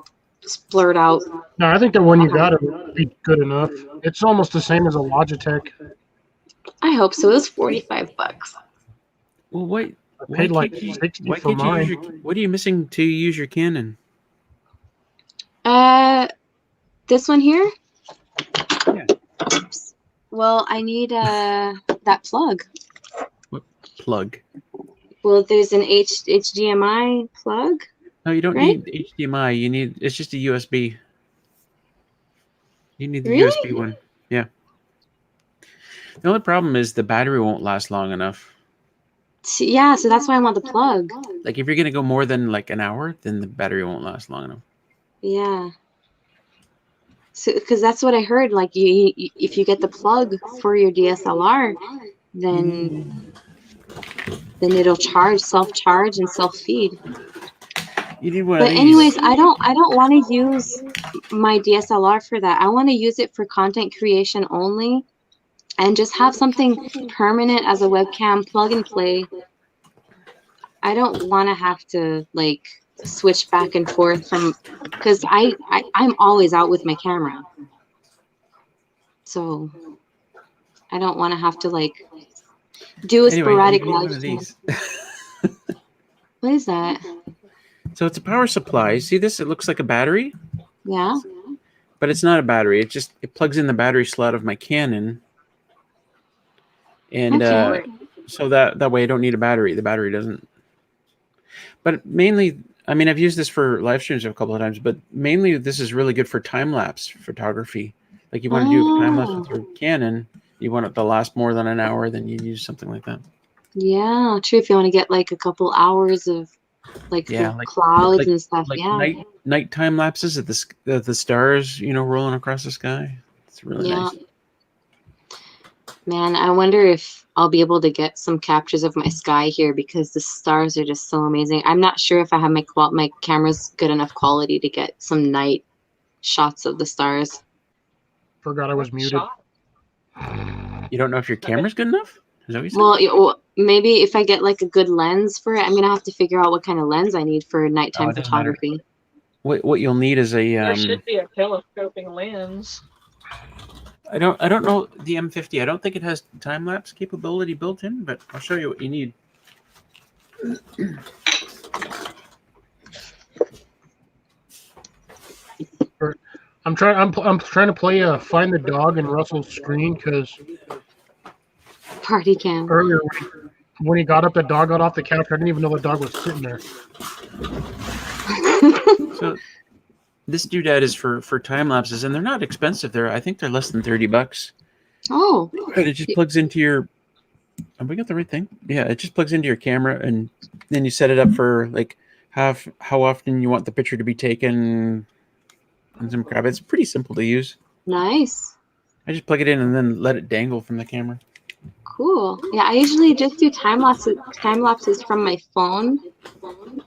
splurt out.
No, I think the one you got will be good enough. It's almost the same as a Logitech.
I hope so. It was $45.
Well, wait.
I paid like $60 for mine.
What are you missing to use your Canon?
This one here?
Yeah.
Well, I need that plug.
What plug?
Well, there's an HDMI plug.
No, you don't need HDMI. It's just a USB. You need the USB one. Yeah. The only problem is the battery won't last long enough.
Yeah, so that's why I want the plug.
Like if you're gonna go more than like an hour, then the battery won't last long enough.
Yeah. So, because that's what I heard. Like, if you get the plug for your DSLR, then it'll self-charge and self-feed.
You need one.
But anyways, I don't want to use my DSLR for that. I want to use it for content creation only, and just have something permanent as a webcam, plug and play. I don't want to have to like switch back and forth because I'm always out with my camera. So I don't want to have to like do a sporadic live stream. What is that?
So it's a power supply. See this? It looks like a battery.
Yeah.
But it's not a battery. It plugs in the battery slot of my Canon. And So that way I don't need a battery. The battery doesn't. But mainly, I mean, I've used this for live streams a couple of times, but mainly this is really good for time-lapse photography. Like you want to do a time-lapse with your Canon, you want it to last more than an hour, then you use something like that.
Yeah, true. If you want to get like a couple hours of like the clouds and stuff.
Like
Yeah.
night time lapses of the stars, rolling across the sky. It's really nice.
Man, I wonder if I'll be able to get some captures of my sky here because the stars are just so amazing. I'm not sure if I have my camera's good enough quality to get some night shots of the stars.
Forgot I was muted.
You don't know if your camera's good enough? Is that what you said?
Well, maybe if I get like a good lens for it, I'm gonna have to figure out what kind of lens I need for nighttime photography.
What you'll need is a
There should be a telescoping lens.
I don't know the M50. I don't think it has time lapse capability built in, but I'll show you what you need.
I'm trying to play Find the Dog in Russell's screen because
party cam.
Earlier when he got up, the dog got off the couch. I didn't even know the dog was sitting there.
So this doodad is for time lapses, and they're not expensive. I think they're less than $30.
Oh.
But it just plugs into your. Have we got the right thing? Yeah, it just plugs into your camera, and then you set it up for like how often you want the picture to be taken, and some crap. It's pretty simple to use.
Nice.
I just plug it in and then let it dangle from the camera.
Cool. Yeah, I usually just do time lapses from my phone,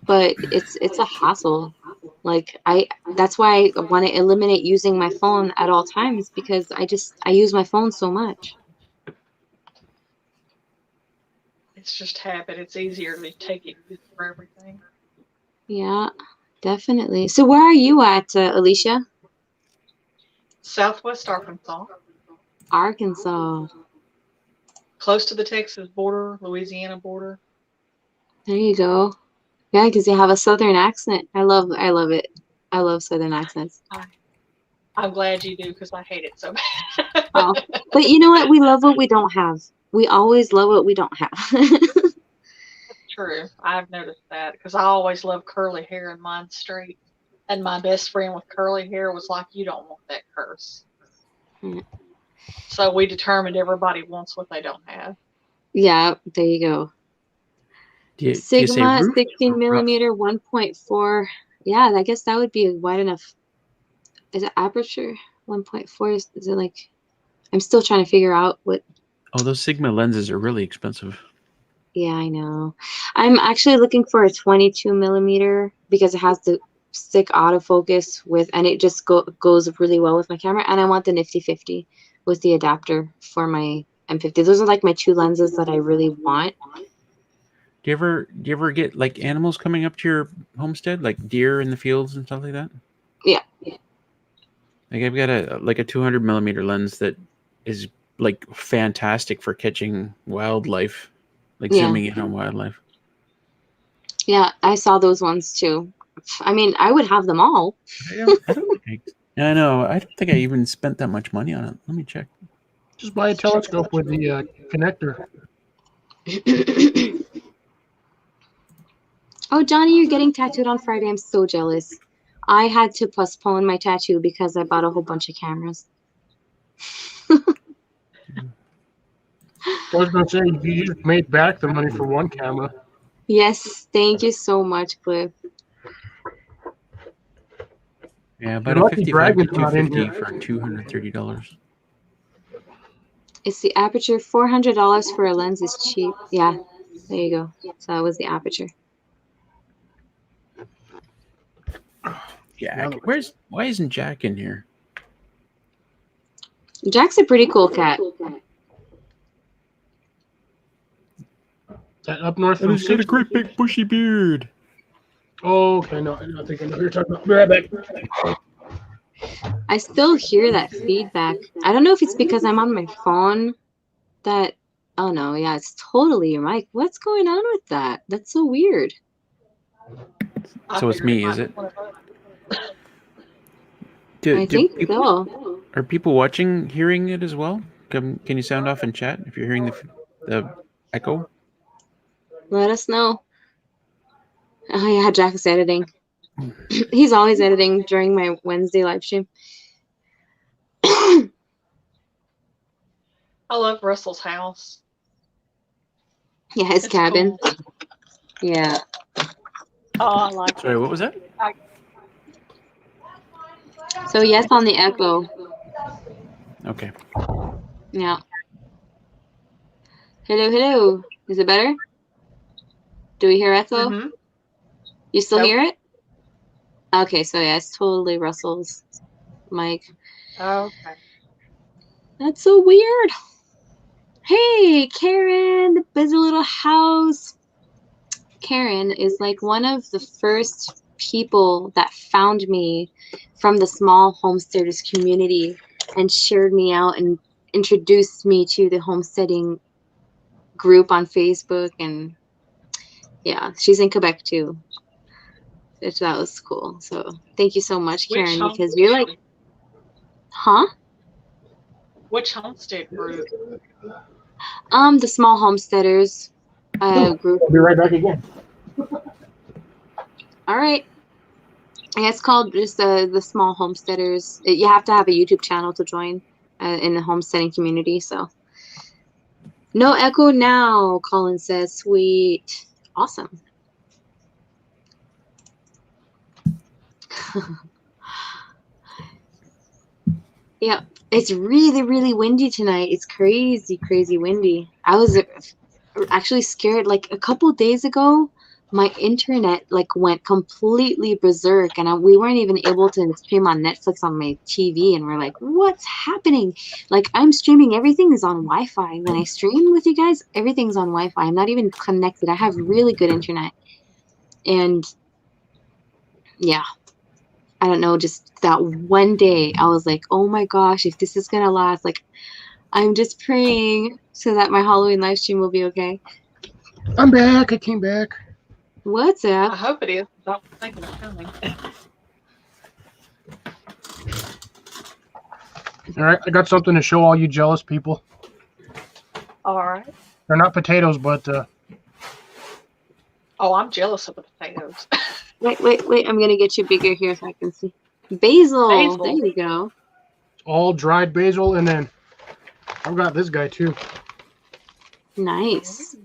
but it's a hassle. Like that's why I want to eliminate using my phone at all times because I use my phone so much.
It's just habit. It's easier to take it for everything.
Yeah, definitely. So where are you at, Alicia?
Southwest Arkansas.
Arkansas.
Close to the Texas border, Louisiana border.
There you go. Yeah, because you have a southern accent. I love it. I love southern accents.
I'm glad you do because I hate it so bad.
Oh, but you know what? We love what we don't have. We always love what we don't have.
That's true. I've noticed that because I always love curly hair and mine straight. And my best friend with curly hair was like, "You don't want that curse." So we determined everybody wants what they don't have.
Yeah, there you go. Sigma 16 millimeter 1.4. Yeah, I guess that would be wide enough. Is it aperture 1.4? Is it like? I'm still trying to figure out what.
Oh, those Sigma lenses are really expensive.
Yeah, I know. I'm actually looking for a 22 millimeter because it has the stick autofocus and it just goes really well with my camera. And I want the Nifty 50 with the adapter for my M50. Those are like my two lenses that I really want.
Do you ever get like animals coming up to your homestead, like deer in the fields and stuff like that?
Yeah.
Like I've got a 200 millimeter lens that is like fantastic for catching wildlife, like zooming in on wildlife.
Yeah, I saw those ones too. I mean, I would have them all.
I know. I don't think I even spent that much money on it. Let me check.
Just buy a telescope with the connector.
Oh, Johnny, you're getting tattooed on Friday. I'm so jealous. I had to postpone my tattoo because I bought a whole bunch of cameras.
I was going to say, you just made back the money for one camera.
Yes, thank you so much, Cliff.
Yeah, about a 55 to 250 for $230.
It's the aperture. $400 for a lens is cheap. Yeah, there you go. So that was the aperture.
Jack, why isn't Jack in here?
Jack's a pretty cool cat.
That up north.
And he's got a great big bushy beard.
Oh, okay. No, I think I know who you're talking about. Be right back.
I still hear that feedback. I don't know if it's because I'm on my phone. Oh no, yeah, it's totally your mic. What's going on with that? That's so weird.
So it's me, is it?
I think so.
Are people watching hearing it as well? Can you sound off in chat if you're hearing the Echo?
Let us know. Oh yeah, Jack is editing. He's always editing during my Wednesday live stream.
I love Russell's house.
Yeah, his
It's
cabin.
cool.
Yeah.
Oh, I like
Sorry,
it.
what was that?
So yes on the echo.
Okay.
Yeah. Hello, hello. Is it better? Do we hear echo?
Mm-hmm.
You still
Nope.
hear it? Okay, so yeah, it's totally Russell's mic.
Okay.
That's so weird. Hey, Karen, the busy little house. Karen is like one of the first people that found me from the small homesteaders community and shared me out and introduced me to the homesteading group on Facebook. And yeah, she's in Quebec too. Which that was cool. So thank you so much,
Which
Karen, because you're like, huh?
Which homestead group?
The small homesteaders group.
I'll be right back again.
All right. And it's called just the small homesteaders. You have to have a YouTube channel to join in the homesteading community. So no echo now, Colin says. Sweet. Awesome. Yeah, it's really, really windy tonight. It's crazy, crazy windy. I was actually scared. Like a couple days ago, my internet like went completely berserk, and we weren't even able to stream on Netflix on my TV. And we're like, "What's happening?" Like I'm streaming, everything is on Wi-Fi. When I stream with you guys, everything's on Wi-Fi. I'm not even connected. I have really good internet, and yeah. I don't know, just that one day, I was like, oh my gosh, if this is gonna last, like, I'm just praying so that my Halloween live stream will be okay.
I'm back. I came back.
What's
I
up?
hope it is. I was thinking of coming.
All right, I got something to show all you jealous people.
All right.
They're not potatoes, but
Oh, I'm jealous of the potatoes.
Wait, I'm gonna get you bigger here so I can see. Basil. There you go.
all dried basil, and then I've got this guy too.
Nice.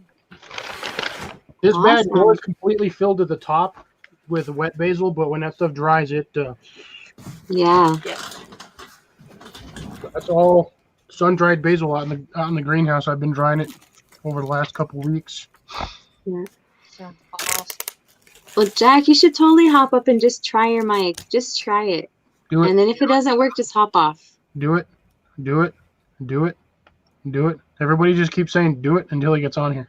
This bag
Awesome.
was completely filled to the top with wet basil, but when that stuff dries, it
Yeah.
that's all sun-dried basil out in the greenhouse. I've been drying it over the last couple weeks.
Yeah.
Sounds awesome.
Well, Jack, you should totally hop up and just try your mic. Just try it.
Do it.
And then if it doesn't work, just hop off.
Do it. Do it. Do it. Do it. Everybody just keeps saying do it until he gets on here.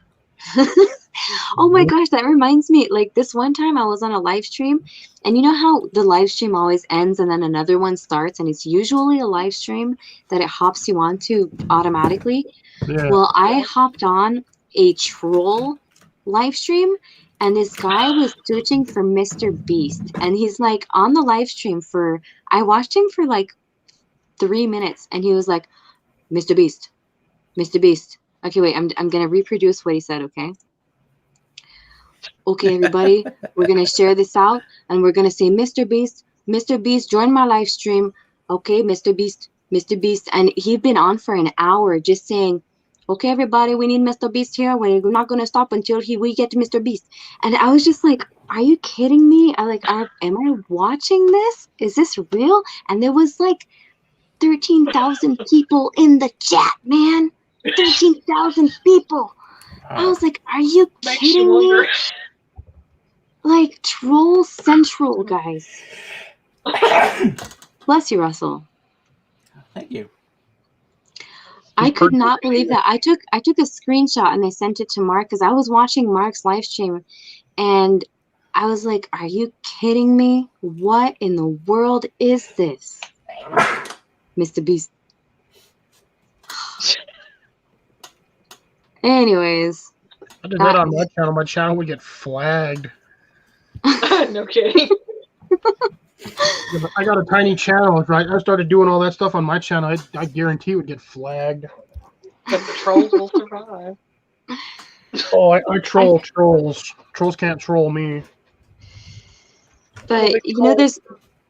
Oh my gosh, that reminds me. Like this one time I was on a live stream, and you know how the live stream always ends and then another one starts, and it's usually a live stream that it hops you onto automatically.
Yeah.
Well, I hopped on a troll live stream, and this guy was searching for Mr. Beast, and he's like on the live stream for, I watched him for like 3 minutes, and he was like, Mr. Beast, Mr. Beast. Okay, wait, I'm gonna reproduce what he said, okay? Okay, everybody, we're gonna share this out, and we're gonna say, Mr. Beast, join my live stream. Okay, Mr. Beast, and he'd been on for an hour just saying, okay, everybody, we need Mr. Beast here. We're not gonna stop until we get to Mr. Beast. And I was just like, are you kidding me? Am I watching this? Is this real? And there was like 13,000 people in the chat, man. 13,000 people. I was like, are you kidding me? Like Troll Central, guys. Bless you, Russell.
Thank you.
I could not believe that. I took a screenshot and I sent it to Mark because I was watching Mark's live stream, and I was like, are you kidding me? What in the world is this? Mr. Beast. Anyways.
I did that on my channel. My channel would get flagged.
No kidding.
I got a tiny channel, right? I started doing all that stuff on my channel. I guarantee it would get flagged.
But the trolls will survive.
Oh, I troll trolls. Trolls can't troll me.
But you know, there's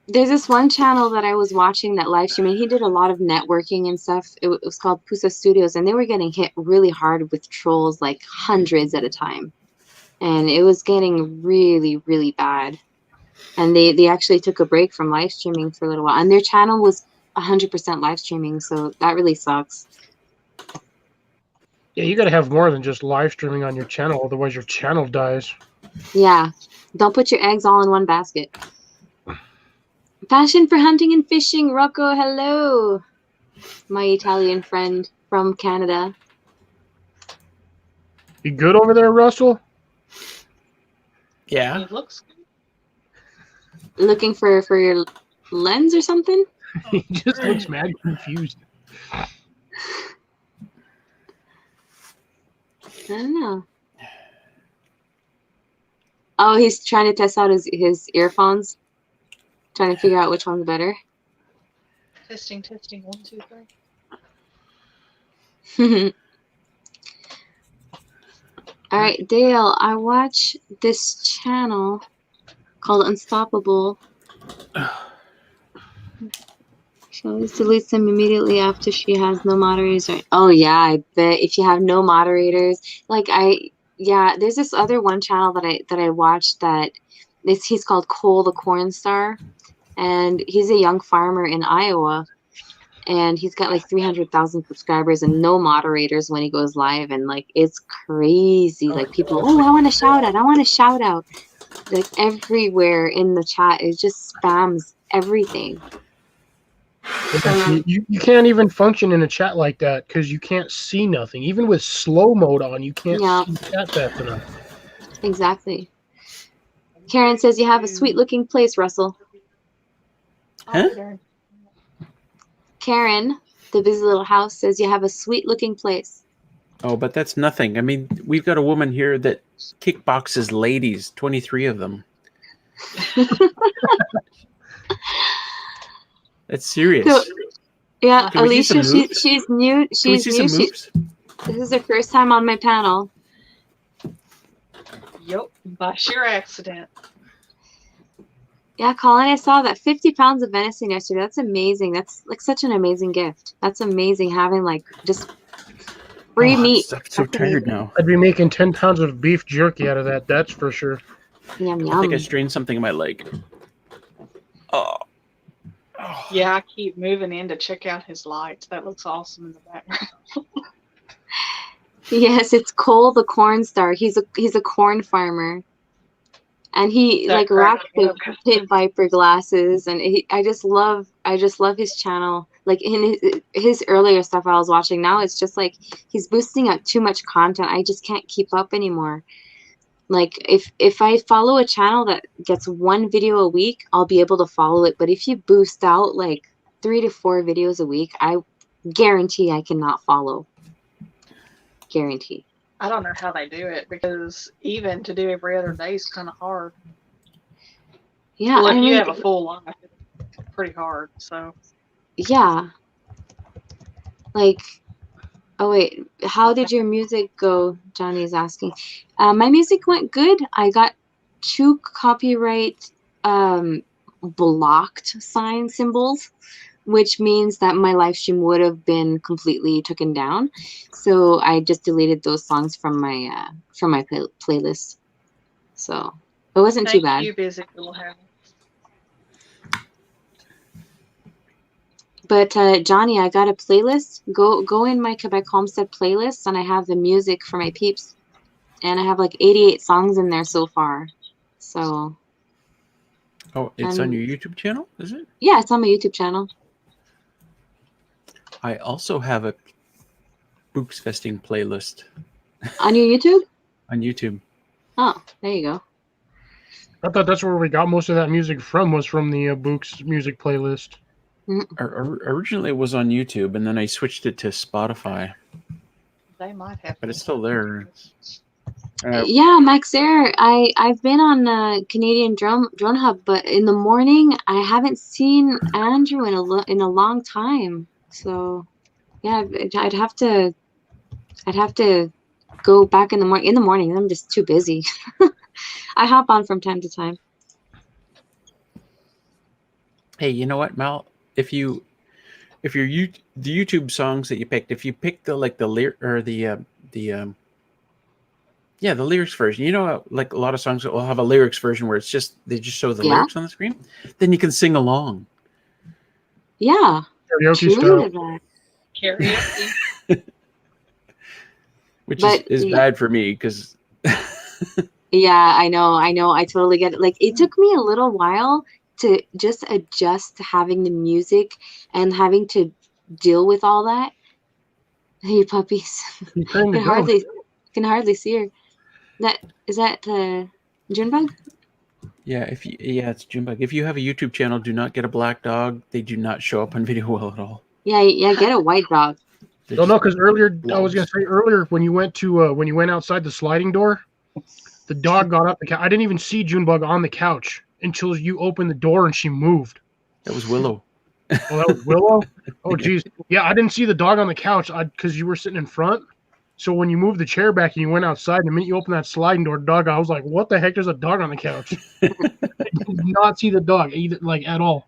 this one channel that I was watching that live streaming. He did a lot of networking and stuff. It was called Pusa Studios, and they were getting hit really hard with trolls, like hundreds at a time, and it was getting really, really bad. And they actually took a break from live streaming for a little while, and their channel was 100% live streaming, so that really sucks.
Yeah, you got to have more than just live streaming on your channel, otherwise your channel dies.
Yeah, don't put your eggs all in one basket. Passion for hunting and fishing, Rocco. Hello, my Italian friend from Canada.
You good over there, Russell?
Yeah.
It looks good.
Looking for your lens or something?
He just looks mad confused.
I don't know. Oh, he's trying to test out his earphones. Trying to figure out which one's better.
Testing, 1, 2, 3.
All right, Dale, I watch this channel called Unstoppable. She always deletes them immediately after she has no moderators. Oh yeah, I bet if you have no moderators, like there's this other one channel that I watched that he's called Cole the Corn Star, and he's a young farmer in Iowa, and he's got like 300,000 subscribers and no moderators when he goes live, and like it's crazy. Like people, I want to shout out, like everywhere in the chat. It just spams everything.
You can't even function in a chat like that because you can't see nothing. Even with slow mode on, you can't see chat fast enough.
Exactly. Karen says you have a sweet looking place, Russell.
Huh?
Karen, the busy little house, says you have a sweet looking place.
Oh, but that's nothing. I mean, we've got a woman here that kickboxes ladies, 23 of them. That's serious.
So, yeah,
Can we see
Alicia,
some moves?
she's new.
Can we see some moves?
This is her first time on my panel.
Yep, by sheer accident.
Yeah, Colin, I saw that 50 pounds of venison yesterday. That's amazing. That's like such an amazing gift. That's amazing having like just free meat.
I'm so tired now.
I'd be making 10 pounds of beef jerky out of that. That's for sure.
Yum,
I
yum.
think I strained something in my leg. Oh.
Yeah, I keep moving in to check out his lights. That looks awesome in the background.
Yes, it's Cole the Corn Star. He's a corn farmer, and he like rocked the pit viper glasses, and I just love his channel. Like in his earlier stuff I was watching, now it's just like he's boosting out too much content. I just can't keep up anymore. Like if I follow a channel that gets one video a week, I'll be able to follow it. But if you boost out like 3 to 4 videos a week, I guarantee I cannot follow. Guarantee.
I don't know how they do it because even to do every other day is kind of hard.
Yeah,
well, if
I mean,
you have a full life, it's pretty hard. So
yeah. Like, oh wait, how did your music go? Johnny is asking. My music went good. I got 2 copyright blocked sign symbols, which means that my live stream would have been completely taken down. So I just deleted those songs from my playlist. So it wasn't too bad.
Thank you, busy little house.
But Johnny, I got a playlist. Go in my Quebec Homestead playlist, and I have the music for my peeps, and I have like 88 songs in there so far. So.
Oh, it's on your YouTube channel, is it?
Yeah, it's on my YouTube channel.
I also have a Books Festing playlist.
On your YouTube?
On YouTube.
Oh, there you go.
I thought that's where we got most of that music from, was from the Books music playlist.
Originally it was on YouTube, and then I switched it to Spotify.
They might have.
But it's still there.
Yeah, Max Air. I've been on Canadian Drone Hub, but in the morning I haven't seen Andrew in a long time. So, yeah, I'd have to go back in the morning. In the morning, I'm just too busy. I hop on from time to time.
Hey, you know what, Mal? If the YouTube songs that you picked, if you pick the lyric or the lyrics version, you know, like a lot of songs will have a lyrics version where they just show the lyrics on the screen, then you can sing along.
Yeah.
Karaoke style.
Karaoke.
Which is bad for me because.
Yeah, I know. I totally get it. Like, it took me a little while to just adjust to having the music and having to deal with all that. Hey, puppies. Can hardly see her. Is that Junebug?
Yeah, it's Junebug. If you have a YouTube channel, do not get a black dog. They do not show up on video well at all.
Yeah, get a white dog.
No, because earlier I was gonna say when you went outside the sliding door, the dog got up the couch. I didn't even see Junebug on the couch until you opened the door and she moved.
That was Willow.
Oh, that was Willow? Oh, geez. Yeah, I didn't see the dog on the couch because you were sitting in front. So when you moved the chair back and you went outside, the minute you opened that sliding door, dog, I was like, what the heck? There's a dog on the couch. I did not see the dog either, like, at all.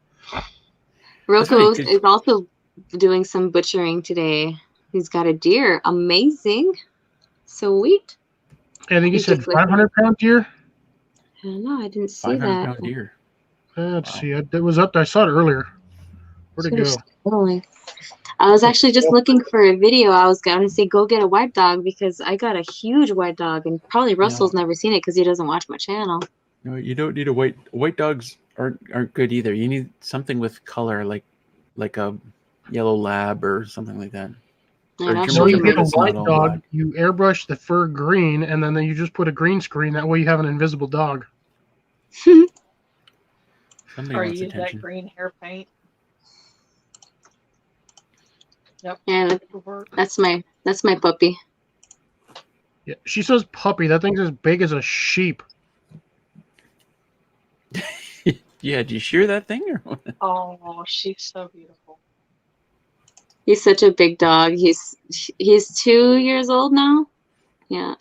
Rocco is also doing some butchering today. He's got a deer. Amazing. Sweet.
I think he said 500-pound deer.
I don't know. I didn't see that.
500-pound deer.
Let's see. It was up there. I saw it earlier. Where'd it go?
Totally. I was actually just looking for a video. I was going to say go get a white dog because I got a huge white dog, and probably Russell's never seen it because he doesn't watch my channel.
No, you don't need a white dogs aren't good either. You need something with color, like a yellow lab or something like that.
So you get a white dog, you airbrush the fur green, and then you just put a green screen. That way you have an invisible dog.
Or use that green hair paint. Yep.
Yeah, that's my puppy.
Yeah, she says puppy. That thing's as big as a sheep.
Yeah, do you shear that thing or what?
Oh, she's so beautiful.
He's such a big dog. He's 2 years old now. Yeah.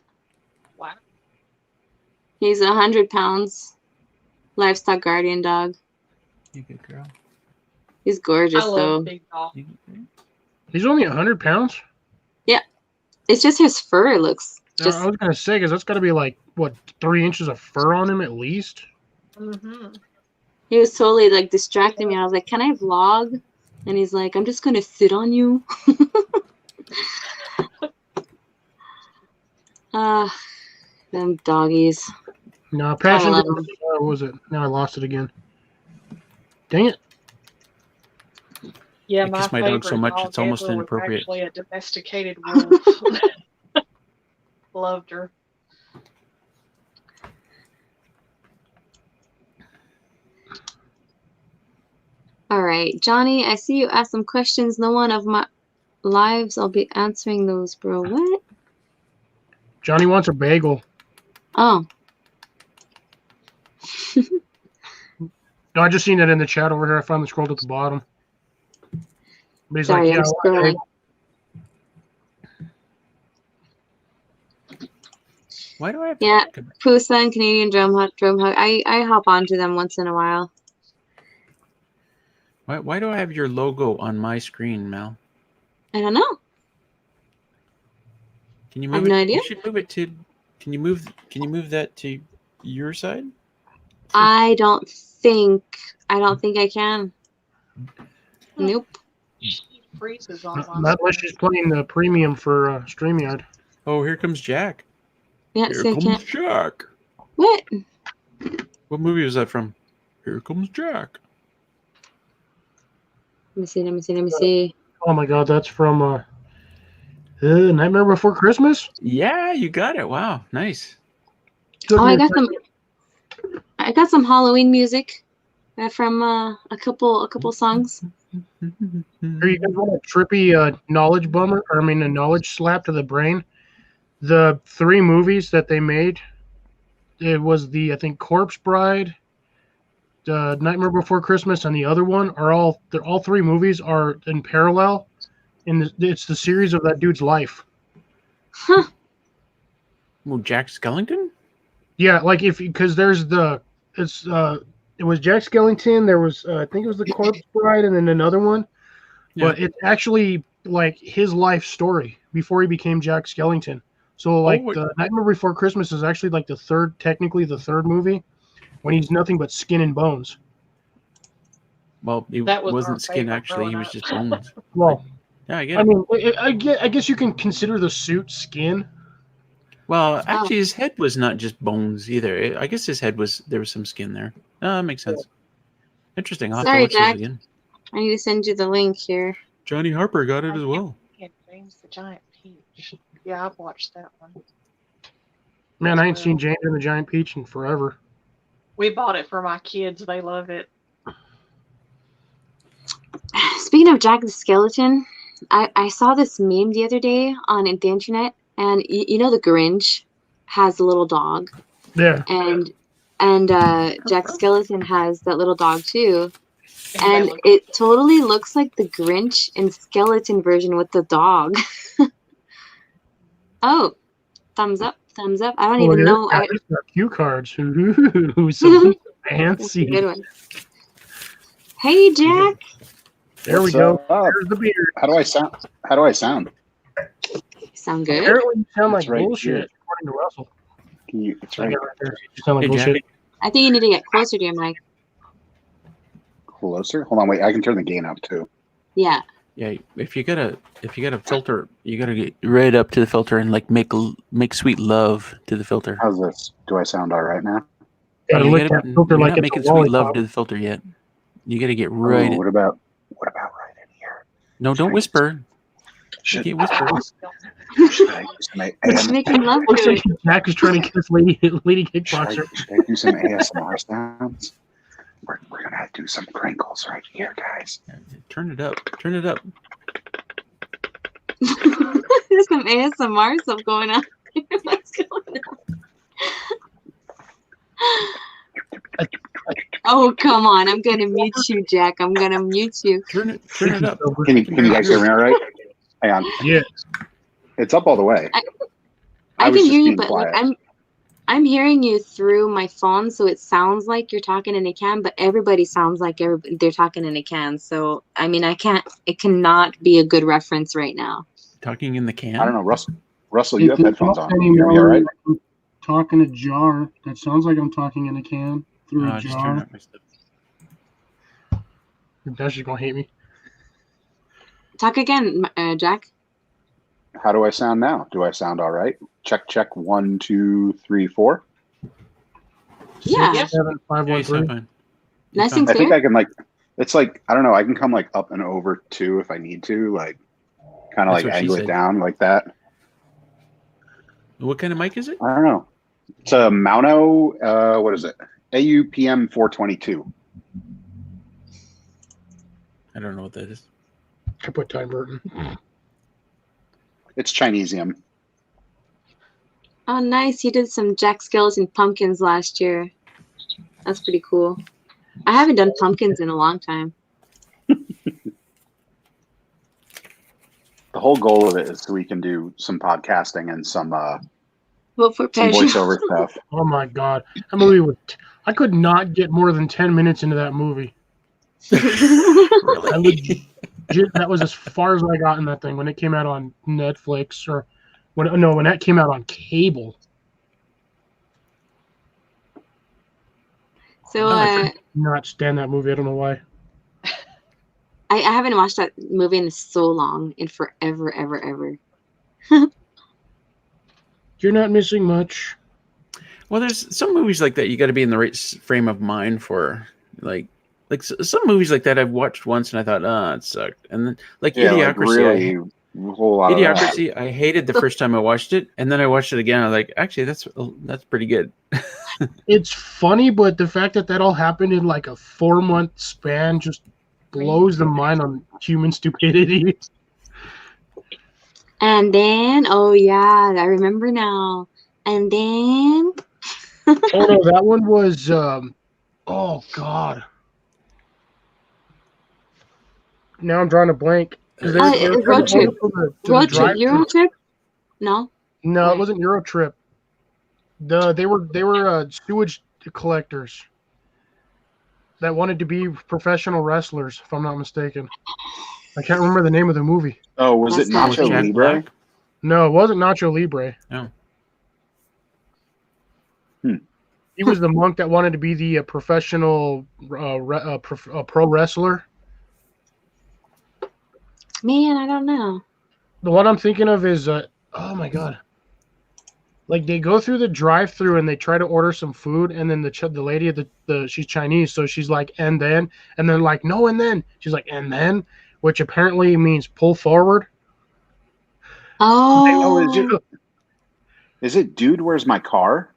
Wow.
He's 100 pounds. Livestock guardian dog.
You good girl.
He's gorgeous
I love big dog.
He's only 100 pounds?
Yeah. It's just his fur looks just...
I was going to say, because that's got to be like, what, 3 inches of fur on him at least?
Mm-hmm.
He was totally like distracting me. I was like, can I vlog? And he's like, I'm just going to sit on you. Them doggies.
No, passion. What was it? Now I lost it again. Dang it.
Yeah,
I kiss my dog so much it's almost inappropriate.
Actually, a domesticated wolf. Loved her.
All right, Johnny, I see you asked some questions. No one of my lives, I'll be answering those, bro. What?
Johnny wants a bagel.
Oh.
No, I just seen it in the chat over here. I finally scrolled at the bottom. But he's
Sorry,
like, yeah,
why do I have
Pusa and Canadian Drum Hug. I hop onto them once in a while.
Why do I have your logo on my screen, Mel?
I don't know.
Can you move
I have
it?
no idea.
You should move it to. Can you move that to your side?
I don't think I can. Nope.
Freezes on
not unless she's playing the premium for StreamYard.
Oh, here comes Jack.
Yeah,
Here
so
comes Jack.
What?
What movie was that from? Here comes Jack.
Let me see.
Oh my God, that's from Nightmare Before Christmas.
Yeah, you got it. Wow, nice.
Oh, I got some Halloween music from a couple songs.
Are you guys want a trippy knowledge bummer? Or I mean, a knowledge slap to the brain. The 3 movies that they made, it was I think Corpse Bride, Nightmare Before Christmas, and the other one all 3 movies are in parallel, and it's the series of that dude's life.
Huh.
Well, Jack Skellington?
Yeah, like because there's it was Jack Skellington. There was I think it was the Corpse Bride, and then another one.
Yeah.
But it's actually like his life story before he became Jack Skellington. So like the Nightmare Before Christmas is actually like technically the third movie, when he's nothing but skin and bones.
Well, he
That was our
wasn't skin
favorite
actually; he
growing
was
up.
just bones.
Well,
Yeah, I get
I
it.
mean, I guess you can consider the suit skin.
Well, actually, his head was not just bones either. I guess his head there was some skin there. That makes sense. Interesting. I'll have to
Sorry,
watch
Jack.
this again.
I need to send you the link here.
Johnny Harper got it as well.
Yeah, James the Giant Peach. Yeah, I've watched that one.
Man, I ain't seen James and the Giant Peach in forever.
We bought it for my kids. They love it.
Speaking of Jack the Skeleton, I saw this meme the other day on the internet, and you know the Grinch has a little dog.
Yeah.
And Jack Skeleton has that little dog too. And it totally looks like the Grinch in skeleton version with the dog. Oh, thumbs up, thumbs up. I don't even know.
These are cue cards. Ooh, so fancy.
Good one. Hey, Jack.
There we go. There's the beard.
How do I sound?
Sound good?
Apparently, you sound like
That's right
bullshit,
here.
according to Russell.
That's right.
You sound like
Hey,
bullshit.
Jack.
I think you need to get closer to your mic.
Closer? Hold on, wait. I can turn the gain up too.
Yeah.
Yeah, if you got a filter, you gotta get right up to the filter and like make sweet love to the filter.
How's this? Do I sound all right now?
Gotta
You
lick
gotta-
that filter
you're
like
not
it's
making
a
sweet love
lollipop.
to the filter yet. You gotta get right.
What about right in here?
No, don't whisper. You can't whisper.
Should I use some
It's making love
Looks
to
like
it.
Jack is trying to kiss Lady
should
Kickboxer.
I do some ASMR sounds? We're gonna do some crinkles right here, guys.
Turn it up. Turn it up.
There's some ASMR stuff going on. What's going on? Oh, come on. I'm going to mute you, Jack. I'm going to mute you.
Turn it up.
Can you guys hear me all right? Hang on.
Yeah.
It's up all the way.
I
was
can
just
hear you,
being
but like,
quiet.
I'm hearing you through my phone, so it sounds like you're talking in a can, but everybody sounds like they're talking in a can. So, I mean, it cannot be a good reference right now.
Talking in the can?
I don't know, Russell, you have headphones on. Can you hear me all right?
Talking a jar. That sounds like I'm talking in a can through a
I just turned
jar.
up my stuff.
That's just gonna hate me.
Talk again, Jack.
How do I sound now? Do I sound all right? Check 1, 2, 3, 4.
Yeah.
6, 7, 5,
Yeah,
1,
you sound
3.
fine.
Nice
You're
and
I
clear.
think I can it's like, I don't know, I can come like up and over 2 if I need to, like kind of
That's
like
what she
angle it
said.
down like that.
What kind of mic is it?
I don't know. It's a Mauno, what is it? AUPM 422.
I don't know what that is.
I put Time Burton.
It's Chinesium.
Oh, nice. You did some Jack Skeleton pumpkins last year. That's pretty cool. I haven't done pumpkins in a long time.
The whole goal of it is so we can do some podcasting and some
Vote for
some
Pedro.
voiceover stuff.
Oh my god, that movie was. I could not get more than 10 minutes into that movie. I legit, that was as far as I got in that thing when it came out on Netflix or when that came out on cable.
So
I could not stand that movie. I don't know why.
I haven't watched that movie in so long, in forever, ever.
You're not missing much.
Well, there's some movies like that you got to be in the right frame of mind for. Like some movies like that I've watched once and I thought, it sucked. And then Idiocracy.
A whole lot of that.
Idiocracy, I hated the first time I watched it, and then I watched it again. I was like, actually, that's pretty good.
It's funny, but the fact that all happened in like a 4-month span just blows the mind on human stupidity.
And then, oh yeah, I remember now. And then,
Oh no, that one was. Oh god. Now I'm drawing a blank.
Road Trip. Road Trip. Euro Trip? No.
No, it wasn't Euro Trip. They were sewage collectors that wanted to be professional wrestlers, if I'm not mistaken. I can't remember the name of the movie.
Oh, was it
That's
Nacho
Jack
Libre?
Black?
No, it wasn't Nacho Libre.
No.
He was the monk that wanted to be the professional pro wrestler.
Man, I don't know.
The one I'm thinking of is, oh my god. Like they go through the drive-through and they try to order some food, and then the lady at she's Chinese, so she's like, and then like no, and then she's like, and then, which apparently means pull forward.
Oh,
Is it Dude, Where's My Car?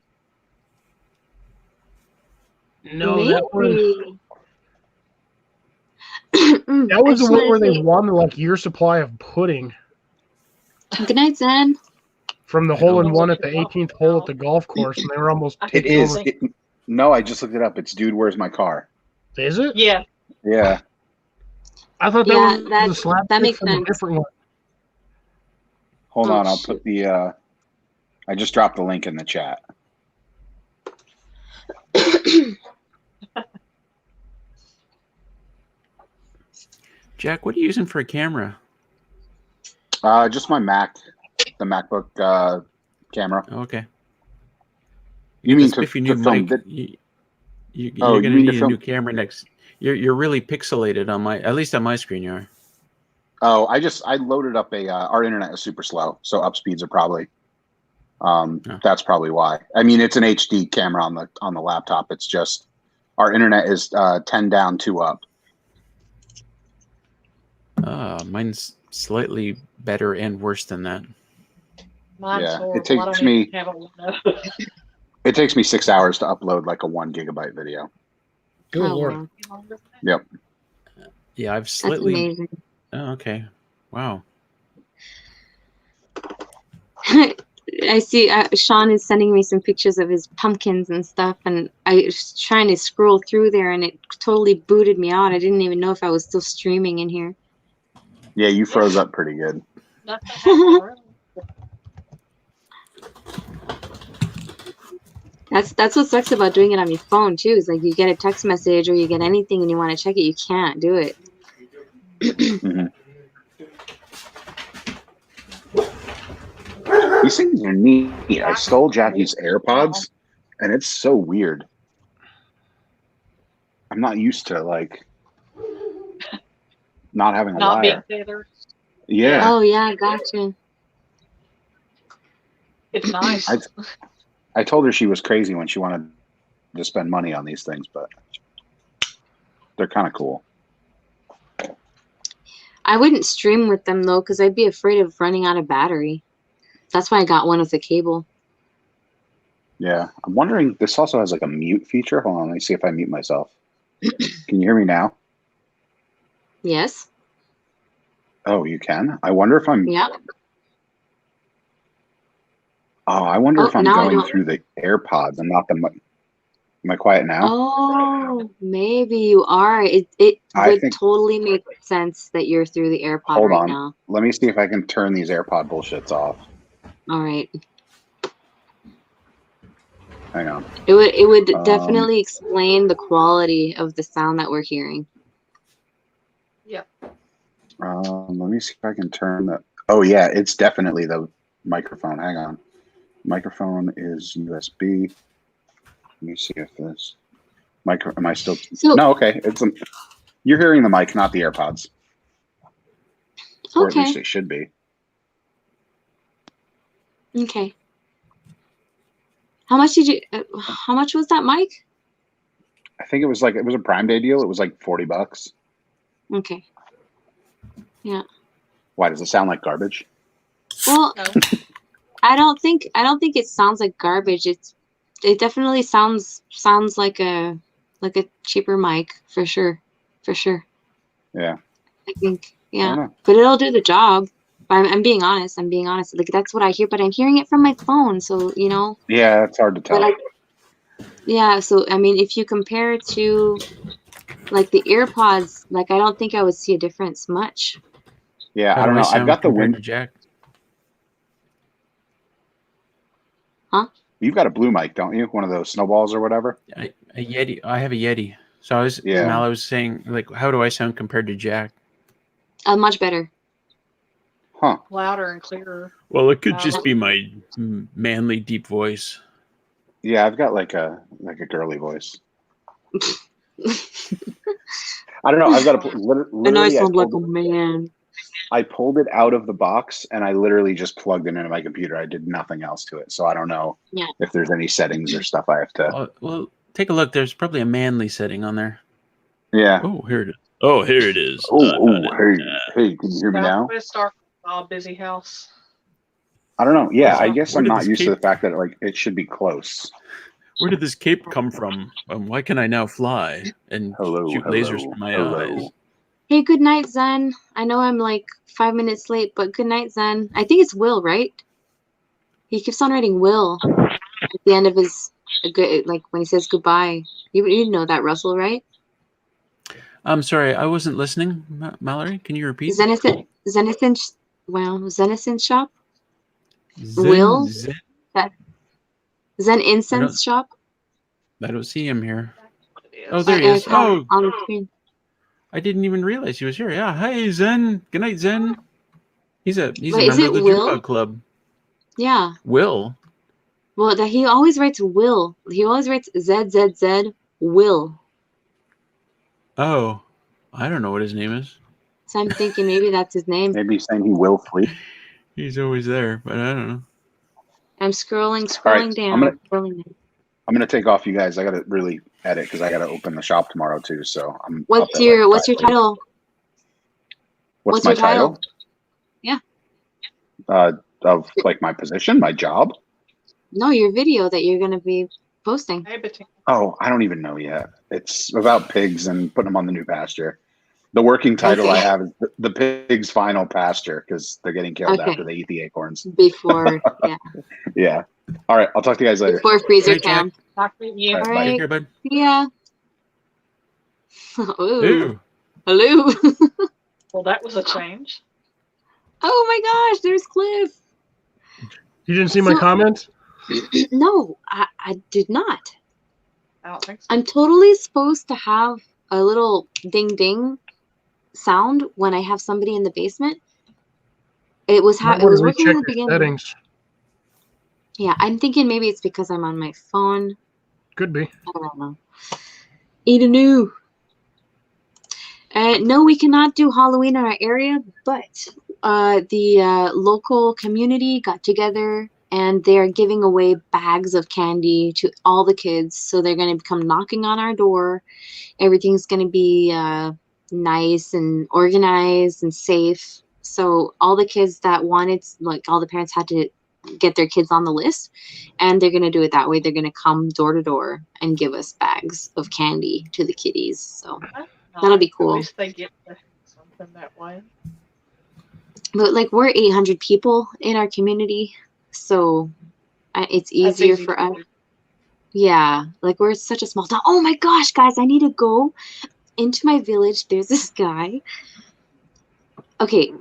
No,
maybe.
that was the one where they won the like year supply of pudding
Good night, Zen.
from the hole in one at the 18th hole at the golf course, and they were almost
It
taking
is.
over.
No, I just looked it up. It's Dude, Where's My Car?
Is it?
Yeah.
Yeah.
I thought
Yeah,
that was the slap
that makes
from a
sense.
different one.
Hold
Oh,
on, I'll
shit.
put the. I just dropped the link in the chat.
Jack, what are you using for a camera?
Just my Mac, the MacBook camera.
Okay.
You mean
This
to
spiffy new
film?
mic. You're
Oh, you
gonna
mean to
need a
film-
new camera next. You're really pixelated on at least on my screen. You are.
Oh, I loaded up our internet is super slow, so up speeds are probably. That's probably why. I mean, it's an HD camera on the laptop. It's just our internet is 10 down, 2 up.
Mine's slightly better and worse than that.
Mine's
Yeah,
horrible.
it takes
I don't
me-
even have a window.
It takes me 6 hours to upload like a 1 gigabyte video.
Good
Oh,
lord.
wow.
Yep.
Yeah, I've
That's
slightly.
amazing.
Oh, okay. Wow.
I see Sean is sending me some pictures of his pumpkins and stuff, and I was trying to scroll through there, and it totally booted me out. I didn't even know if I was still streaming in here.
Yeah, you froze up pretty good.
Nothing happened, really.
That's what sucks about doing it on your phone too. Is like you get a text message or you get anything and you want to check it, you can't do it.
Mhm. These things are neat. I stole Jackie's AirPods, and it's so weird. I'm not used to like not having a
Not being
wire.
tethered.
Yeah,
Oh yeah, gotcha.
It's nice.
I told her she was crazy when she wanted to spend money on these things, but they're kind of cool.
I wouldn't stream with them though, because I'd be afraid of running out of battery. That's why I got one with a cable.
Yeah, I'm wondering. This also has like a mute feature. Hold on, let me see if I mute myself. Can you hear me now?
Yes.
Oh, you can. I wonder if I'm.
Yep.
Oh, I wonder if I'm
now I
going
don't.
through the AirPods and not the. Am I quiet now?
Oh, maybe you are. It
I
would
think-
totally make sense that you're through the AirPod
Hold
right
on.
now.
Let me see if I can turn these AirPod bullshits off.
All right.
Hang on.
It would definitely explain the quality of the sound that we're hearing.
Yep.
Let me see if I can turn the. Oh yeah, it's definitely the microphone. Hang on. Microphone is USB. Let me see if this micro. Am I still?
So
No, okay. You're hearing the mic, not the AirPods, or at least
okay,
it should be.
okay. How much did you? How much was that mic?
I think it was a Prime Day deal. It was like $40.
Okay. Yeah.
Why does it sound like garbage?
Well,
No.
I don't think it sounds like garbage. It definitely sounds like a cheaper mic for sure. For sure.
Yeah.
I think
I
yeah.
don't know.
But it'll do the job. I'm being honest. I'm being honest. Like that's what I hear, but I'm hearing it from my phone, so you know.
Yeah, it's hard to tell.
But yeah, so I mean, if you compare it to like the AirPods, like I don't think I would see a difference much.
Yeah,
How
I don't
do
know. I've
sound
got the
compared
wind.
to Jack.
Huh?
You've got a blue mic, don't you? One of those snowballs or whatever.
A Yeti. I have a Yeti. So I was Mal. I was saying, like, how do I sound compared to Jack?
Much better.
Huh.
Louder and clearer.
Well, it could just be my manly, deep voice.
Yeah, I've got like a girly voice. I don't know. I've got literally.
And I sound like a man.
I pulled it out of the box and I literally just plugged it into my computer. I did nothing else to it, so I don't know if there's any settings or stuff I have to.
Well, take a look. There's probably a manly setting on there.
Yeah.
Oh, here it is. Oh, here it is.
Hey, can you hear me now?
Southwest Arkansas, busy house.
I don't know. Yeah,
Where
I guess I'm not used to the fact that like it should be close.
Where did this cape come from? Why can I now fly and shoot lasers from my eyes?
Hey, good night, Zen. I know I'm like 5 minutes late, but good night, Zen. I think it's Will, right? He keeps on writing Will at the end of his like when he says goodbye. You know that, Russell, right?
I'm sorry, I wasn't listening. Mallory, can you repeat?
Zenithan shop. Will Zen incense shop.
I don't see him here. Oh, there he is. Oh,
on the screen.
I didn't even realize he was here. Yeah. Hey, Zen. Good night, Zen. He's a
Wait,
member of the Jukebug Club.
Yeah.
Will.
Well, he always writes Will. He always writes ZZZ Will.
Oh, I don't know what his name is.
So I'm thinking maybe that's his name.
Maybe he's saying he will flee.
He's always there, but I don't know.
I'm scrolling down.
I'm gonna take off, you guys. I gotta really edit because I gotta open the shop tomorrow too. So I'm.
What's your title?
What's my title?
Yeah.
Of like my position, my job.
No, your video that you're gonna be posting.
Oh, I don't even know yet. It's about pigs and putting them on the new pasture. The working title I have is the pig's final pasture because they're getting killed after they eat the acorns.
Before, yeah.
Yeah. All right. I'll talk to you guys later.
Before freezer camp.
Talk to you.
All right.
Take care, bud.
Yeah.
Ooh.
Hello.
Well, that was a change.
Oh my gosh, there's Cliff.
You didn't see my comment?
No, I did not.
I don't think so.
I'm totally supposed to have a little ding ding sound when I have somebody in the basement. It was working in the beginning.
Settings.
Yeah, I'm thinking maybe it's because I'm on my phone.
Could be.
I don't know. Edenu. No, we cannot do Halloween in our area, but the local community got together and they're giving away bags of candy to all the kids. So they're going to come knocking on our door. Everything's going to be nice and organized and safe. So all the kids that wanted, like all the parents had to get their kids on the list, and they're going to do it that way. They're going to come door to door and give us bags of candy to the kiddies. So that'll be cool.
At least they get something that way.
But like we're 800 people in our community, so it's easier for us. Yeah, like we're such a small town. Oh my gosh, guys, I need to go into my village. There's this guy. Okay,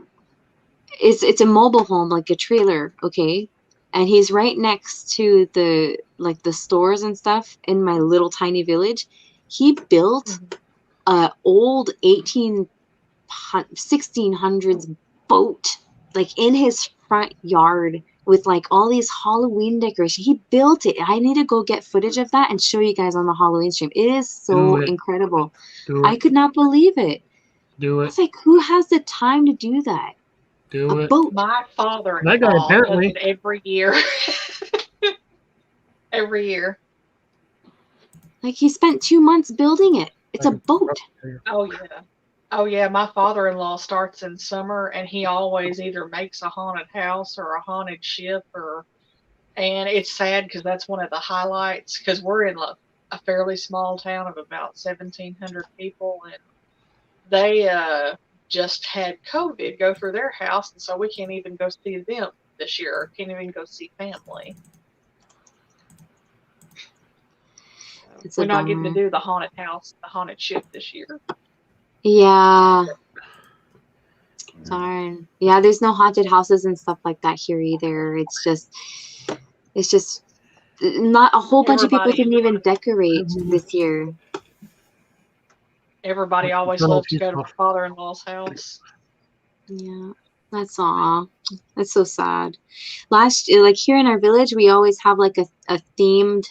it's a mobile home, like a trailer, okay? And he's right next to the stores and stuff in my little tiny village. He built a old 1600s boat, like in his front yard with like all these Halloween decorations. He built it. I need to go get footage of that and show you guys on the Halloween stream. It is so incredible. I could not believe it.
Do it.
It's like, who has the time to do that?
Do it.
Boat.
My father
That guy apparently
does it every year. Every year.
Like he spent 2 months building it. It's a boat.
Oh yeah. Oh yeah, my father-in-law starts in summer and he always either makes a haunted house or a haunted ship and it's sad because that's one of the highlights because we're in a fairly small town of about 1,700 people and they just had COVID go through their house and so we can't even go see them this year. Can't even go see family. We're not getting to do the haunted house, the haunted ship this year.
Yeah. Darn. Yeah, there's no haunted houses and stuff like that here either. It's just not a whole bunch of people
Everybody,
didn't even decorate this year.
everybody always
Eternal
loves to
peace,
go to
love.
my father-in-law's house.
Yeah, that's all. That's so sad. Last, like here in our village, we always have like a themed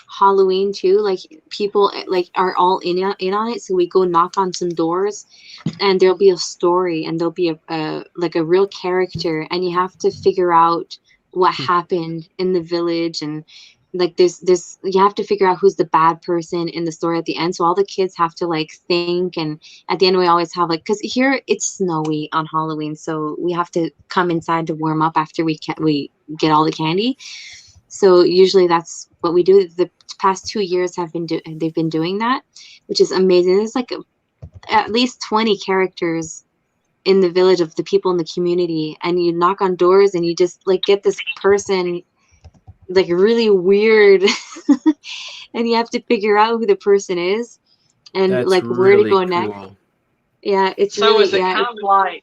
Halloween too. Like people like are all in on it. So we go knock on some doors, and there'll be a story, and there'll be a like a real character, and you have to figure out what happened in the village, and like this you have to figure out who's the bad person in the story at the end. So all the kids have to like think, and at the end we always have like, because here it's snowy on Halloween, so we have to come inside to warm up after we get all the candy. So usually that's what we do. The past 2 years they've been doing that, which is amazing. There's like at least 20 characters in the village of the people in the community, and you knock on doors and you just like get this person like really weird and you have to figure out who the person is and
That's
like where to
really
go next.
cool.
Yeah, it's
So
really
is it kind of like,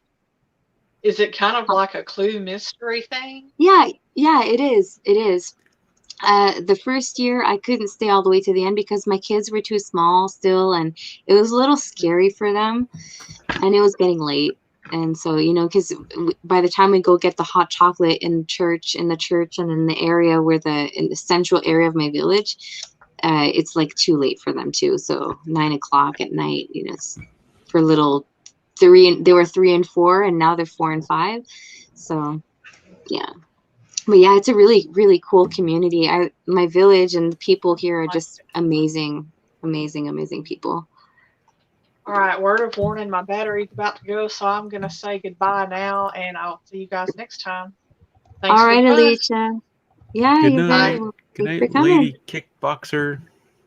is it kind of like a Clue mystery thing?
yeah, it is. The first year I couldn't stay all the way to the end because my kids were too small still, and it was a little scary for them, and it was getting late. And so, you know, because by the time we go get the hot chocolate in the church and in the area in the central area of my village, it's like too late for them too. So 9 o'clock at night, you know, it's for little they were 3 and 4, and now they're 4 and 5. So yeah. But yeah, it's a really, really cool community. My village and the people here are just amazing, amazing, amazing people.
All right, word of warning, my battery's about to go, so I'm going to say goodbye now, and I'll see you guys next time. Thanks
All right,
for the fun.
Alicia. Yeah,
Good
you're
night.
very well.
Good
Thanks for
night,
coming.
lady kickboxer.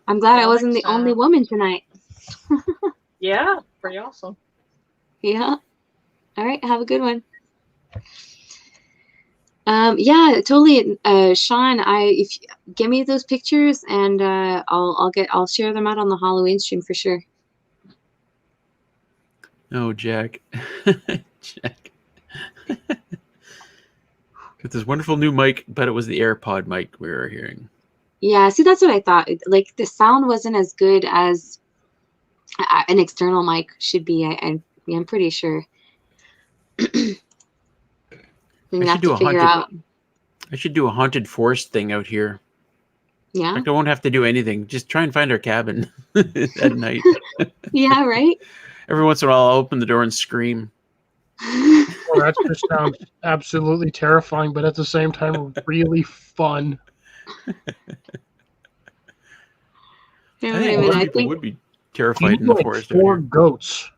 I'm glad I
Till
wasn't the
next
only
time.
woman tonight.
Yeah, pretty awesome.
Yeah. All right, have a good one. Yeah, totally. Sean, if you give me those pictures, and I'll share them out on the Halloween stream for sure.
Oh, Jack. Jack. With this wonderful new mic, but it was the AirPod mic we were hearing.
Yeah, see, that's what I thought. Like the sound wasn't as good as an external mic should be. I'm pretty sure. We're gonna have to figure out.
I should do a haunted forest thing out here.
Yeah.
In fact, I won't have to do anything. Just try and find our cabin at night.
Yeah, right?
Every once in a while, I'll open the door and scream.
Well, that just sounds absolutely terrifying, but at the same time, really fun.
Yeah,
I think most people would be terrified in the forest.
4 goats.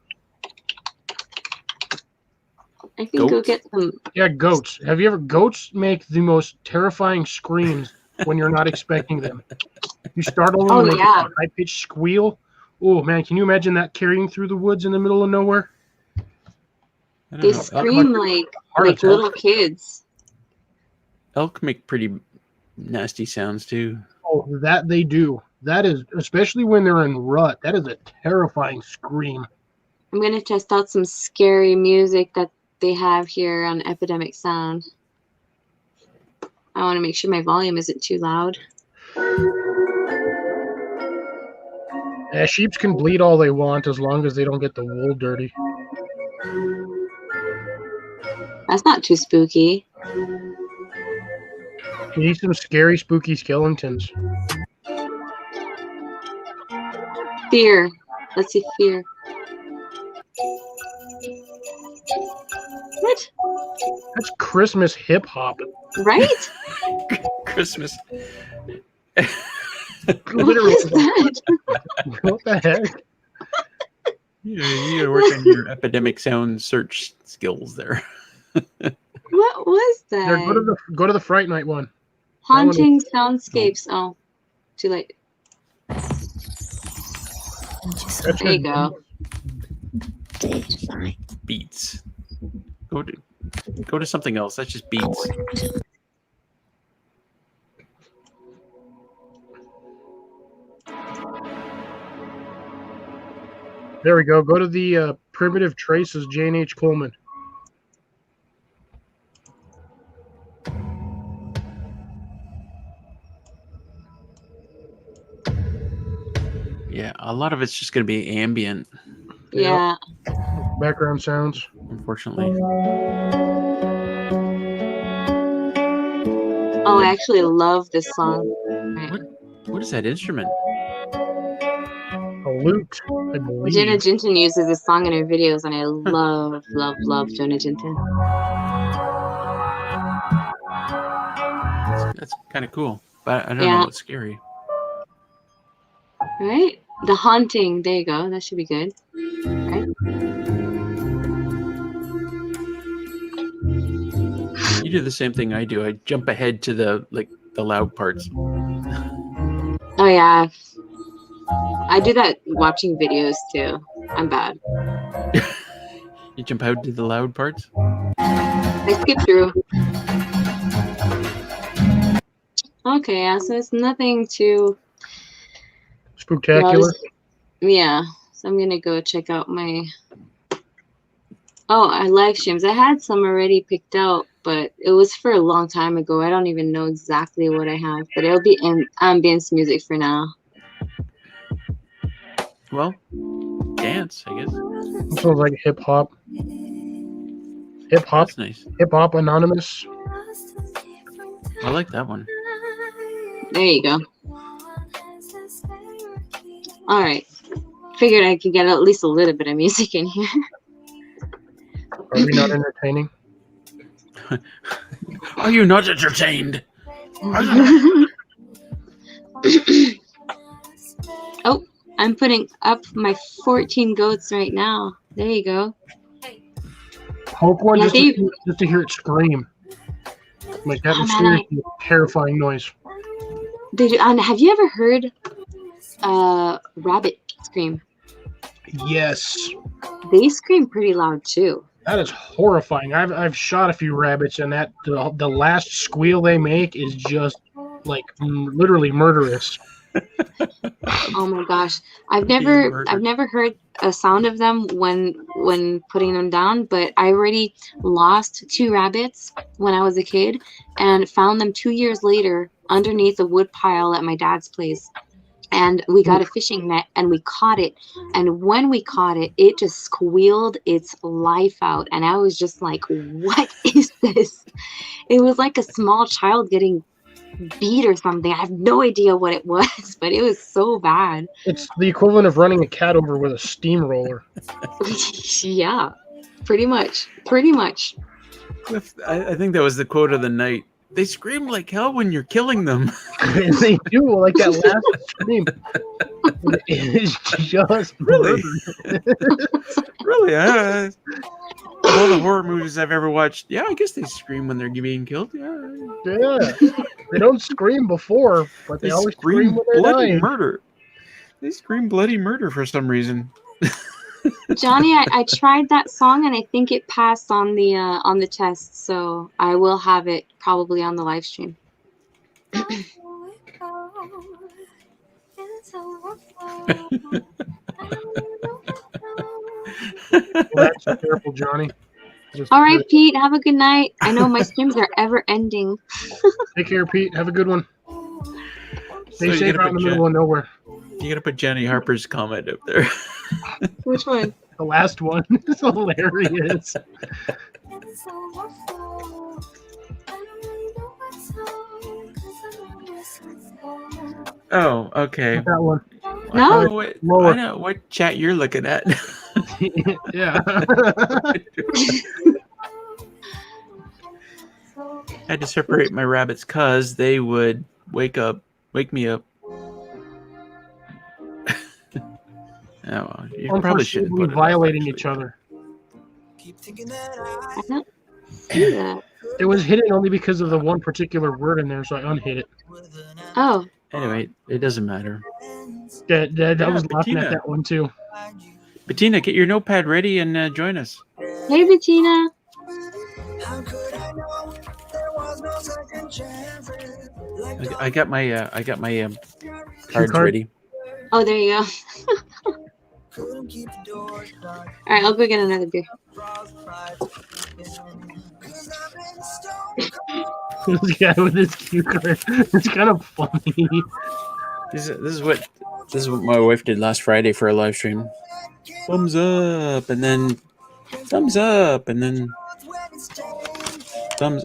I think go get some.
Yeah, goats. Have you ever? Goats make the most terrifying screams when you're not expecting them. You startle them and they get a high-pitched squeal. Oh man, can you imagine that carrying through the woods in the middle of nowhere?
They scream like little kids.
Elk make pretty nasty sounds too.
Oh, that they do. That is, especially when they're in rut. That is a terrifying scream.
I'm gonna test out some scary music that they have here on Epidemic Sound. I want to make sure my volume isn't too loud.
Yeah, sheeps can bleed all they want as long as they don't get the wool dirty.
That's not too spooky.
You need some scary, spooky skeletons.
Fear. Let's see, fear. What?
That's Christmas hip hop.
Right?
Christmas.
Literally.
What
the heck?
You gotta work on your epidemic sound search skills there.
What was that?
There, go to the Fright Night one.
Haunting soundscapes. Oh, too late. There you go.
Beats. Go to something else. That's just beats.
There we go. Go to the Primitive Traces, J&H Coleman.
Yeah, a lot of it's just going to be ambient.
Yeah.
Background sounds.
Unfortunately.
Oh, I actually love this song.
What is that instrument?
A lute, I believe.
Jenna Jinton uses this song in her videos, and I love, love, love Jenna Jinton.
That's kind of cool, but I don't know what's scary.
Right? The Haunting. There you go. That should be good. Right?
You do the same thing I do. I jump ahead to the loud parts.
Oh yeah. I do that watching videos too. I'm bad.
You jump out to the loud parts?
I skip through. Okay, yeah, so it's nothing too
spectacular.
Yeah, so I'm gonna go check out my our live streams. I had some already picked out, but it was for a long time ago. I don't even know exactly what I have, but it'll be in ambience music for now.
Well, dance, I guess.
It sounds like hip hop. Hip hop.
That's nice.
Hip hop Anonymous.
I like that one.
There you go. All right. Figured I could get at least a little bit of music in here.
Are we not entertaining?
Are you not entertained?
Oh, I'm putting up my 14 goats right now. There you go.
Hope one just to hear it scream. Like that is seriously a terrifying noise.
Have you ever heard rabbit scream?
Yes.
They scream pretty loud too.
That is horrifying. I've shot a few rabbits, and that the last squeal they make is just like literally murderous.
Oh my gosh, I've never heard a sound of them when putting them down, but I already lost 2 rabbits when I was a kid and found them 2 years later underneath a wood pile at my dad's place. And we got a fishing net and we caught it. And when we caught it, it just squealed its life out. And I was just like, what is this? It was like a small child getting beat or something. I have no idea what it was, but it was so bad.
It's the equivalent of running a cat over with a steamroller.
Yeah, pretty much. Pretty much.
I think that was the quote of the night. They scream like hell when you're killing them.
They do, like that last scream. It is just
really. Really, of all the horror movies I've ever watched, yeah, I guess they scream when they're being killed.
Yeah. They don't scream before, but they always scream when they're
bloody
dying.
murder. They scream bloody murder for some reason.
Johnny, I tried that song and I think it passed on the test, so I will have it probably on the live stream.
Relax, be careful, Johnny.
All right, Pete, have a good night. I know my streams are ever ending.
Take care, Pete. Have a good one. Stay safe out in the middle of nowhere.
You gotta put Jenny Harper's comment up there.
Which one?
The last one. It's hilarious.
Oh, okay.
That one.
No.
I know what chat you're looking at.
Yeah.
I had to separate my rabbits because they would wake me up. Oh, you probably shouldn't put it
violating
up,
each other.
I don't see that.
It was hidden only because of the one particular word in there, so I unhid it.
Oh.
Anyway, it doesn't matter.
I was laughing at that one too.
Bettina, get your notepad ready and join us.
Hey, Bettina.
I got my cards ready.
Oh, there you go. All right, I'll go get another beer.
This guy with his cue card. It's kind of funny.
This is what my wife did last Friday for a live stream. Thumbs up, and then thumbs up, and then thumbs.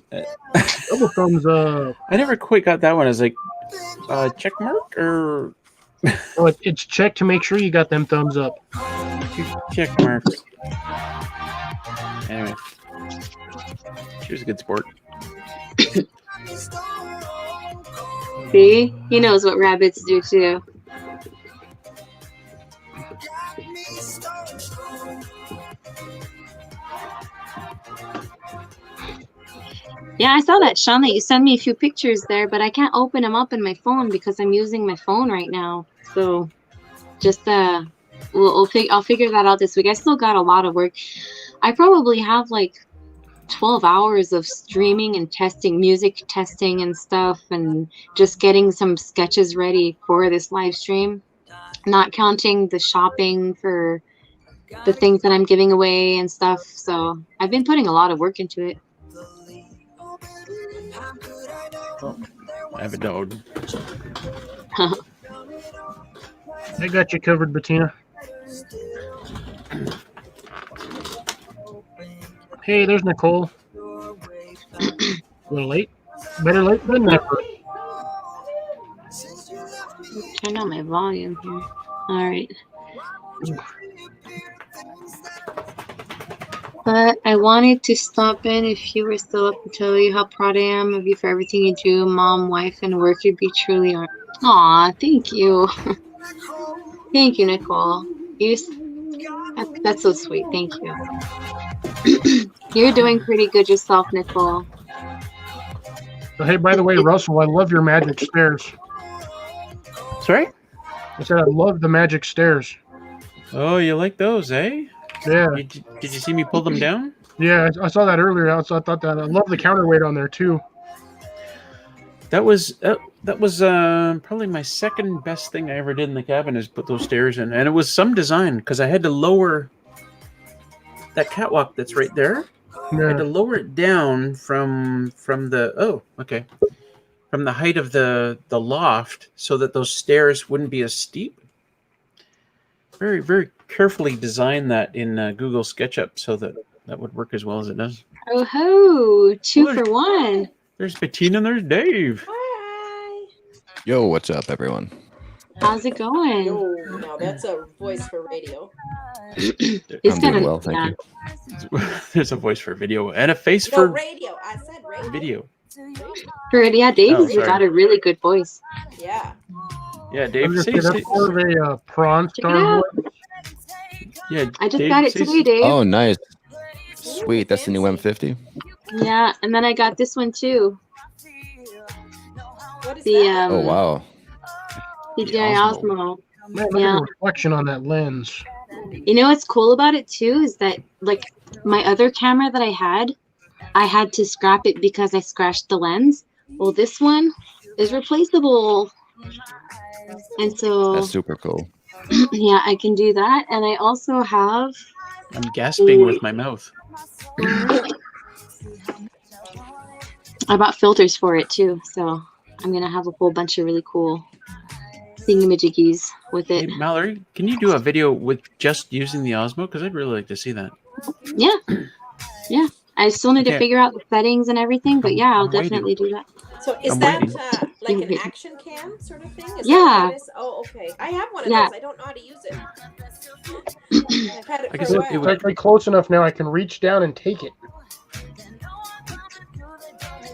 Double thumbs up.
I never quite got that one. I was like, check mark or
Oh, it's check to make sure you got them thumbs up.
check marks. Anyway, she was a good sport.
See? He knows what rabbits do too. Yeah, I saw that, Sean, that you sent me a few pictures there, but I can't open them up in my phone because I'm using my phone right now. So just I'll figure that out this week. I still got a lot of work. I probably have like 12 hours of streaming and testing, music testing and stuff, and just getting some sketches ready for this live stream, not counting the shopping for the things that I'm giving away and stuff. So I've been putting a lot of work into it.
Oh, I have a dog.
I got you covered, Bettina. Hey, there's Nicole. A little late. Better late than never.
Turn on my volume here. All right. But I wanted to stop in if you were still up and tell you how proud I am of you for everything you do, mom, wife, and work. You truly are. Aw, thank you. Thank you, Nicole. That's so sweet. Thank you. You're doing pretty good yourself, Nicole.
So, hey, by the way, Russell, I love your magic stairs.
Sorry?
I said I love the magic stairs.
Oh, you like those, eh?
Yeah.
Did you see me pull them down?
Yeah, I saw that earlier. So I thought that I love the counterweight on there too.
That was probably my second best thing I ever did in the cabin is put those stairs in, and it was some design because I had to lower that catwalk that's right there.
Yeah.
I had to lower it down from the from the height of the loft so that those stairs wouldn't be as steep. Very, very carefully designed that in Google SketchUp so that would work as well as it does.
Oh ho! Two for one.
There's Bettina and there's Dave.
Hi.
Yo, what's up, everyone?
How's it going?
Oh, now that's a voice for radio.
I'm
doing well, thank
you. There's a voice for video and a face for
radio. I said radio.
Video.
Dave's got a really good voice.
Yeah.
Yeah, Dave.
That's more of a prawn star voice.
Yeah,
I just got it today, Dave.
Oh, nice. Sweet, that's the new M50.
Yeah, and then I got this one too.
What is
that?
Oh wow.
DJI Osmo.
Man, look at the reflection on that lens.
You know what's cool about it too is that like my other camera that I had to scrap it because I scratched the lens. Well, this one is replaceable, and so
That's super cool.
Yeah, I can do that, and I also have.
I'm gasping with my mouth.
I bought filters for it too, so I'm gonna have a whole bunch of really cool thingamajiggies with it.
Hey, Mallory, can you do a video with just using the Osmo? Because I'd really like to see that.
Yeah, yeah. I still need to figure out the settings and everything, but yeah, I'll definitely do that.
So is that like an action cam sort of thing? Is
Yeah.
That what it is? Oh, okay. I have one of
Yeah.
those. I don't know how to use it. I've had it for a while.
It's actually close enough now I can reach down and take it.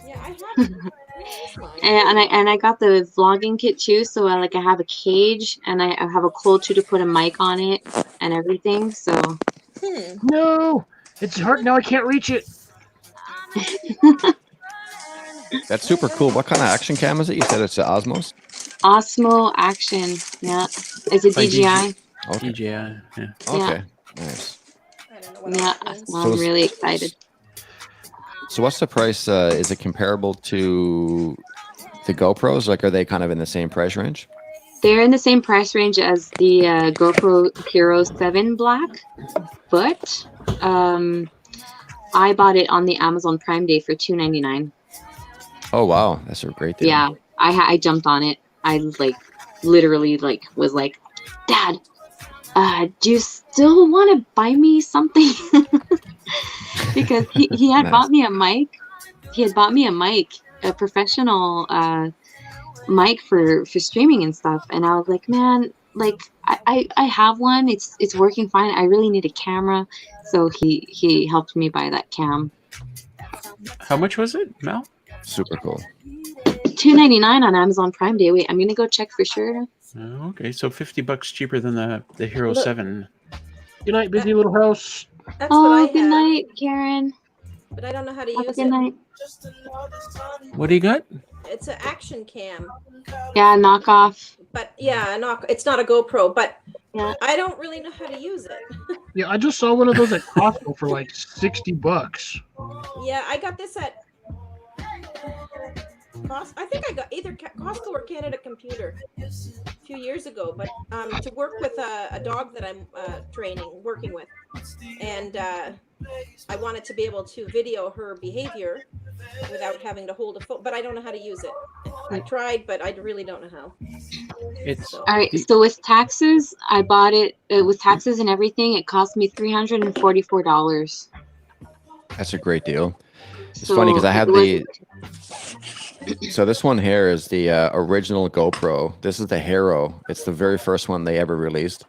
Yeah, I have it.
And I got the vlogging kit too, so I have a cage and I have a cold too to put a mic on it and everything. So
No, it's hard now. I can't reach it.
That's super cool. What kind of action cam is it? You said it's the Osmos?
Osmo Action, yeah, it's a DJI.
Okay.
DJI, yeah.
Okay, nice.
Yeah, well, I'm really excited.
So what's the price? Is it comparable to the GoPros? Like, are they kind of in the same price range?
They're in the same price range as the GoPro Hero 7 Black, but I bought it on the Amazon Prime Day for $2.99.
Oh wow, that's a great deal.
Yeah, I jumped on it. I literally like was like, Dad, do you still want to buy me something? Because he had
Nice.
bought me a mic. He had bought me a mic, a professional mic for streaming and stuff. And I was like, man, like I have one. It's working fine. I really need a camera. So he helped me buy that cam.
How much was it, Mel?
Super cool.
$2.99 on Amazon Prime Day. Wait, I'm gonna go check for sure.
Oh, okay, so $50 cheaper than the Hero
Look.
7.
Good night, busy little house.
That's what I
Oh, good
have,
night, Karen.
but I don't know how to
Have a
use
good
it.
night.
What do you got?
It's an action cam,
Yeah, knockoff.
but yeah, it's not a GoPro, but
Yeah.
I don't really know how to use it.
Yeah, I just saw one of those at Costco for like $60.
Yeah, I got this at I think I got either Costco or Canada Computer a few years ago, but to work with a dog that I'm working with, and I wanted to be able to video her behavior without having to hold a phone, but I don't know how to use it. I tried, but I really don't know how.
It's
All right, so with taxes, I bought it with taxes and everything. It cost me $344.
That's a great deal. It's
So
funny because I
it
have
wasn't-
So this one here is the original GoPro. This is the Hero. It's the very first one they ever released.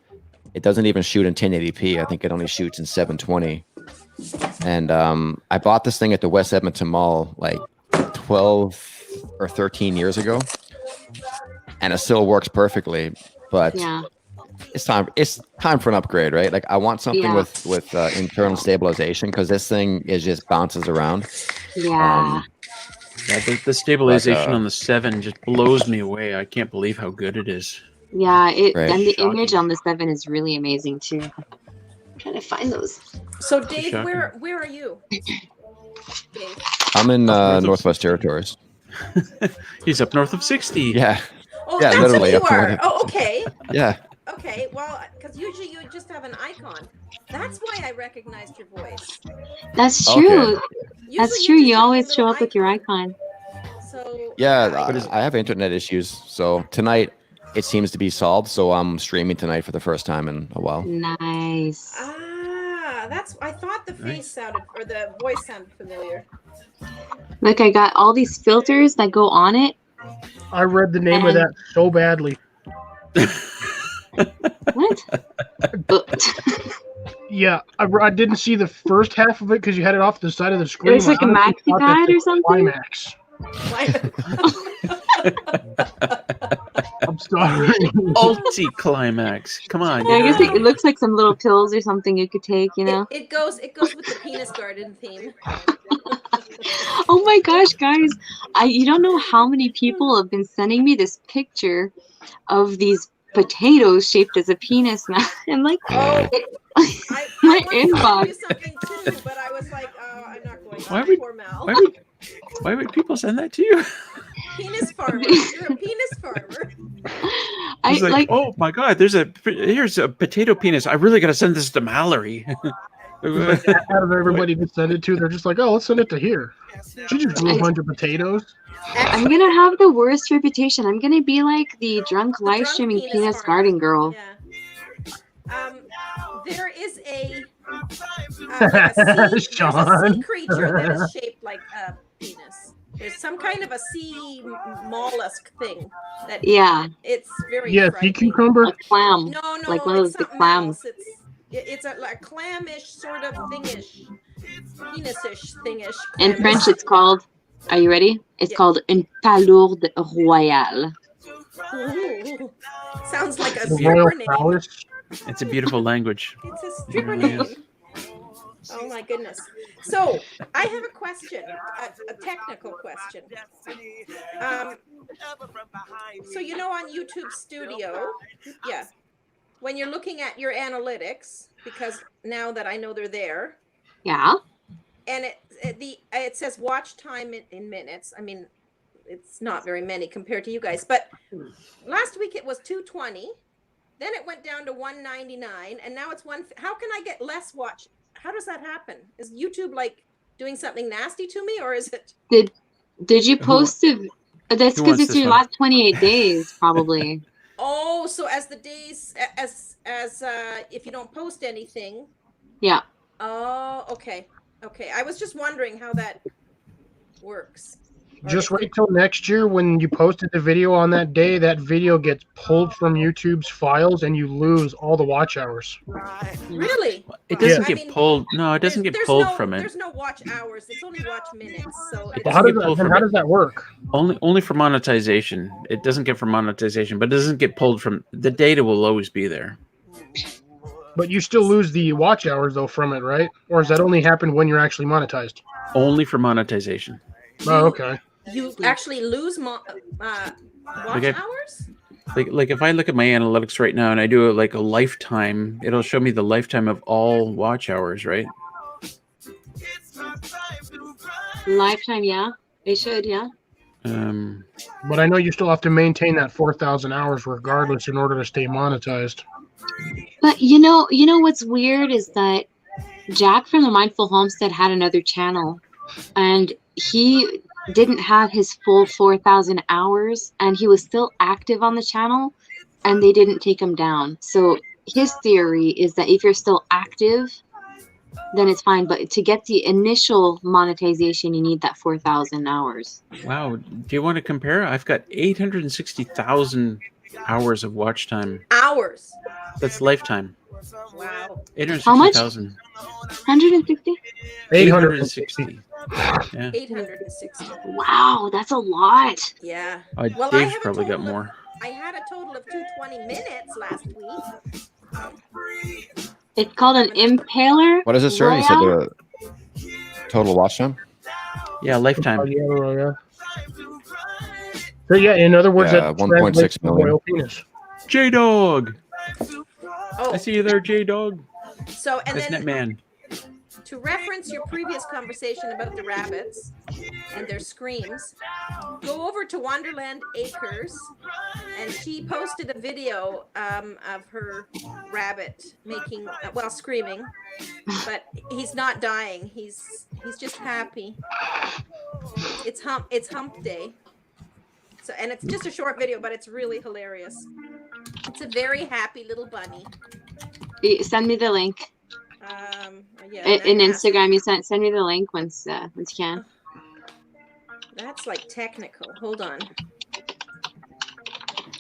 It doesn't even shoot in 1080p. I think it only shoots in 720. And I bought this thing at the West Edmonton Mall like 12 or 13 years ago, and it still works perfectly. But
yeah,
it's time for an upgrade, right? Like I want something
Yeah.
with internal stabilization, because this thing is just bounces around.
yeah.
Yeah, the stabilization
But,
on the 7 just blows me away. I can't believe how good it is.
Yeah,
Right.
and the
Shocking.
image on the 7 is really amazing too. I'm trying to find those.
So Dave,
shocking.
where are you? Dave.
I'm in
North of-
Northwest Territories.
He's up north of 60.
Yeah,
Oh,
Yeah,
that's
literally
where you
up
are.
north.
Oh, okay.
yeah.
Okay, well, because usually you just have an icon. That's why I recognized your voice.
That's
Okay.
true.
Usually
That's true.
just
You
have
always
your
show
little
up with your icon.
So
Yeah,
But is-
I have internet issues, so tonight it seems to be solved. So I'm streaming tonight for the first time in a while.
Nice.
that's. I thought the face sounded or the voice sounded familiar.
Look, I got all these filters that go on it.
I read the name of
And-
that so badly.
What?
Yeah, I didn't see the first half of it because you had it off the side of the screen.
It's like a
I honestly
maxi
thought
pad
that
or
said
something?
Climax. I'm sorry.
Multi-climax. Come on.
Yeah, I
you
guess
know.
it looks like some little pills or something you could take, you know?
It goes with the penis garden theme.
Oh my gosh, guys. You don't know how many people have been sending me this picture of these potatoes shaped as a penis now. And like,
Oh,
my
I wanted to
inbox.
do something too, but I was like, oh, I'm not going.
Why would-
Poor Mal.
Why would people send that to you?
Penis farmer. You're a penis farmer.
I
It's like, oh my god, here's a potato penis. I really gotta send this to Mallory.
Like, out of everybody to send it to, they're just like, oh, let's send it to here. She just grew a bunch of potatoes.
I'm gonna have the worst reputation. I'm gonna be like the drunk live streaming penis garden girl.
Yeah. There is a sea
Sean.
creature that is shaped like a penis. There's some kind of a sea mollusk thing that
Yeah.
it's very
Yeah, sea
frightening.
cucumber.
A clam.
No,
Like one of
it's
the
something
clams.
else. It's a like clamish sort of thingish, penisish thingish.
In
clamish.
French, it's called. Are you ready? It's called une palourde royale.
Ooh. Sounds like a
The
stripper
royal
name.
phallus.
It's a beautiful language.
It's a stripper
really
name.
is.
Oh my goodness. So I have a question, a technical question. So you know on YouTube Studio, yeah, when you're looking at your analytics, because now that I know they're there,
Yeah.
and it says watch time in minutes. I mean, it's not very many compared to you guys, but last week it was 220. Then it went down to 199, and now it's one. How can I get less watch? How does that happen? Is YouTube like doing something nasty to me, or is it?
Did you post it? That's
who
because
wants
it's
this
your
one?
last 28 days, probably.
Oh, so as the days, as if you don't post anything.
Yeah.
Oh, okay. Okay. I was just wondering how that works.
Just wait till next year when you posted the video on that day. That video gets pulled from YouTube's files, and you lose all the watch hours.
Really?
It doesn't get pulled. No, it doesn't get pulled from it.
There's no watch hours. It's only watch minutes. So
It
it's,
How
doesn't get pulled from
how
it.
does that work?
Only for monetization. It doesn't get from monetization, but it doesn't get pulled from the data. Will always be there.
But you still lose the watch hours though from it, right? Or does that only happen when you're actually monetized?
Only for monetization.
Oh, okay.
you actually lose watch hours?
Like if I look at my analytics right now and I do it like a lifetime, it'll show me the lifetime of all watch hours, right?
Lifetime, yeah. It should, yeah.
But I know you still have to maintain that 4,000 hours regardless in order to stay monetized.
But you know what's weird is that Jack from the Mindful Homestead had another channel, and he didn't have his full 4,000 hours, and he was still active on the channel, and they didn't take him down. So his theory is that if you're still active, then it's fine. But to get the initial monetization, you need that 4,000 hours.
Wow. Do you want to compare? I've got 860,000 hours of watch time.
Hours.
That's lifetime.
Wow.
860,000.
160?
860. Yeah.
860.
Wow, that's a lot.
Yeah.
Dave's
I have
probably got more.
I had a total of 220 minutes last week.
It's called an impaler.
What is it, sir? You said
Royale?
the total watch time?
Yeah, lifetime.
Yeah. So yeah, in other words,
Yeah,
that
1.6 million.
royal penis.
J-Dog.
Oh.
I see you there, J-Dog.
So and
That's
then
Netman.
to reference your previous conversation about the rabbits and their screams, go over to Wonderland Acres, and she posted a video of her rabbit making screaming, but he's not dying. He's just happy. It's hump day. So and it's just a short video, but it's really hilarious. It's a very happy little bunny.
Send me the link.
Yeah,
In Instagram, you send me the link once you can.
That's like technical. Hold on.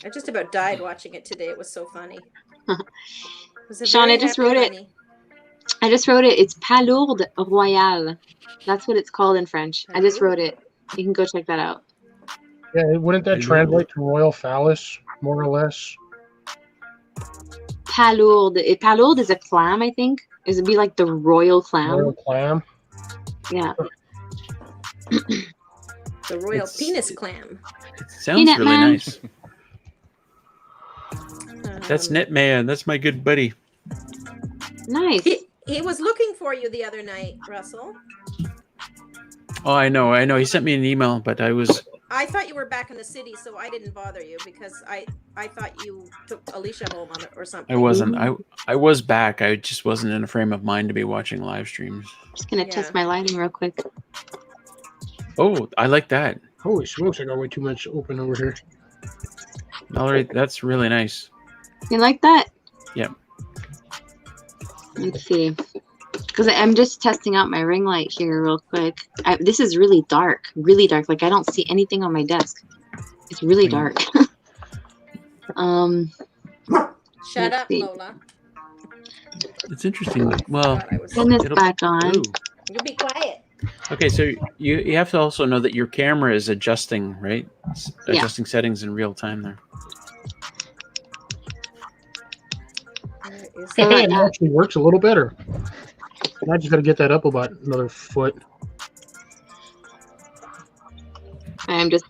I just about died watching it today. It was so funny.
Sean, I just wrote it. It's Palourde Royale. That's what it's called in French. I just wrote it. You can go check that out.
Yeah, wouldn't that translate to royal phallus, more or less?
Palourde. Palourde is a clam, I think. It would be like the royal clam.
Royal clam?
Yeah.
The royal penis clam.
It sounds really nice. That's Netman. That's my good buddy.
Nice.
He was looking for you the other night, Russell.
Oh, I know. He sent me an email, but
I thought you were back in the city, so I didn't bother you because I thought you took Alicia home on it or something.
I wasn't. I was back. I just wasn't in a frame of mind to be watching live streams.
Just gonna test my lighting real quick.
Oh, I like that.
Holy smokes, I got way too much open over here.
Mallory, that's really nice.
You like that?
Yep.
Let's see. Because I'm just testing out my ring light here real quick. This is really dark. Really dark. Like, I don't see anything on my desk. It's really dark.
Shut up, Lola.
It's interesting. Well,
turn this back on.
Ooh.
You be quiet.
Okay, so you have to also know that your camera is adjusting, right? Adjusting settings in real time there.
Hey, it actually works a little better. I just got to get that up about another foot.
I'm just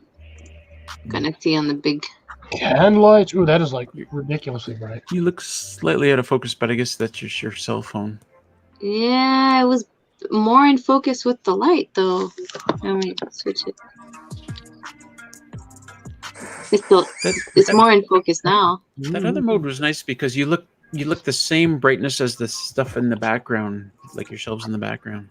gonna see on the big
can lights. Ooh, that is like ridiculously bright.
You look slightly out of focus, but I guess that's just your cell phone.
Yeah, it was more in focus with the light, though. Let me switch it. It's more in focus now.
That other mode was nice because you look the same brightness as the stuff in the background, like your shelves in the background.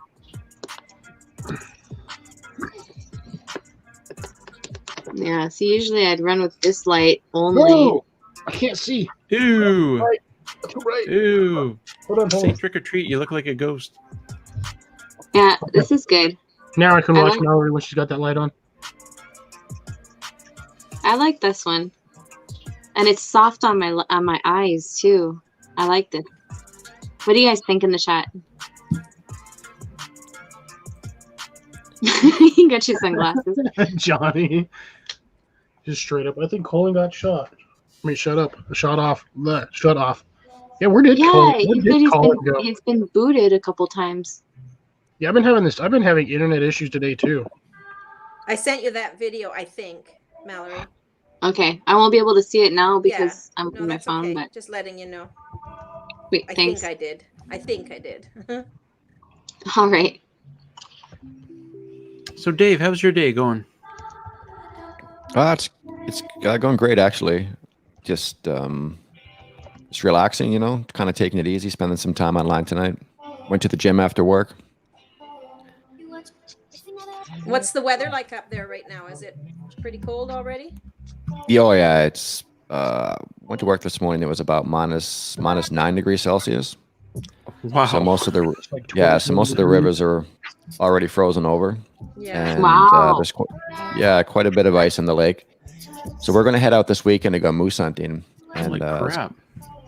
Yeah, so usually I'd run with this light only.
Whoa! I can't see.
Ew.
Right. Right.
Ew.
Hold on,
Say trick or treat. You look like a ghost.
Yeah, this is good.
Now I can
I
watch
like-
Mallory when she's got that light on.
I like this one, and it's soft on my eyes too. I like this. What do you guys think in the chat? You got your sunglasses.
Johnny. Just straight up. I think Colin got shot. I mean, shut up. Shot off. Shut off. Yeah, where did Colin?
Yeah,
Where
he
did
said
Colin go?
he's been booted a couple times.
Yeah, I've been having internet issues today too.
I sent you that video, I think, Mallory.
Okay, I won't be able to see it now because I'm
No,
on my
that's
phone.
okay.
But
Just letting you know.
wait,
I
thanks.
think I did. I think I did.
All right.
So, Dave, how's your day going?
It's going great actually. Just relaxing, kind of taking it easy, spending some time online tonight. Went to the gym after work.
What's the weather like up there right now? Is it pretty cold already?
Oh yeah, it's went to work this morning. It was about minus 9 degrees Celsius.
Wow.
So most of the rivers are already frozen over.
Yeah.
And
Wow.
there's quite a bit of ice in the lake. So we're going to head out this weekend to go moose hunting. And
Holy crap.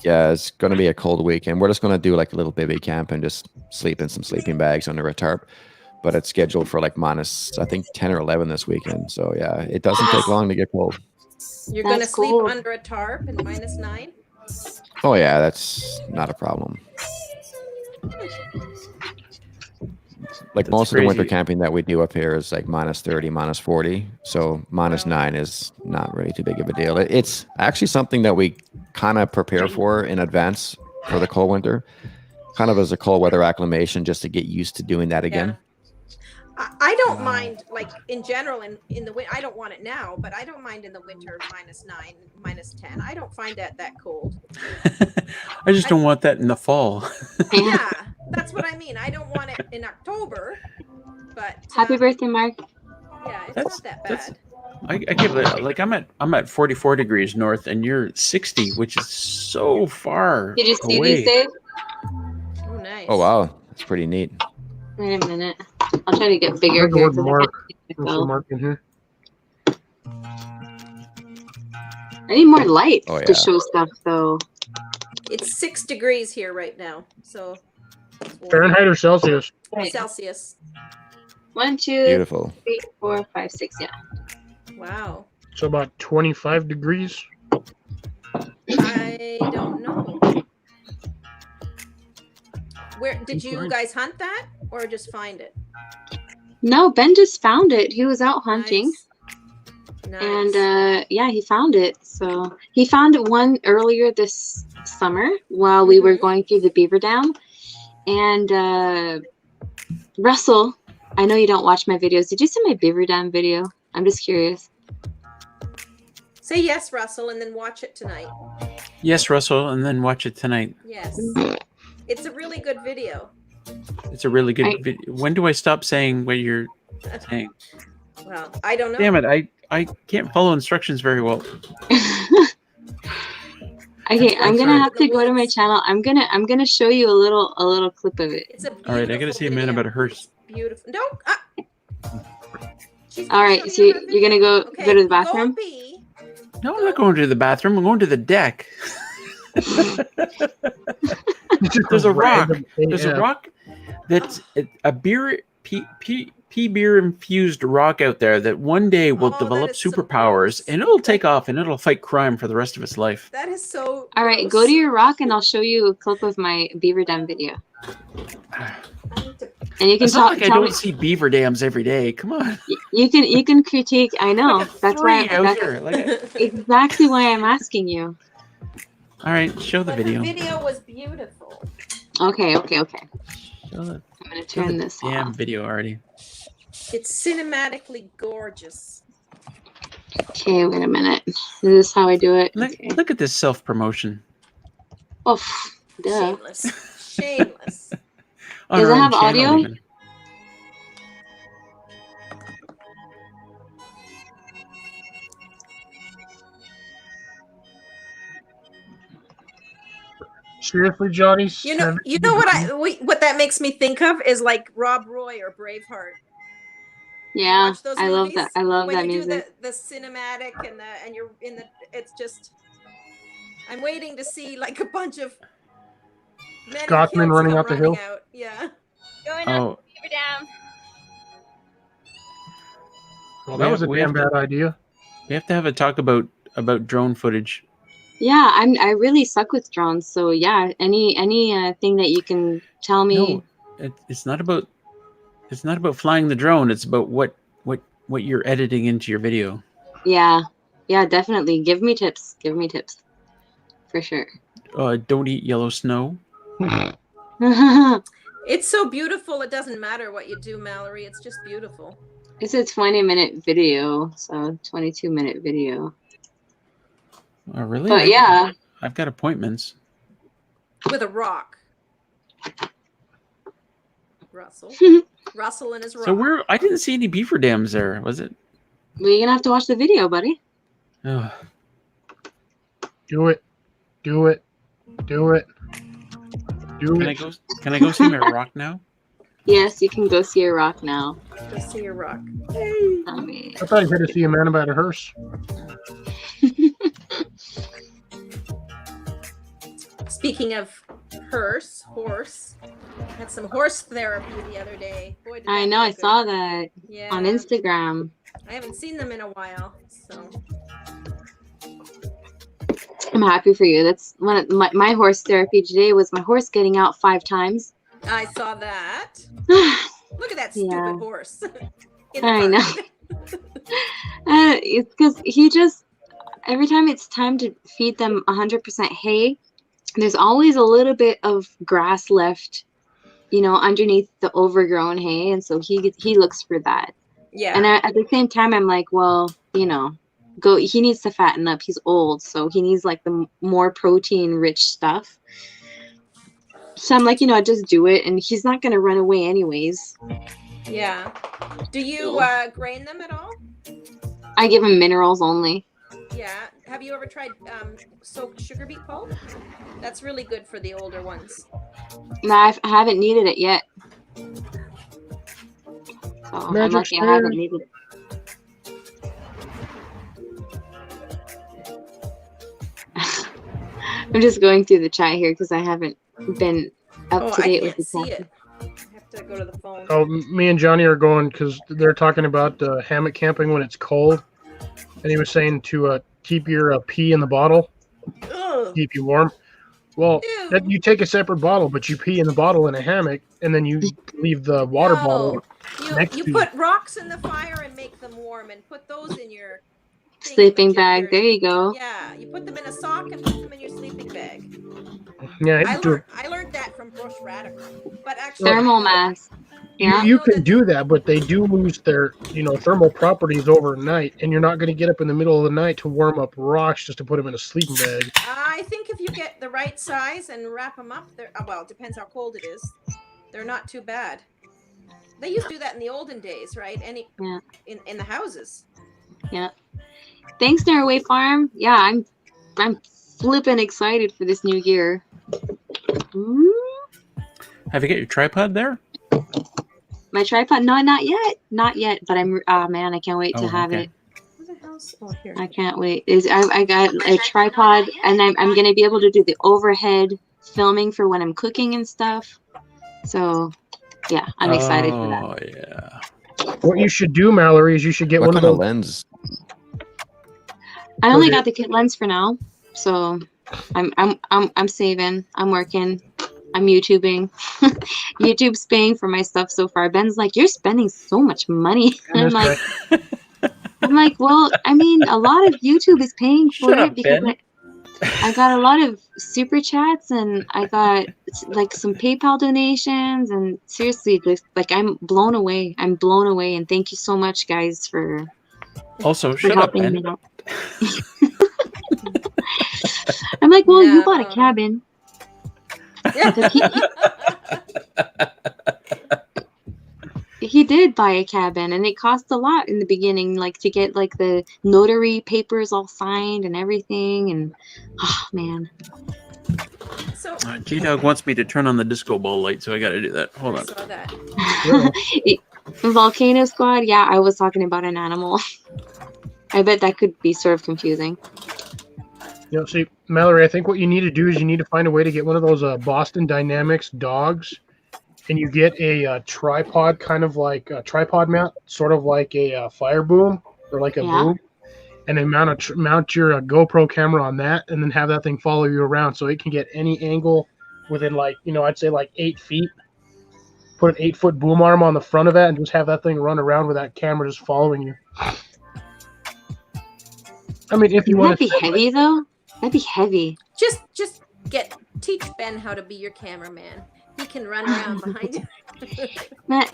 it's going to be a cold weekend. We're just going to do like a little bivvy camp and just sleep in some sleeping bags under a tarp. But it's scheduled for like minus, I think, 10 or 11 this weekend. So yeah, it doesn't take long to get cold.
You're going to
That's
sleep
cool.
under a tarp in -9?
Oh yeah, that's not a problem. Like most of the winter camping that we do up here is like -30, -40. So -9 is not really too big of a deal. It's actually something that we kind of prepare for in advance for the cold winter, kind of as a cold weather acclimation, just to get used to doing that again.
I don't mind, like in general, in the winter. I don't want it now, but I don't mind in the winter -9, -10. I don't find that cold.
I just don't want that in the fall.
Yeah, that's what I mean. I don't want it in October, but
Happy birthday, Mark.
yeah, it's not that bad.
I give it like I'm at 44 degrees north, and you're 60, which is so far.
Did you see
away.
these, Dave?
Oh, nice.
Oh wow, that's pretty neat.
Wait a minute. I'll try to get bigger
There's the
here.
word
'cause I
Mark.
can't see
There's
the
the Mark in here.
I need more lights
Oh,
to
yeah.
show stuff, though.
It's 6 degrees here right now, so it's warm.
Fahrenheit or Celsius?
Celsius.
1, 2,
Beautiful.
3, 4, 5, 6. Yeah.
Wow.
So about 25 degrees.
I don't know. Where did you guys hunt that or just find it?
No, Ben just found it. He was out hunting.
Nice.
And yeah, he found it. So he found one earlier this summer while we were going through the beaver dam. And Russell, I know you don't watch my videos. Did you see my beaver dam video? I'm just curious.
Say yes, Russell, and then watch it tonight.
Yes, Russell, and then watch it tonight.
Yes. It's a really good video.
It's a really good video. When do I stop saying what you're saying?
Well, I don't know.
Damn it, I can't follow instructions very well.
Okay, I'm gonna have to go to my channel. I'm gonna show you a little clip of it.
It's a
All right, I gotta see a man about a hearse.
beautiful. No.
All right, so you're gonna go to the bathroom.
No, I'm not going to the bathroom. I'm going to the deck. There's a rock. There's a rock that's a pea beer infused rock out there that one day will develop superpowers and it'll take off and it'll fight crime for the rest of its life.
That is so.
All right, go to your rock and I'll show you a clip of my beaver dam video. And you can
It's not like I don't see beaver dams every day. Come on.
You can critique. I know. That's why.
That's
exactly why I'm asking you.
All right, show the video.
The video was beautiful.
Okay.
Show
I'm gonna turn this
damn
off.
video already.
It's cinematically gorgeous.
Okay, wait a minute. This is how I do it.
Look at this self promotion.
Oh, duh.
Shameless. Shameless.
Does it have audio?
Even.
Seriously, Johnny?
You know what that makes me think of is like Rob Roy or Braveheart.
Yeah,
Watch those
I love
movies?
that. I love
when
that
you
music.
do the cinematic and you're in the. It's just. I'm waiting to see like a bunch of men
Scotsman
in kilts
running
come
out the hill.
out. Yeah.
Going
Oh.
up the Beaver Dam.
Well, that was a damn bad idea.
We have to have a talk about drone footage.
Yeah, I really suck with drones. So yeah, any thing that you can tell me.
No, it's not about flying the drone. It's about what you're editing into your video.
Yeah, definitely. Give me tips. Give me tips, for sure.
Don't eat yellow snow.
It's so beautiful. It doesn't matter what you do, Mallory. It's just beautiful.
It's a 20-minute video, so 22-minute video.
Oh, really?
But yeah,
I've got appointments.
With a rock. Russell. Russell and his rock.
So I didn't see any beaver dams there, was it?
well, you're gonna have to watch the video, buddy.
Oh.
Do it. Do it. Do it. Do
Can
it.
I go see my rock now?
Yes, you can go see a rock now.
Go see your rock.
I thought you had to see a man about a hearse.
Speaking of horse, had some horse therapy the other day. Boy, did
I
that
know,
feel
I
good.
saw that on
Yeah.
Instagram.
I haven't seen them in a while, so
I'm happy for you. That's one of my horse therapy today was my horse getting out 5 times.
I saw that. Look at that stupid
Yeah.
horse.
I know. It's because he just every time it's time to feed them 100% hay, there's always a little bit of grass left, underneath the overgrown hay, and so he looks for that.
Yeah.
And at the same time, I'm like, well, go. He needs to fatten up. He's old, so he needs like the more protein-rich stuff. So I'm like, just do it, and he's not gonna run away anyways.
Yeah. Do you grain them at all?
I give him minerals only.
Yeah. Have you ever tried soaked sugar beet pulp? That's really good for the older ones.
No, I haven't needed it yet. So I'm lucky I haven't needed it. I'm just going through the chat here because I haven't been up to date with the
see
chat.
it. I have to go to the phone.
Oh, me and Johnny are going because they're talking about hammock camping when it's cold, and he was saying to keep your pee in the bottle, keep you warm. Well, you take a separate bottle, but you pee in the bottle in a hammock, and then you leave the water bottle next
You
to
put rocks in the fire and make them warm, and put those in your
sleeping bag. There you go.
Yeah, you put them in a sock and put them in your sleeping bag.
Yeah,
I learned that from Bush Radical. But actually,
thermal mass. Yeah,
you can do that, but they do lose their thermal properties overnight, and you're not going to get up in the middle of the night to warm up rocks just to put them in a sleeping bag.
I think if you get the right size and wrap them up, well, it depends how cold it is. They're not too bad. They used to do that in the olden days, right? In the houses.
Yeah. Thanks, Norway Farm. Yeah, I'm flipping excited for this new year. Ooh.
Have you got your tripod there?
My tripod? No, not yet. But man, I can't wait to have it. I can't wait. I got a tripod, and I'm gonna be able to do the overhead filming for when I'm cooking and stuff. So, yeah, I'm excited for that.
Oh yeah.
What you should do, Mallory, is you should get one of
the
those
lens.
I only got the kit lens for now, so I'm saving. I'm working. I'm YouTubing. YouTube's paying for my stuff so far. Ben's like, you're spending so much money. I'm like, well, I mean, a lot of YouTube is paying for it because I got a lot of super chats and I got like some PayPal donations, and seriously, like I'm blown away. I'm blown away, and thank you so much, guys, for
shut up, Ben.
me out. I'm like, well, you bought a cabin. He did buy a cabin, and it cost a lot in the beginning, like to get like the notary papers all signed and everything, and oh man.
So
G-Dog wants me to turn on the disco ball light, so I got to do that. Hold
I
on.
saw that.
Volcano Squad, yeah, I was talking about an animal. I bet that could be sort of confusing.
See, Mallory, I think what you need to do is you need to find a way to get one of those Boston Dynamics dogs, and you get a tripod, kind of like a tripod mount, sort of like a fire boom or like a boom, and then mount your GoPro camera on that, and then have that thing follow you around so it can get any angle within, like, I'd say like 8 feet. Put an 8-foot boom arm on the front of that and just have that thing run around with that camera just following you. I mean, if you want
to be heavy though, that'd be heavy.
Just teach Ben how to be your cameraman. He can run around behind you.
Well,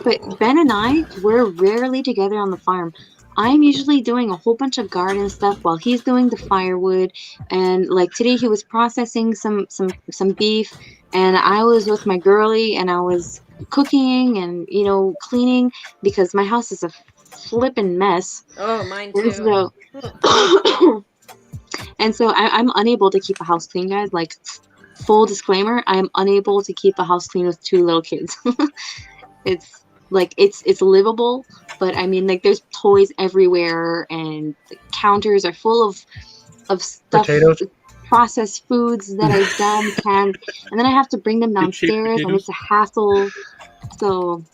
but Ben and I, we're rarely together on the farm. I'm usually doing a whole bunch of garden stuff while he's doing the firewood, and like today he was processing some beef, and I was with my girly and I was cooking and cleaning because my house is a flippin' mess.
Oh, mine too.
And so I'm unable to keep a house clean, guys. Like, full disclaimer, I'm unable to keep a house clean with 2 little kids. It's livable, but I mean, like, there's toys everywhere, and the counters are full of stuff,
potatoes,
processed foods that I've done, canned, and then I have to bring them downstairs, and it's a hassle. So,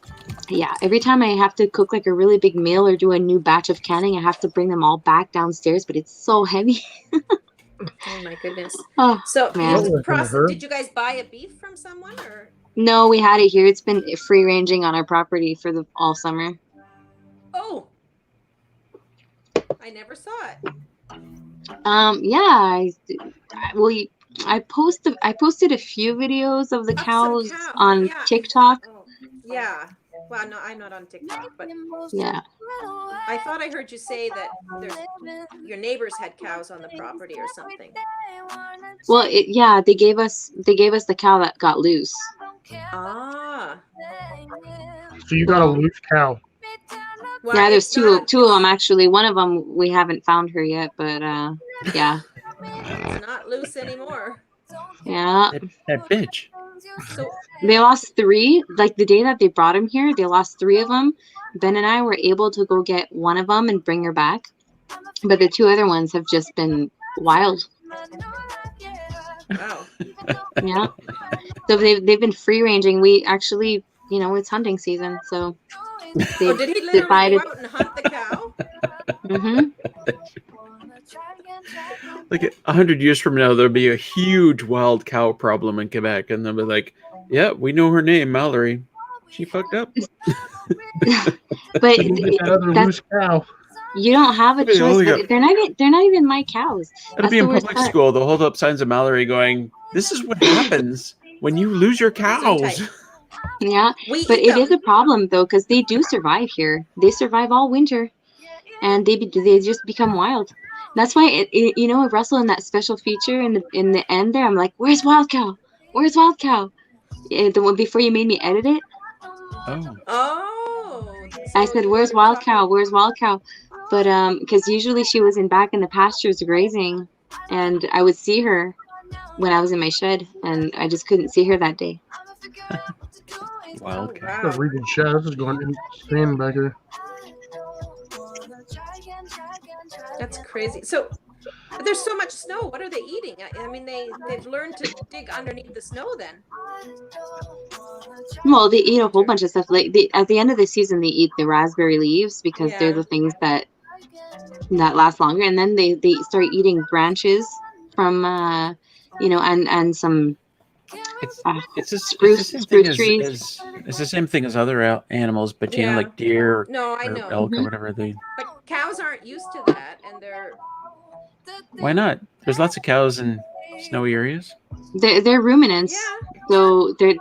yeah, every time I have to cook like a really big meal or do a new batch of canning, I have to bring them all back downstairs, but it's so heavy.
Oh my goodness.
Oh,
so
man.
did you guys buy a beef from someone, or?
No, we had it here. It's been free ranging on our property for all summer.
Oh, I never saw it.
Yeah, I posted a few videos of the cows on TikTok.
Oh, yeah. Well, no, I'm not on TikTok, but
yeah.
I thought I heard you say that your neighbors had cows on the property or something.
Well, yeah, they gave us the cow that got loose.
Ah.
So you got a loose cow.
Well,
yeah, there's two of them actually. One of them we haven't found her yet, but yeah.
It's not loose anymore.
Yeah.
That bitch.
So
they lost 3. Like the day that they brought him here, they lost 3 of them. Ben and I were able to go get one of them and bring her back, but the 2 other ones have just been wild.
Wow.
Yeah. So they've been free ranging. We actually, it's hunting season, so they
did he literally
decided
go out and hunt the cow?
Mm-hmm.
Like 100 years from now, there'll be a huge wild cow problem in Quebec, and they'll be like, "Yeah, we know her name, Mallory. She fucked up."
But
loose cow.
You don't have a choice. But they're not even my cows.
It'll be in public school. They'll hold up signs of Mallory going, "This is what happens when you lose your cows."
Yeah, but it is a problem though, because they do survive here. They survive all winter, and they just become wild. That's why Russell, in that special feature in the end there, I'm like, "Where's Wild Cow? Where's Wild Cow?" The one before you made me edit it.
Oh.
I said, "Where's Wild Cow? Where's Wild Cow?" But because usually she was back in the pastures grazing, and I would see her when I was in my shed, and I just couldn't see her that day.
Wild Cow.
The Regan Chaz is going insane back here.
That's crazy. So there's so much snow. What are they eating? I mean, they've learned to dig underneath the snow then.
Well, they eat a whole bunch of stuff. Like at the end of the season, they eat the raspberry leaves because they're the things that last longer. And then they start eating branches from, and some
it's the
spruce trees.
It's the same thing as other animals, but like deer
I know.
or elk or whatever.
But cows aren't used to that, and they're.
Why not? There's lots of cows in snowy areas.
They're ruminants.
Yeah.
So they're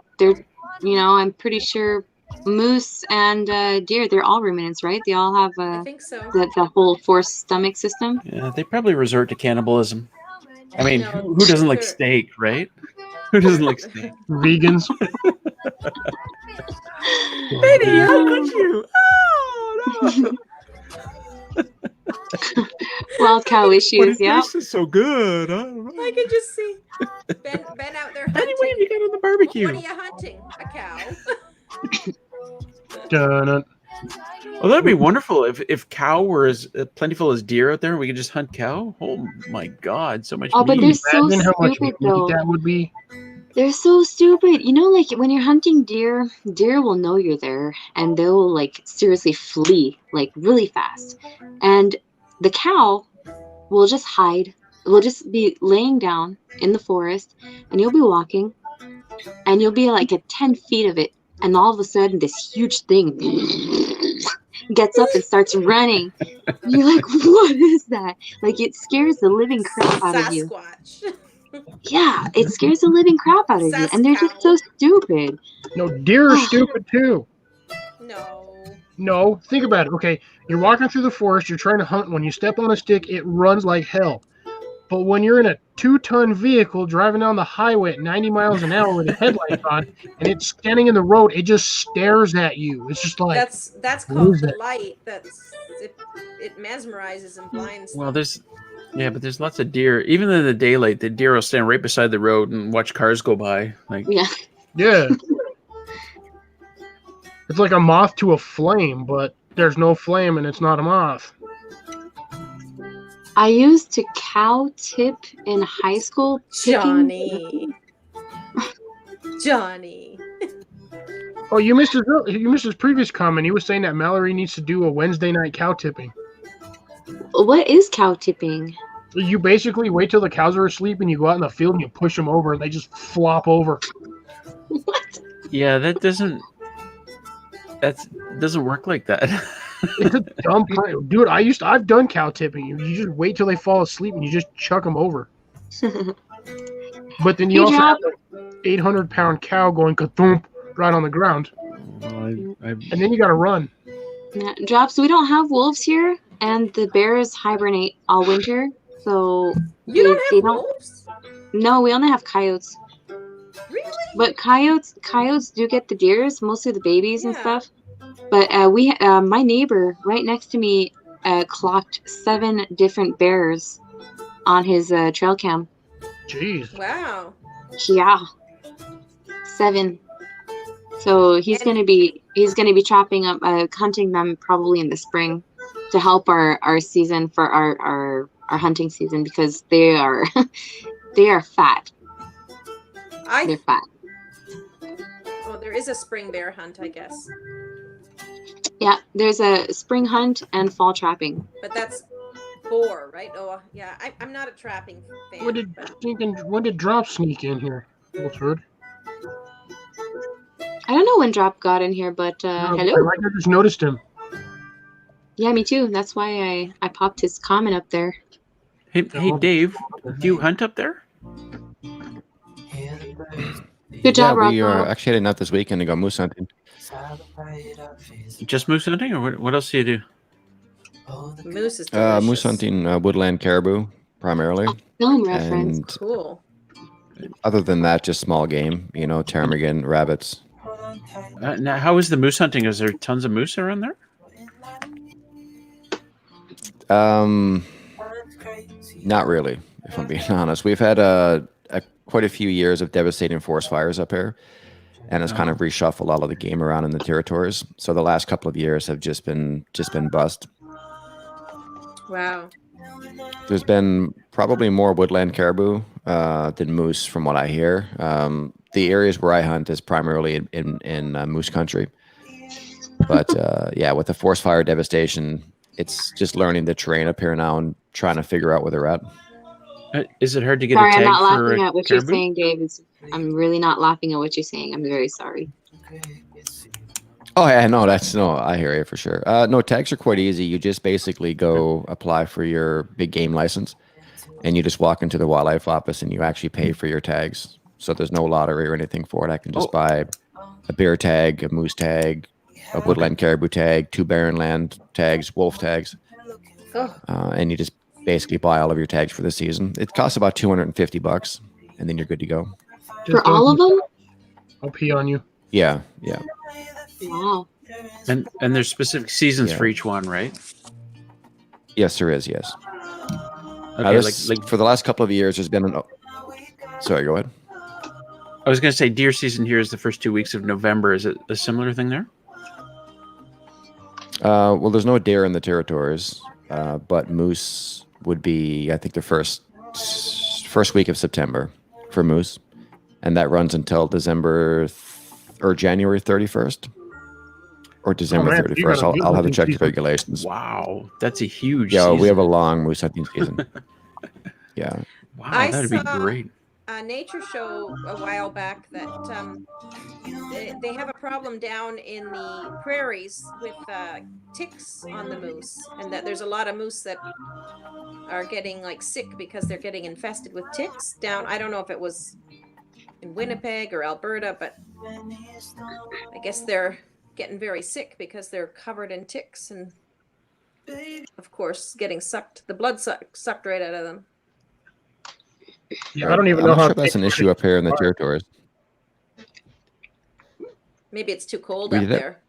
I'm pretty sure moose and deer, they're all ruminants, right? They all have
I think so.
the whole forced stomach system.
Yeah, they probably resort to cannibalism. I mean, who doesn't like steak, right? Who doesn't like steak?
Vegans.
Betty, how could you? Oh, no.
Wild cow issues, yeah.
This is so good.
I can just see. Ben out there
Anyway,
hunting.
you got on the barbecue.
What are you hunting? A cow.
Dun-dun.
Oh, that'd be wonderful if cow were as plentiful as deer out there. We could just hunt cow. Oh my God, so much
Oh, but
meat.
they're so
Imagine how much
stupid
meat
though.
that would be.
They're so stupid. You know, like when you're hunting deer, deer will know you're there and they'll like seriously flee like really fast. And the cow will just hide. Will just be laying down in the forest and you'll be walking and you'll be like at 10 feet of it. And all of a sudden, this huge thing gets up and starts running. You're like, what is that? Like, it scares the living crap out of you.
Sasquatch.
Yeah, it scares the living crap out of you. And they're just so stupid.
No, deer are stupid too.
No.
No, think about it. Okay, you're walking through the forest, you're trying to hunt. When you step on a stick, it runs like hell. But when you're in a 2-ton vehicle driving down the highway at 90 miles an hour with the headlights on, and it's standing in the road, it just stares at you. It's just like
that's called the light. It mesmerizes and blinds.
Well, but there's lots of deer. Even in the daylight, the deer will stand right beside the road and watch cars go by. Like
yeah. It's like a moth to a flame, but there's no flame and it's not a moth.
I used to cow tip in high school.
Johnny.
Oh, you missed his previous comment. He was saying that Mallory needs to do a Wednesday night cow tipping.
What is cow tipping?
You basically wait till the cows are asleep and you go out in the field and you push them over and they just flop over.
What?
Yeah, that doesn't work like that.
It's a dumb plan. Dude, I've done cow tipping. You just wait till they fall asleep and you just chuck them over. But then you also have an 800-pound cow going ka-thump right on the ground. And then you got to run.
Yeah, Drops, we don't have wolves here, and the bears hibernate all winter. So
you don't have wolves?
No, we only have coyotes.
Really?
But coyotes do get the deers, mostly the babies and stuff. But my neighbor right next to me clocked 7 different bears on his trail cam.
Jeez.
Wow.
Yeah. 7. So he's gonna be chopping up, hunting them probably in the spring to help our season for our hunting season because they are fat. They're fat.
Oh, there is a spring bear hunt, I guess.
Yeah, there's a spring hunt and fall trapping.
But that's boar, right? Oh, yeah. I'm not a trapping fan.
When did Drop sneak in here? Wolford?
I don't know when Drop got in here, but hello.
I just noticed him.
Yeah, me too. That's why I popped his comment up there.
Hey, Dave, do you hunt up there?
Good job,
We
Rocco.
are actually heading out this weekend to go moose hunting.
Just moose hunting, or what else do you do?
Moose is delicious.
Moose hunting, woodland caribou primarily.
Film reference.
And
cool.
other than that, just small game. Ptarmigan, rabbits.
Now, how is the moose hunting? Is there tons of moose around there?
Not really, if I'm being honest. We've had quite a few years of devastating forest fires up here, and it's kind of reshuffled all of the game around in the territories. So the last couple of years have just been bust.
Wow.
There's been probably more woodland caribou than moose, from what I hear. The areas where I hunt is primarily in moose country. But with the forest fire devastation, it's just learning the terrain up here now and trying to figure out where they're at.
Is it hard to get
Sorry,
a tag
I'm not
for
laughing at what
caribou?
you're saying, Dave. I'm really not laughing at what you're saying. I'm very sorry.
Oh yeah, no, I hear you for sure. No, tags are quite easy. You just basically go apply for your big game license, and you just walk into the wildlife office and you actually pay for your tags. So there's no lottery or anything for it. I can just buy a bear tag, a moose tag, a woodland caribou tag, 2 barren land tags, wolf tags, and you just basically buy all of your tags for the season. It costs about $250, and then you're good to go.
For all of them?
I'll pee on you.
Yeah.
Wow.
And there's specific seasons for each one, right?
Yes, there is. Yes.
Okay,
For the last couple of years, there's been Sorry, go ahead.
I was going to say deer season here is the first 2 weeks of November. Is it a similar thing there?
Well, there's no deer in the territories, but moose would be, I think, the first week of September for moose, and that runs until January 31st or December 31st. I'll have to check the regulations.
Wow, that's a huge
season. We have a
season.
long moose hunting season. Yeah.
Wow,
I
that'd be
saw
great.
a nature show a while back that they have a problem down in the prairies with ticks on the moose, and that there's a lot of moose that are getting like sick because they're getting infested with ticks down. I don't know if it was in Winnipeg or Alberta, but I guess they're getting very sick because they're covered in ticks and, of course, getting the blood sucked right out of them.
Yeah, I don't even know
I'm
how.
sure that's an issue up here in the territories.
Maybe it's too cold up there.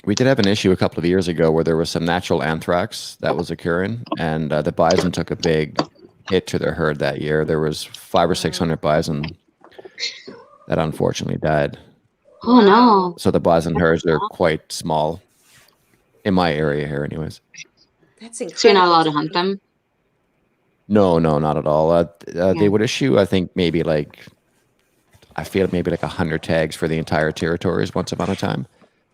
We did have an issue a couple of years ago where there was some natural anthrax that was occurring, and the bison took a big hit to their herd that year. There was 500 or 600 bison that unfortunately died.
Oh no!
So the bison herds are quite small in my area here, anyways.
That's incredible.
So you're not allowed to hunt them?
No, not at all. They would issue, I think, maybe like 100 tags for the entire territories once upon a time.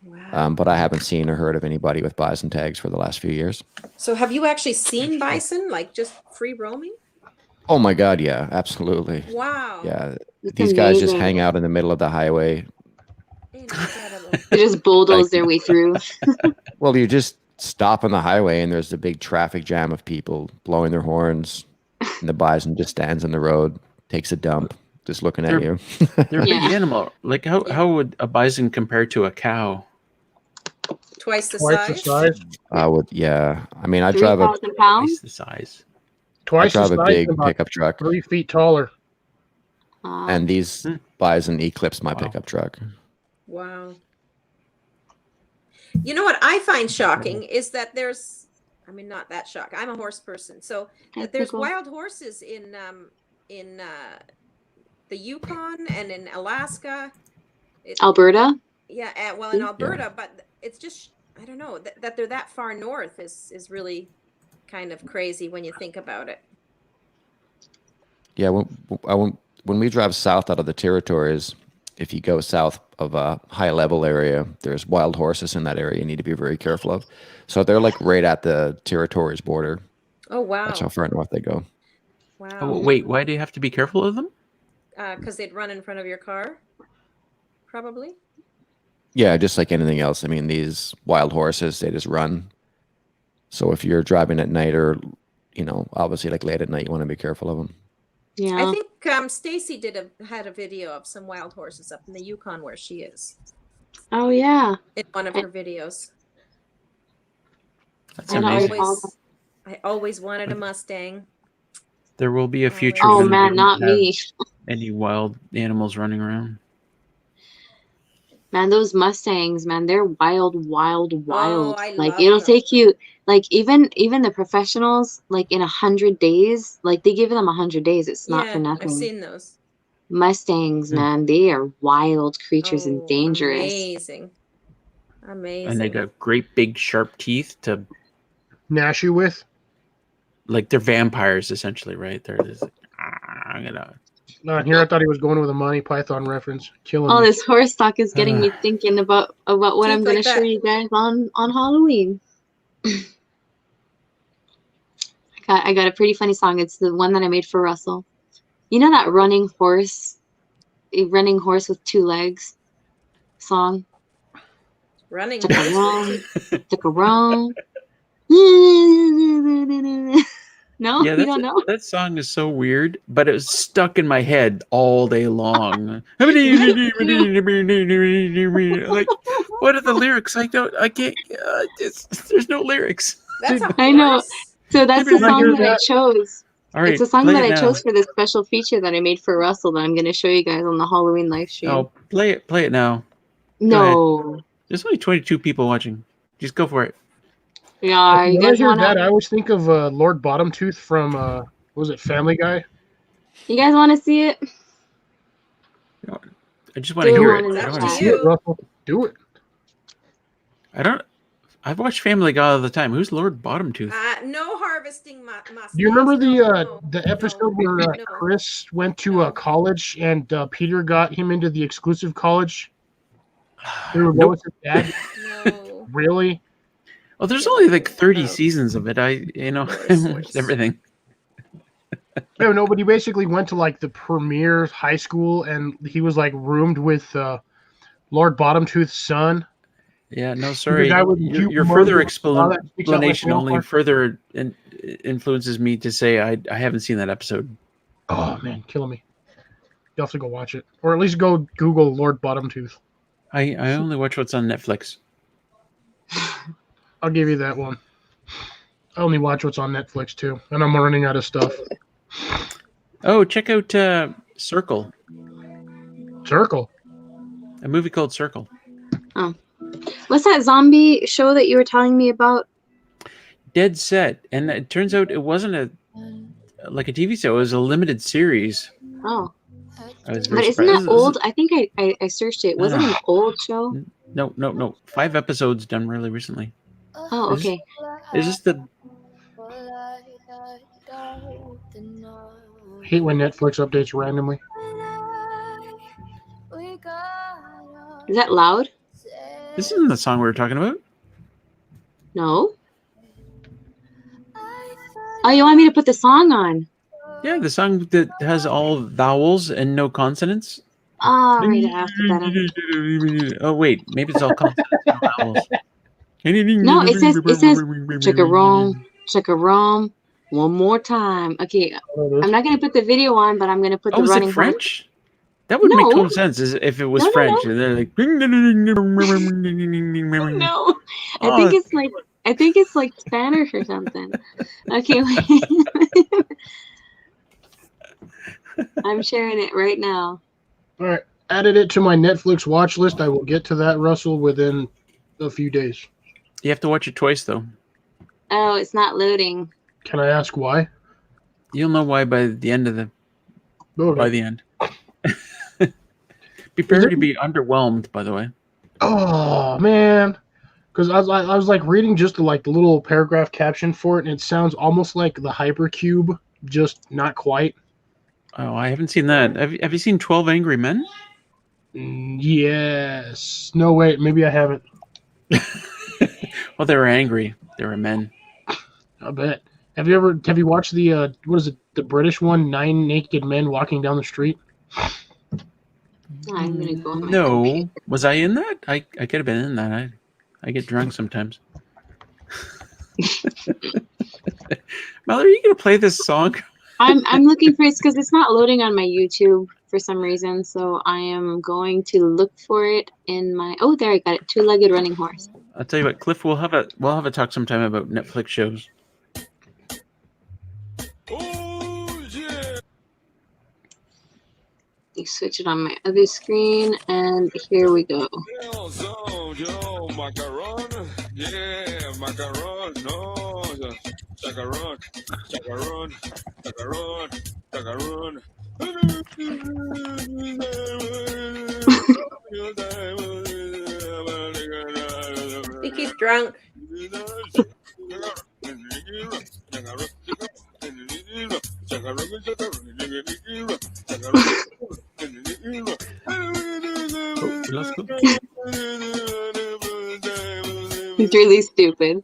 Wow. But I haven't seen or heard of anybody with bison tags for the last few years.
So have you actually seen bison, like just free roaming?
Oh my God, yeah, absolutely.
Wow.
Yeah, these guys just hang out in the middle of the highway.
Incredible.
They just bulldoze their way through.
Well, you just stop on the highway and there's a big traffic jam of people blowing their horns, and the bison just stands in the road, takes a dump, just looking at you.
They're a big animal. Like how would a bison compare to a cow?
Twice the size?
I would, yeah. I mean, I
3,000 pounds?
Twice the size.
I drive a big pickup truck.
3 feet taller.
And these bison eclipse my pickup truck.
Wow. You know what I find shocking is that not that shocking. I'm a horse person. So there's wild horses in the Yukon and in Alaska.
Alberta?
Yeah, well, in Alberta, but it's just, I don't know, that they're that far north is really kind of crazy when you think about it.
Yeah, when we drive south out of the territories, if you go south of a high level area, there's wild horses in that area you need to be very careful of. So they're like right at the territories border.
Oh, wow.
That's how far north they go.
Wow.
Oh, wait, why do you have to be careful of them?
Because they'd run in front of your car, probably.
Yeah, just like anything else. I mean, these wild horses, they just run. So if you're driving at night or, obviously like late at night, you want to be careful of them.
Yeah.
I think Stacy had a video of some wild horses up in the Yukon where she is.
Oh yeah.
In one of her videos.
That's amazing.
I always wanted a Mustang.
There will be a future.
Oh man, not me.
Any wild animals running around?
Man, those Mustangs, man, they're wild.
Oh, I
like
love
it'll
them.
take you, like even the professionals, like in 100 days, like they give them 100 days. It's not for nothing.
I've seen those.
Mustangs, man, they are wild creatures and dangerous.
Amazing.
And they got great big sharp teeth to
gnash you with.
Like they're vampires, essentially, right? They're just like, I'm gonna.
Not here. I thought he was going with a Monty Python reference. Killing me.
This horse talk is getting me thinking about what I'm going to show you guys on Halloween. I got a pretty funny song. It's the one that I made for Russell. You know that running horse with 2 legs song?
Running
took a wrong. No,
yeah,
you don't know.
That song is so weird, but it was stuck in my head all day long. Like, what are the lyrics? I can't. There's no lyrics.
I know. So that's the song that I chose.
All right,
it's a song that I chose for this special feature that I made for Russell that I'm going to show you guys on the Halloween live stream.
Oh, play it now.
No.
There's only 22 people watching. Just go for it.
Yeah, you
when I
guys
hear
want
that, I always think of Lord Bottomtooth from was it Family Guy?
You guys want to see it?
I just want to hear it.
in
I
the
don't want to
chat.
see it.
Russell, do it.
I've watched Family Guy all the time. Who's Lord Bottomtooth?
No harvesting mustache.
Do you remember
No,
the episode where
no.
Chris went to college and Peter got him into the exclusive college? Through
Nope.
Lois's dad?
No.
Really?
Oh, there's only like 30 seasons of it. I watched everything.
No, but he basically went to like the premier high school and he was like roomed with Lord Bottomtooth's son.
Yeah, no, sorry.
guy with the
Your
cute
further
mug that sticks out like
explanation
nail
only
polish.
further influences me to say I haven't seen that episode.
Oh man, killing me. You have to go watch it, or at least go Google Lord Bottomtooth.
I only watch what's on Netflix.
I'll give you that one. I only watch what's on Netflix too, and I'm running out of stuff.
Oh, check out Circle.
Circle.
A movie called Circle.
Oh. What's that zombie show that you were telling me about?
Dead Set, and it turns out it wasn't a TV show. It was a limited series.
Oh.
I was very
But isn't
surprised.
that old? I think I searched it. Wasn't it an old show?
No. 5 episodes done really recently.
Oh, okay.
Is this the...
I hate when Netflix updates randomly.
Is that loud?
This isn't the song we were talking about.
No. Oh, you want me to put the song on?
Yeah, the song that has all vowels and no consonants.
Oh, right after that.
Oh, wait. Maybe it's all consonants, no vowels.
No, it says chicka-rom, one more time. Okay, I'm not going to put the video on, but I'm going to put the
is
running
it French? That would make total sense if it was French.
No.
And they're like...
No, I think it's like Spanish or something. Okay, wait. I'm sharing it right now.
All right, added it to my Netflix watch list. I will get to that, Russell, within a few days.
You have to watch it twice, though.
Oh, it's not loading.
Can I ask why?
You'll know why by the end of the...
Okay.
By the end. Prepare to be underwhelmed, by the way.
Oh, man. Because I was like reading just the little paragraph caption for it, and it sounds almost like the Hypercube, just not quite.
Oh, I haven't seen that. Have you seen 12 Angry Men?
Yes. No, wait. Maybe I haven't.
Well, they were angry. They were men.
I bet. Have you watched the what is it? The British one, 9 Naked Men Walking Down the Street?
I'm gonna go on my
No.
computer.
Was I in that? I could have been in that. I get drunk sometimes. Mallory, are you gonna play this song?
I'm looking for it because it's not loading on my YouTube for some reason. So I am going to look for it in my. Oh, there I got it. Two-legged running horse.
I'll tell you what, Cliff. We'll have a talk sometime about Netflix shows.
You switch it on my other screen, and here we go.
He keeps drunk.
He's really stupid.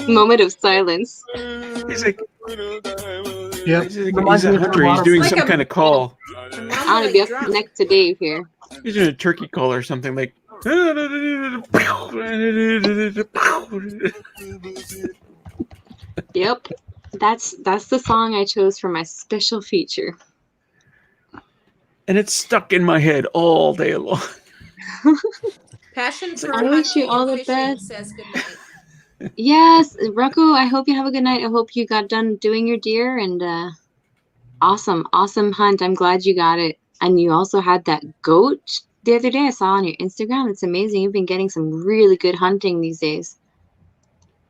Moment of silence.
He's like,
yeah,
he's a hunter. He's doing some kind of call.
I want to be up next to Dave here.
He's doing a turkey call or something like.
Yep, that's the song I chose for my special feature.
And it's stuck in my head all day long.
Passion for
I wish you all the
fishing
best.
says good night.
Yes, Rocco, I hope you have a good night. I hope you got done doing your deer and Awesome hunt. I'm glad you got it. And you also had that goat the other day. I saw on your Instagram. It's amazing. You've been getting some really good hunting these days.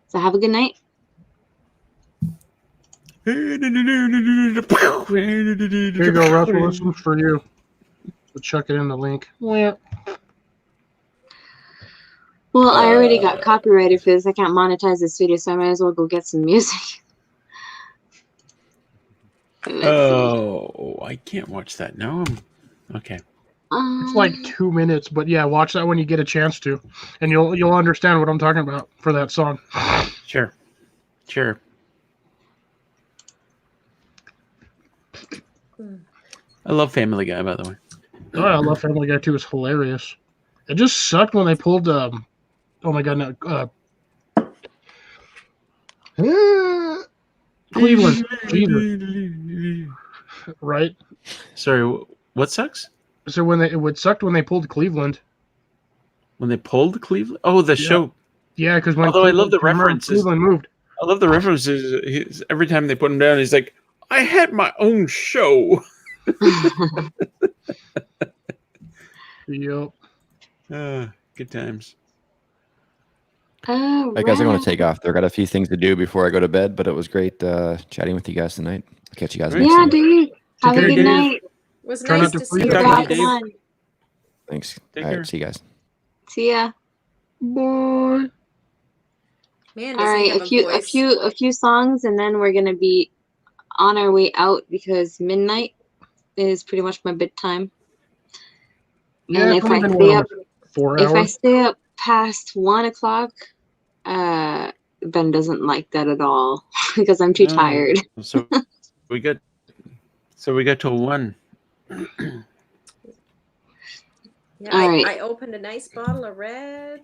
So have a good night.
Here you go, Russell. This one's for you. We'll chuck it in the link.
Well, I already got copyrighted for this. I can't monetize this video, so I might as well go get some music.
Oh, I can't watch that. No. Okay.
It's like 2 minutes, but yeah, watch that when you get a chance to, and you'll understand what I'm talking about for that song.
Sure. I love Family Guy, by the way.
Oh, I love Family Guy too. It's hilarious. It just sucked when they pulled. Oh my god, no. Cleveland. Jesus. Right.
Sorry. What sucks?
So it would sucked when they pulled Cleveland.
When they pulled Cleveland? Oh, the show.
Yeah, because when
although I love the references.
Cleveland moved.
I love the references. Every time they put him down, he's like, "I had my own show."
Yep.
Good times.
I guess I'm going to take off. There got a few things to do before I go to bed, but it was great chatting with you guys tonight. I'll catch you guys next time.
Dude. Have a good night.
It was nice to see you.
Thanks.
Take
All
care.
right, see you guys.
See ya.
Bye.
Man,
all right, a few songs, and then we're gonna be on our way out because midnight is pretty much my bedtime.
Yeah,
and if I stay up past 1 o'clock, Ben doesn't like that at all because I'm too tired.
So we got till 1.
Yeah,
All right.
I opened a nice bottle of red.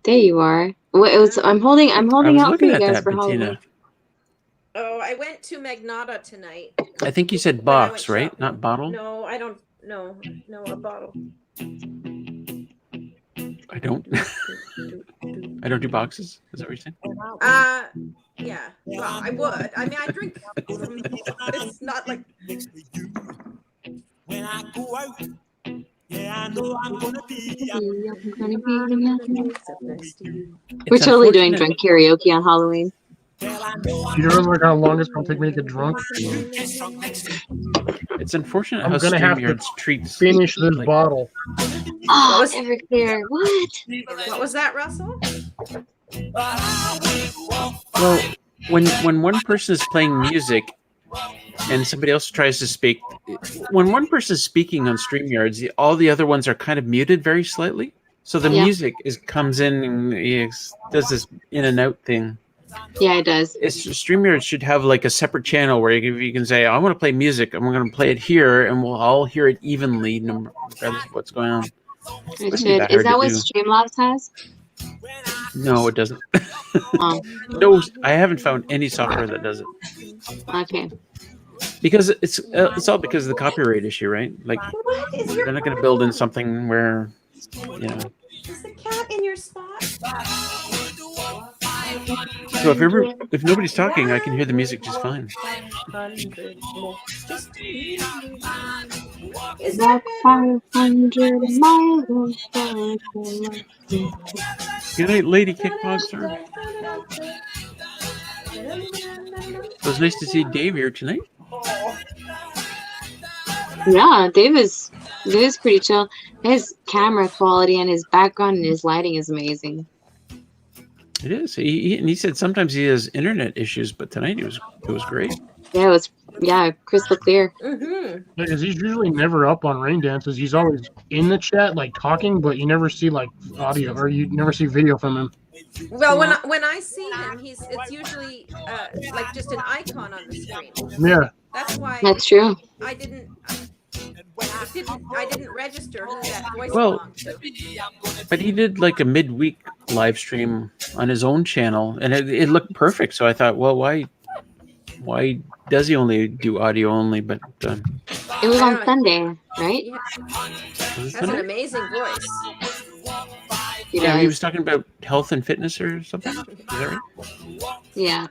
There you are. I'm holding out for you guys for
Bettina.
Halloween.
Oh, I went to Magnata tonight.
I think you said box, right? Not bottle?
No, I don't. No, a bottle.
I don't. I don't do boxes. Is that what you're saying?
Yeah. Well, I would. I mean, I drink. It's not like.
When I go out, yeah, I know I'm gonna be.
We're totally doing drunk karaoke on Halloween.
You know like how long it's gonna take me to get drunk?
It's unfortunate
I'm
how
gonna have to
StreamYard treats
finish this bottle.
Oh, Everclear. What?
What was that, Russell?
Well, when one person is playing music and somebody else tries to speak, when one person is speaking on StreamYards, all the other ones are kind of muted very slightly. So the music comes in and does this in and out thing.
Yeah, it does.
StreamYard should have like a separate channel where you can say, I want to play music, and we're going to play it here, and we'll all hear it evenly, regardless of what's going on.
It should. Is that what Streamlabs has?
No, it doesn't.
Oh.
No, I haven't found any software that does it.
Okay.
Because it's all because of the copyright issue, right? Like they're not going to build in something where, you know.
Is the cat in your spot?
So if nobody's talking, I can hear the music just fine.
Walk 500 miles.
Good night, Lady Kickboxer. It was nice to see Dave here tonight.
Yeah, Dave is pretty chill. His camera quality and his background and his lighting is amazing.
It is. He said sometimes he has internet issues, but tonight it was great.
Yeah, it was crystal clear.
Mm-hmm.
Because he's usually never up on Rain Dances. He's always in the chat, like talking, but you never see like audio or you never see video from him.
Well, when I see him, it's usually like just an icon on the screen.
Yeah.
That's why.
That's true.
I didn't register who that voice
Well,
belonged to.
but he did like a midweek live stream on his own channel, and it looked perfect. So I thought, well, why does he only do audio only? But
it was on Sunday, right?
Yeah. Has an amazing voice.
Yeah, he was talking about health and fitness or something. Is that right?
Yeah.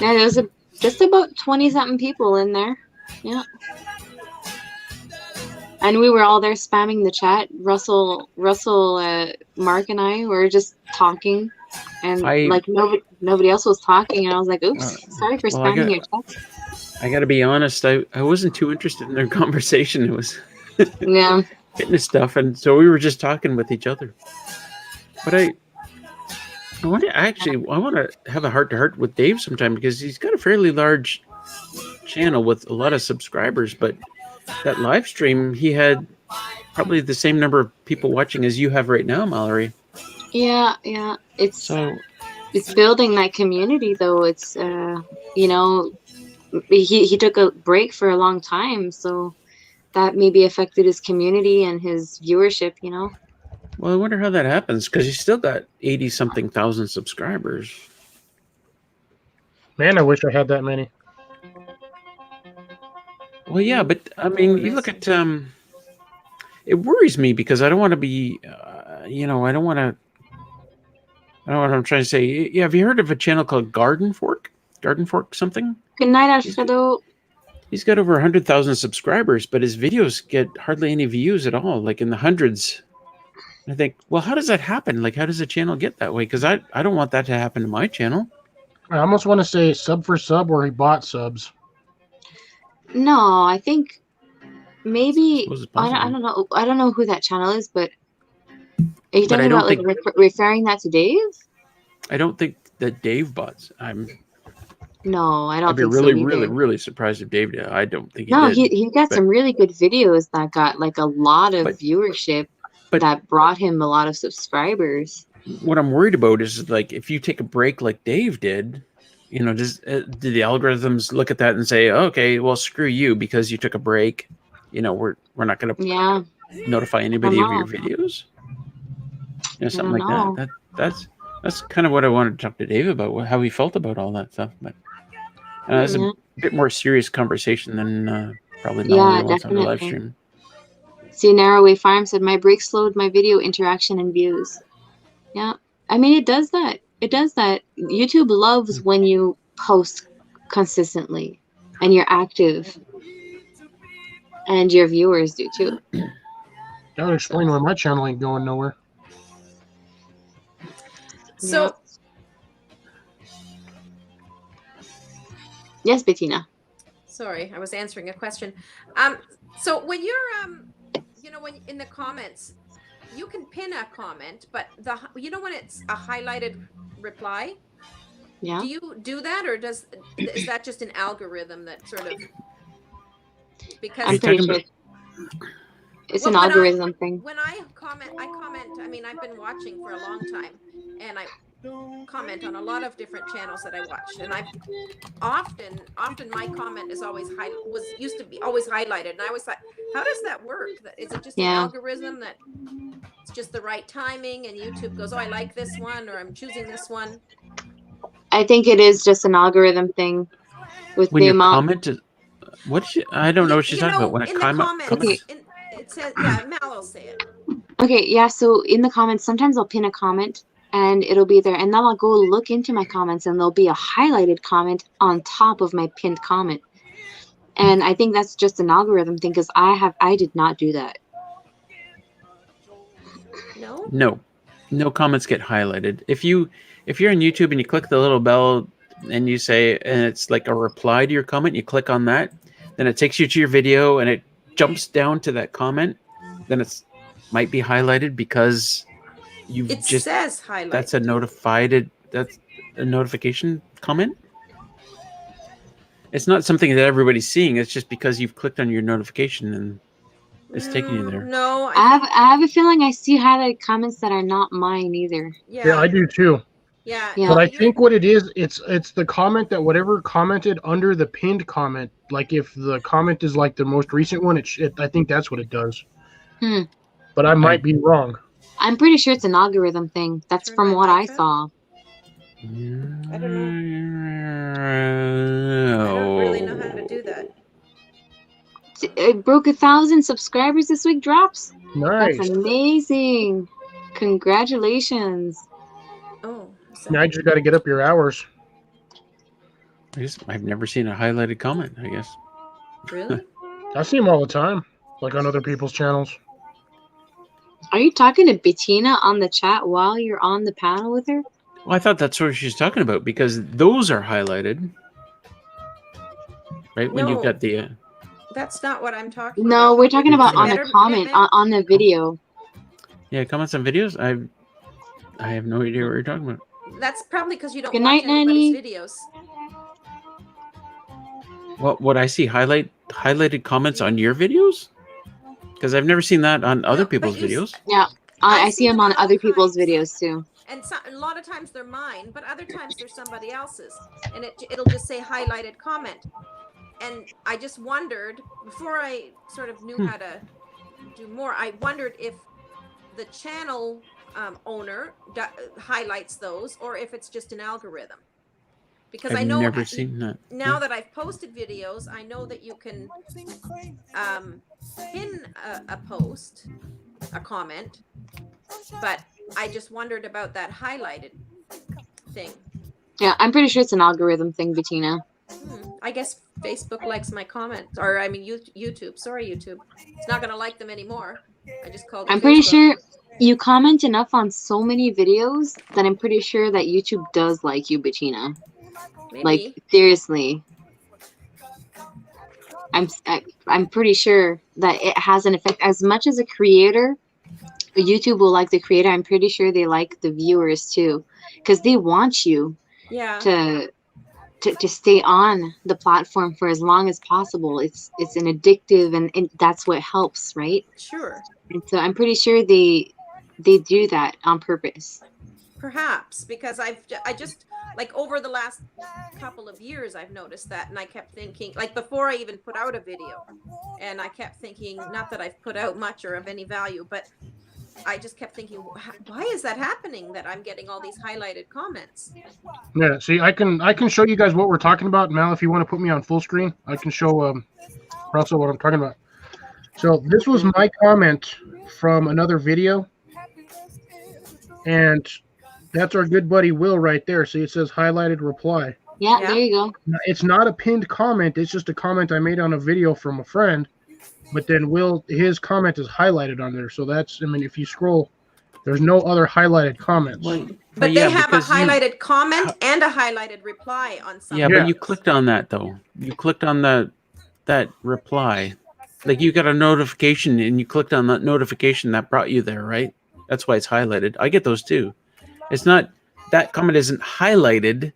Yeah, there was a Just about 20-something people in there. Yeah. And we were all there spamming the chat. Russell, Mark, and I were just talking, and like nobody else was talking. And I was like, "Oops, sorry for spamming your chat."
I got to be honest. I wasn't too interested in their conversation. It was
yeah,
fitness stuff, and so we were just talking with each other. But I want to have a heart-to-heart with Dave sometime, because he's got a fairly large channel with a lot of subscribers. But that live stream, he had probably the same number of people watching as you have right now, Mallory.
Yeah. It's building that community, though. It's he took a break for a long time, so that maybe affected his community and his viewership.
Well, I wonder how that happens, because he's still got 80-something thousand subscribers.
Man, I wish I had that many.
Well, yeah, but I mean, you look at it worries me, because I don't want to be, I don't want to. I don't know what I'm trying to say. Yeah, have you heard of a channel called Garden Fork? Garden Fork something?
Good night, Alfredo.
He's got over 100,000 subscribers, but his videos get hardly any views at all, like in the hundreds. I think, well, how does that happen? Like, how does a channel get that way? Because I don't want that to happen to my channel.
I almost want to say sub for sub, or he bought subs.
No, I think maybe I don't know. I don't know who that channel is, but are you talking about like referring that to Dave?
I don't think that Dave bought.
No, I don't.
I'd be really surprised if Dave did. I don't think he did.
No, he got some really good videos that got like a lot of viewership, but that brought him a lot of subscribers.
What I'm worried about is, like, if you take a break like Dave did, do the algorithms look at that and say, okay, well, screw you because you took a break? We're not going to notify anybody of your videos. Something like that. That's kind of what I wanted to talk to Dave about, how he felt about all that stuff. But it's a bit more serious conversation than probably Melanie wants on the live stream.
See, Narrowway Farm said, my break slowed my video interaction and views. Yeah. I mean, it does that. YouTube loves when you post consistently and you're active. And your viewers do too.
That would explain why my channel ain't going nowhere.
So,
yes, Bettina.
Sorry, I was answering a question. So when you're, when in the comments, you can pin a comment, but when it's a highlighted reply,
yeah.
Do you do that, or is that just an algorithm that sort of? Because
I'm pretty sure it's an algorithm thing.
When I comment. I mean, I've been watching for a long time, and I comment on a lot of different channels that I watch, and I often my comment is always used to be always highlighted, and I always thought, how does that work? Is it just an algorithm that it's just the right timing, and YouTube goes, oh, I like this one, or I'm choosing this one?
I think it is just an algorithm thing with
when
the
your
amount.
Comment I don't know what she's talking about. When a comment,
it says, Mal will say it.
Okay, yeah. So in the comments, sometimes I'll pin a comment and it'll be there, and then I'll go look into my comments, and there'll be a highlighted comment on top of my pinned comment. And I think that's just an algorithm thing, because I did not do that.
No comments get highlighted. If you're on YouTube and you click the little bell and you say, and it's like a reply to your comment, you click on that, then it takes you to your video and it jumps down to that comment, then it's might be highlighted because
it says highlighted.
That's a notification comment. It's not something that everybody's seeing. It's just because you've clicked on your notification and it's taking you there.
No,
I have a feeling I see highlighted comments that are not mine either.
Yeah, I do too.
Yeah.
But I think what it is, it's the comment that whatever commented under the pinned comment. Like if the comment is like the most recent one, I think that's what it does. But I might be wrong.
I'm pretty sure it's an algorithm thing. That's from what I saw.
I don't know. I don't really know how to do that.
It broke 1,000 subscribers this week, Drops.
Nice.
That's amazing. Congratulations.
Oh.
Now you just got to get up your hours.
I've never seen a highlighted comment, I guess.
Really?
I see them all the time, like on other people's channels.
Are you talking to Bettina on the chat while you're on the panel with her?
Well, I thought that's what she's talking about because those are highlighted, right? When you've
No.
got the.
That's not what I'm talking about.
No, we're talking about on
Better-
a comment on the video.
Yeah, comments on videos. I have no idea what you're talking about.
That's probably because you don't
Good
watch
night,
anybody's
Nanny.
videos.
What I see highlighted comments on your videos? Because I've never seen that on other people's videos.
Yeah, I see them on other people's videos too.
And so, a lot of times they're mine, but other times they're somebody else's, and it'll just say highlighted comment. And I just wondered, before I sort of knew how to do more, I wondered if the channel owner highlights those, or if it's just an algorithm. Because I know
never seen that.
Now that I've posted videos, I know that you can pin a post, a comment, but I just wondered about that highlighted thing.
Yeah, I'm pretty sure it's an algorithm thing, Bettina.
I guess Facebook likes my comments, or I mean YouTube. Sorry, YouTube. It's not going to like them anymore. I just called it
I'm pretty
Facebook.
sure you comment enough on so many videos that I'm pretty sure that YouTube does like you, Bettina.
Maybe.
Like, seriously. I'm pretty sure that it has an effect. As much as a creator, YouTube will like the creator. I'm pretty sure they like the viewers too, because they want you to stay on the platform for as long as possible. It's an addictive, and that's what helps, right?
Sure.
And so I'm pretty sure they do that on purpose.
Perhaps because I just like over the last couple of years I've noticed that, and I kept thinking, like before I even put out a video, and I kept thinking, not that I've put out much or of any value, but I just kept thinking, why is that happening, that I'm getting all these highlighted comments?
Yeah, see, I can show you guys what we're talking about. Mal, if you want to put me on full screen, I can show Russell what I'm talking about. So this was my comment from another video, and that's our good buddy Will right there. See, it says highlighted reply.
Yeah, there you go.
It's not a pinned comment. It's just a comment I made on a video from a friend. But then his comment is highlighted on there. So that's, I mean, if you scroll, there's no other highlighted comments.
But they have a highlighted comment and a highlighted reply on something.
Yeah, but you clicked on that though. You clicked on that reply. Like you got a notification and you clicked on that notification that brought you there, right? That's why it's highlighted. I get those too. It's not, that comment isn't highlighted.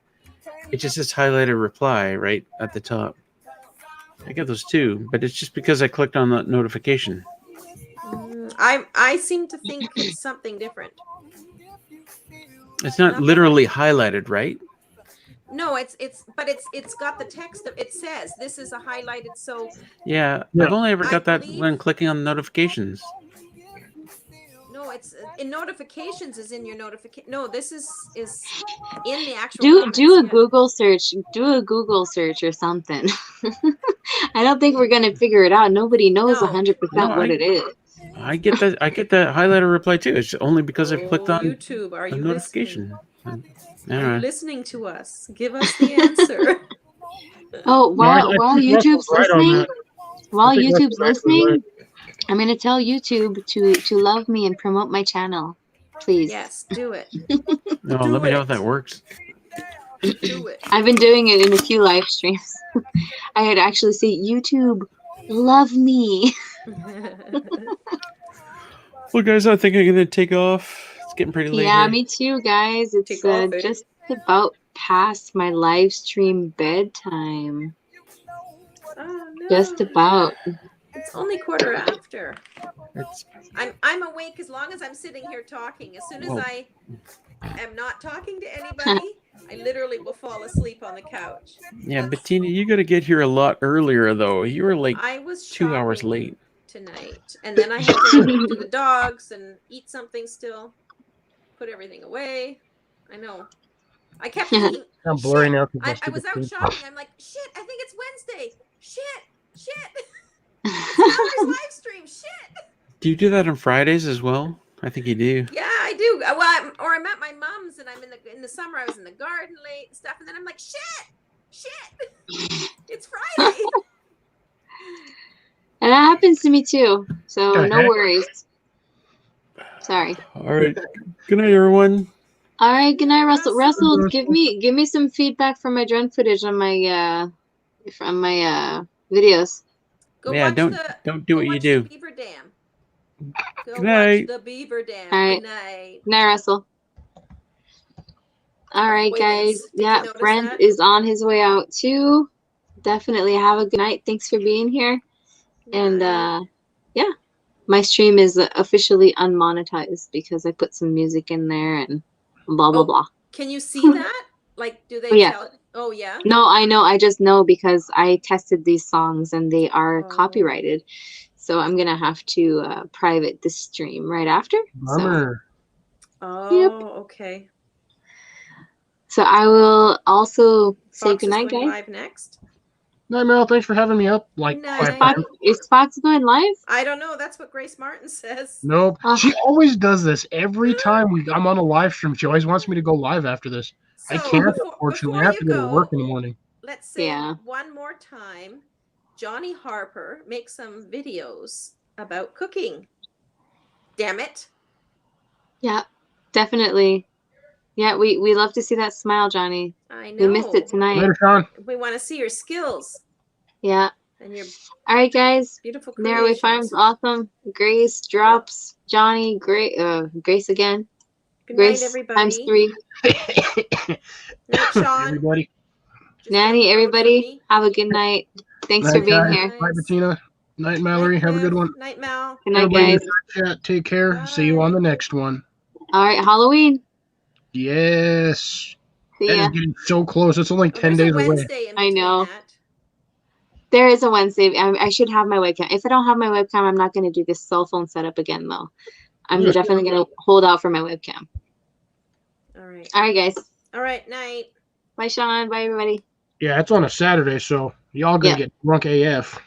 It just says highlighted reply right at the top. I get those too, but it's just because I clicked on that notification.
I seem to think it's something different.
It's not literally highlighted, right?
No, it's got the text of, it says this is a highlighted, so
Yeah, I've only ever got that when clicking on notifications.
no, it's in notifications is in your notification. No, this is in the actual
Do a Google search. Do a Google search or something. I don't think we're gonna figure it out. Nobody knows 100% what it is.
I get that. I get that highlighter reply too. It's only because I clicked on
YouTube. Are
a
you
notification.
Are you listening to us? Give us the answer.
Oh, while YouTube's listening, I'm gonna tell YouTube to love me and promote my channel, please.
Yes, do it.
No, let me know if that works.
Do it.
I've been doing it in a few live streams. I had actually say, YouTube, love me.
Well, guys, I think I'm gonna take off. It's getting pretty late.
Yeah,
here.
me too, guys. It's just about past my live stream bedtime.
Oh, no.
Just about.
It's only 1:15.
It's
I'm awake as long as I'm sitting here talking. As soon as
Whoa.
I am not talking to anybody, I literally will fall asleep on the couch.
Yeah, Bettina, you got to get here a lot earlier, though. You were like
I was
2 hours late.
tonight, and then I had to do the dogs and eat something still, put everything away. I know. I kept thinking,
I'm blurry now.
I was out shopping. I'm like, shit, I think it's Wednesday. Shit. It's Mallory's live stream. Shit.
Do you do that on Fridays as well? I think you do.
Yeah, I do. Well, I'm at my mom's, and I'm in the summer. I was in the garden late and stuff, and then I'm like, shit. Shit! It's Friday.
And that happens to me too. So
The
no
heck?
worries. Sorry.
All right. Good night, everyone.
All right, good night, Russell. Russell,
Russell.
give me some feedback from my drone footage on my videos.
Go
Yeah,
watch
don't do
go
what you
watch
do.
The Beaver Dam. Go
Good
watch
night.
the Beaver Dam.
All right.
Good night.
Good night, Russell. All right, guys.
Avoidance. Did you
Yeah,
notice
friend
that?
is on his way out too. Definitely have a good night. Thanks for being here. And yeah, my stream is officially unmonetized because I put some music in there and blah blah blah.
Can you see that? Like, do they
Oh, yeah.
tell? Oh yeah.
No, I know. I just know because I tested these songs and they are
Oh.
copyrighted. So I'm gonna have to private this stream right after.
Bummer.
Oh, okay.
So I will also say
Fox is
goodnight,
going
guys.
live next.
Night, Mel. Thanks for having me up. Like
Good
5
night.
times.
Is Fox going live?
I don't know. That's what Grace Martin says.
Nope.
Oh.
She always does this every time I'm on a live stream. She always wants me to go live after this.
So
I can't,
before
unfortunately. I have to
you
go to work in the morning.
let's say
Yeah.
one more time. Johnny Harper makes some videos about cooking. Damn it.
Yeah, definitely. Yeah, we love to see that smile, Johnny.
I
We missed it
know.
tonight.
Later, Sean.
We want to see your skills
Yeah.
and your
All right, guys.
beautiful
Narrowway
creations.
Farms, awesome. Grace drops. Johnny, Grace again.
Good
Grace
night, everybody.
×3.
Night, Sean.
Everybody.
Just down
Nanny,
the road from
everybody,
me.
have a good night. Thanks for
Night,
being
guys.
here.
Night, Bettina. Night, Mallory.
Night,
Have a good
Cliff.
one.
Night, Mal.
Good night,
Everybody in
guys.
the chat, take care. See you on the next one.
All right, Halloween.
Yes.
See
That
ya.
is getting so close. It's only 10
There's a
days away.
Wednesday in
I
between
know.
that.
There is a Wednesday. I should have my webcam. If I don't have my webcam, I'm not going to do this cell phone setup again, though. I'm
Yeah.
definitely going to hold out for my webcam.
All right.
All right, guys.
All right. Night.
Bye, Sean. Bye, everybody.
Yeah, it's on a Saturday, so y'all gonna get drunk AF.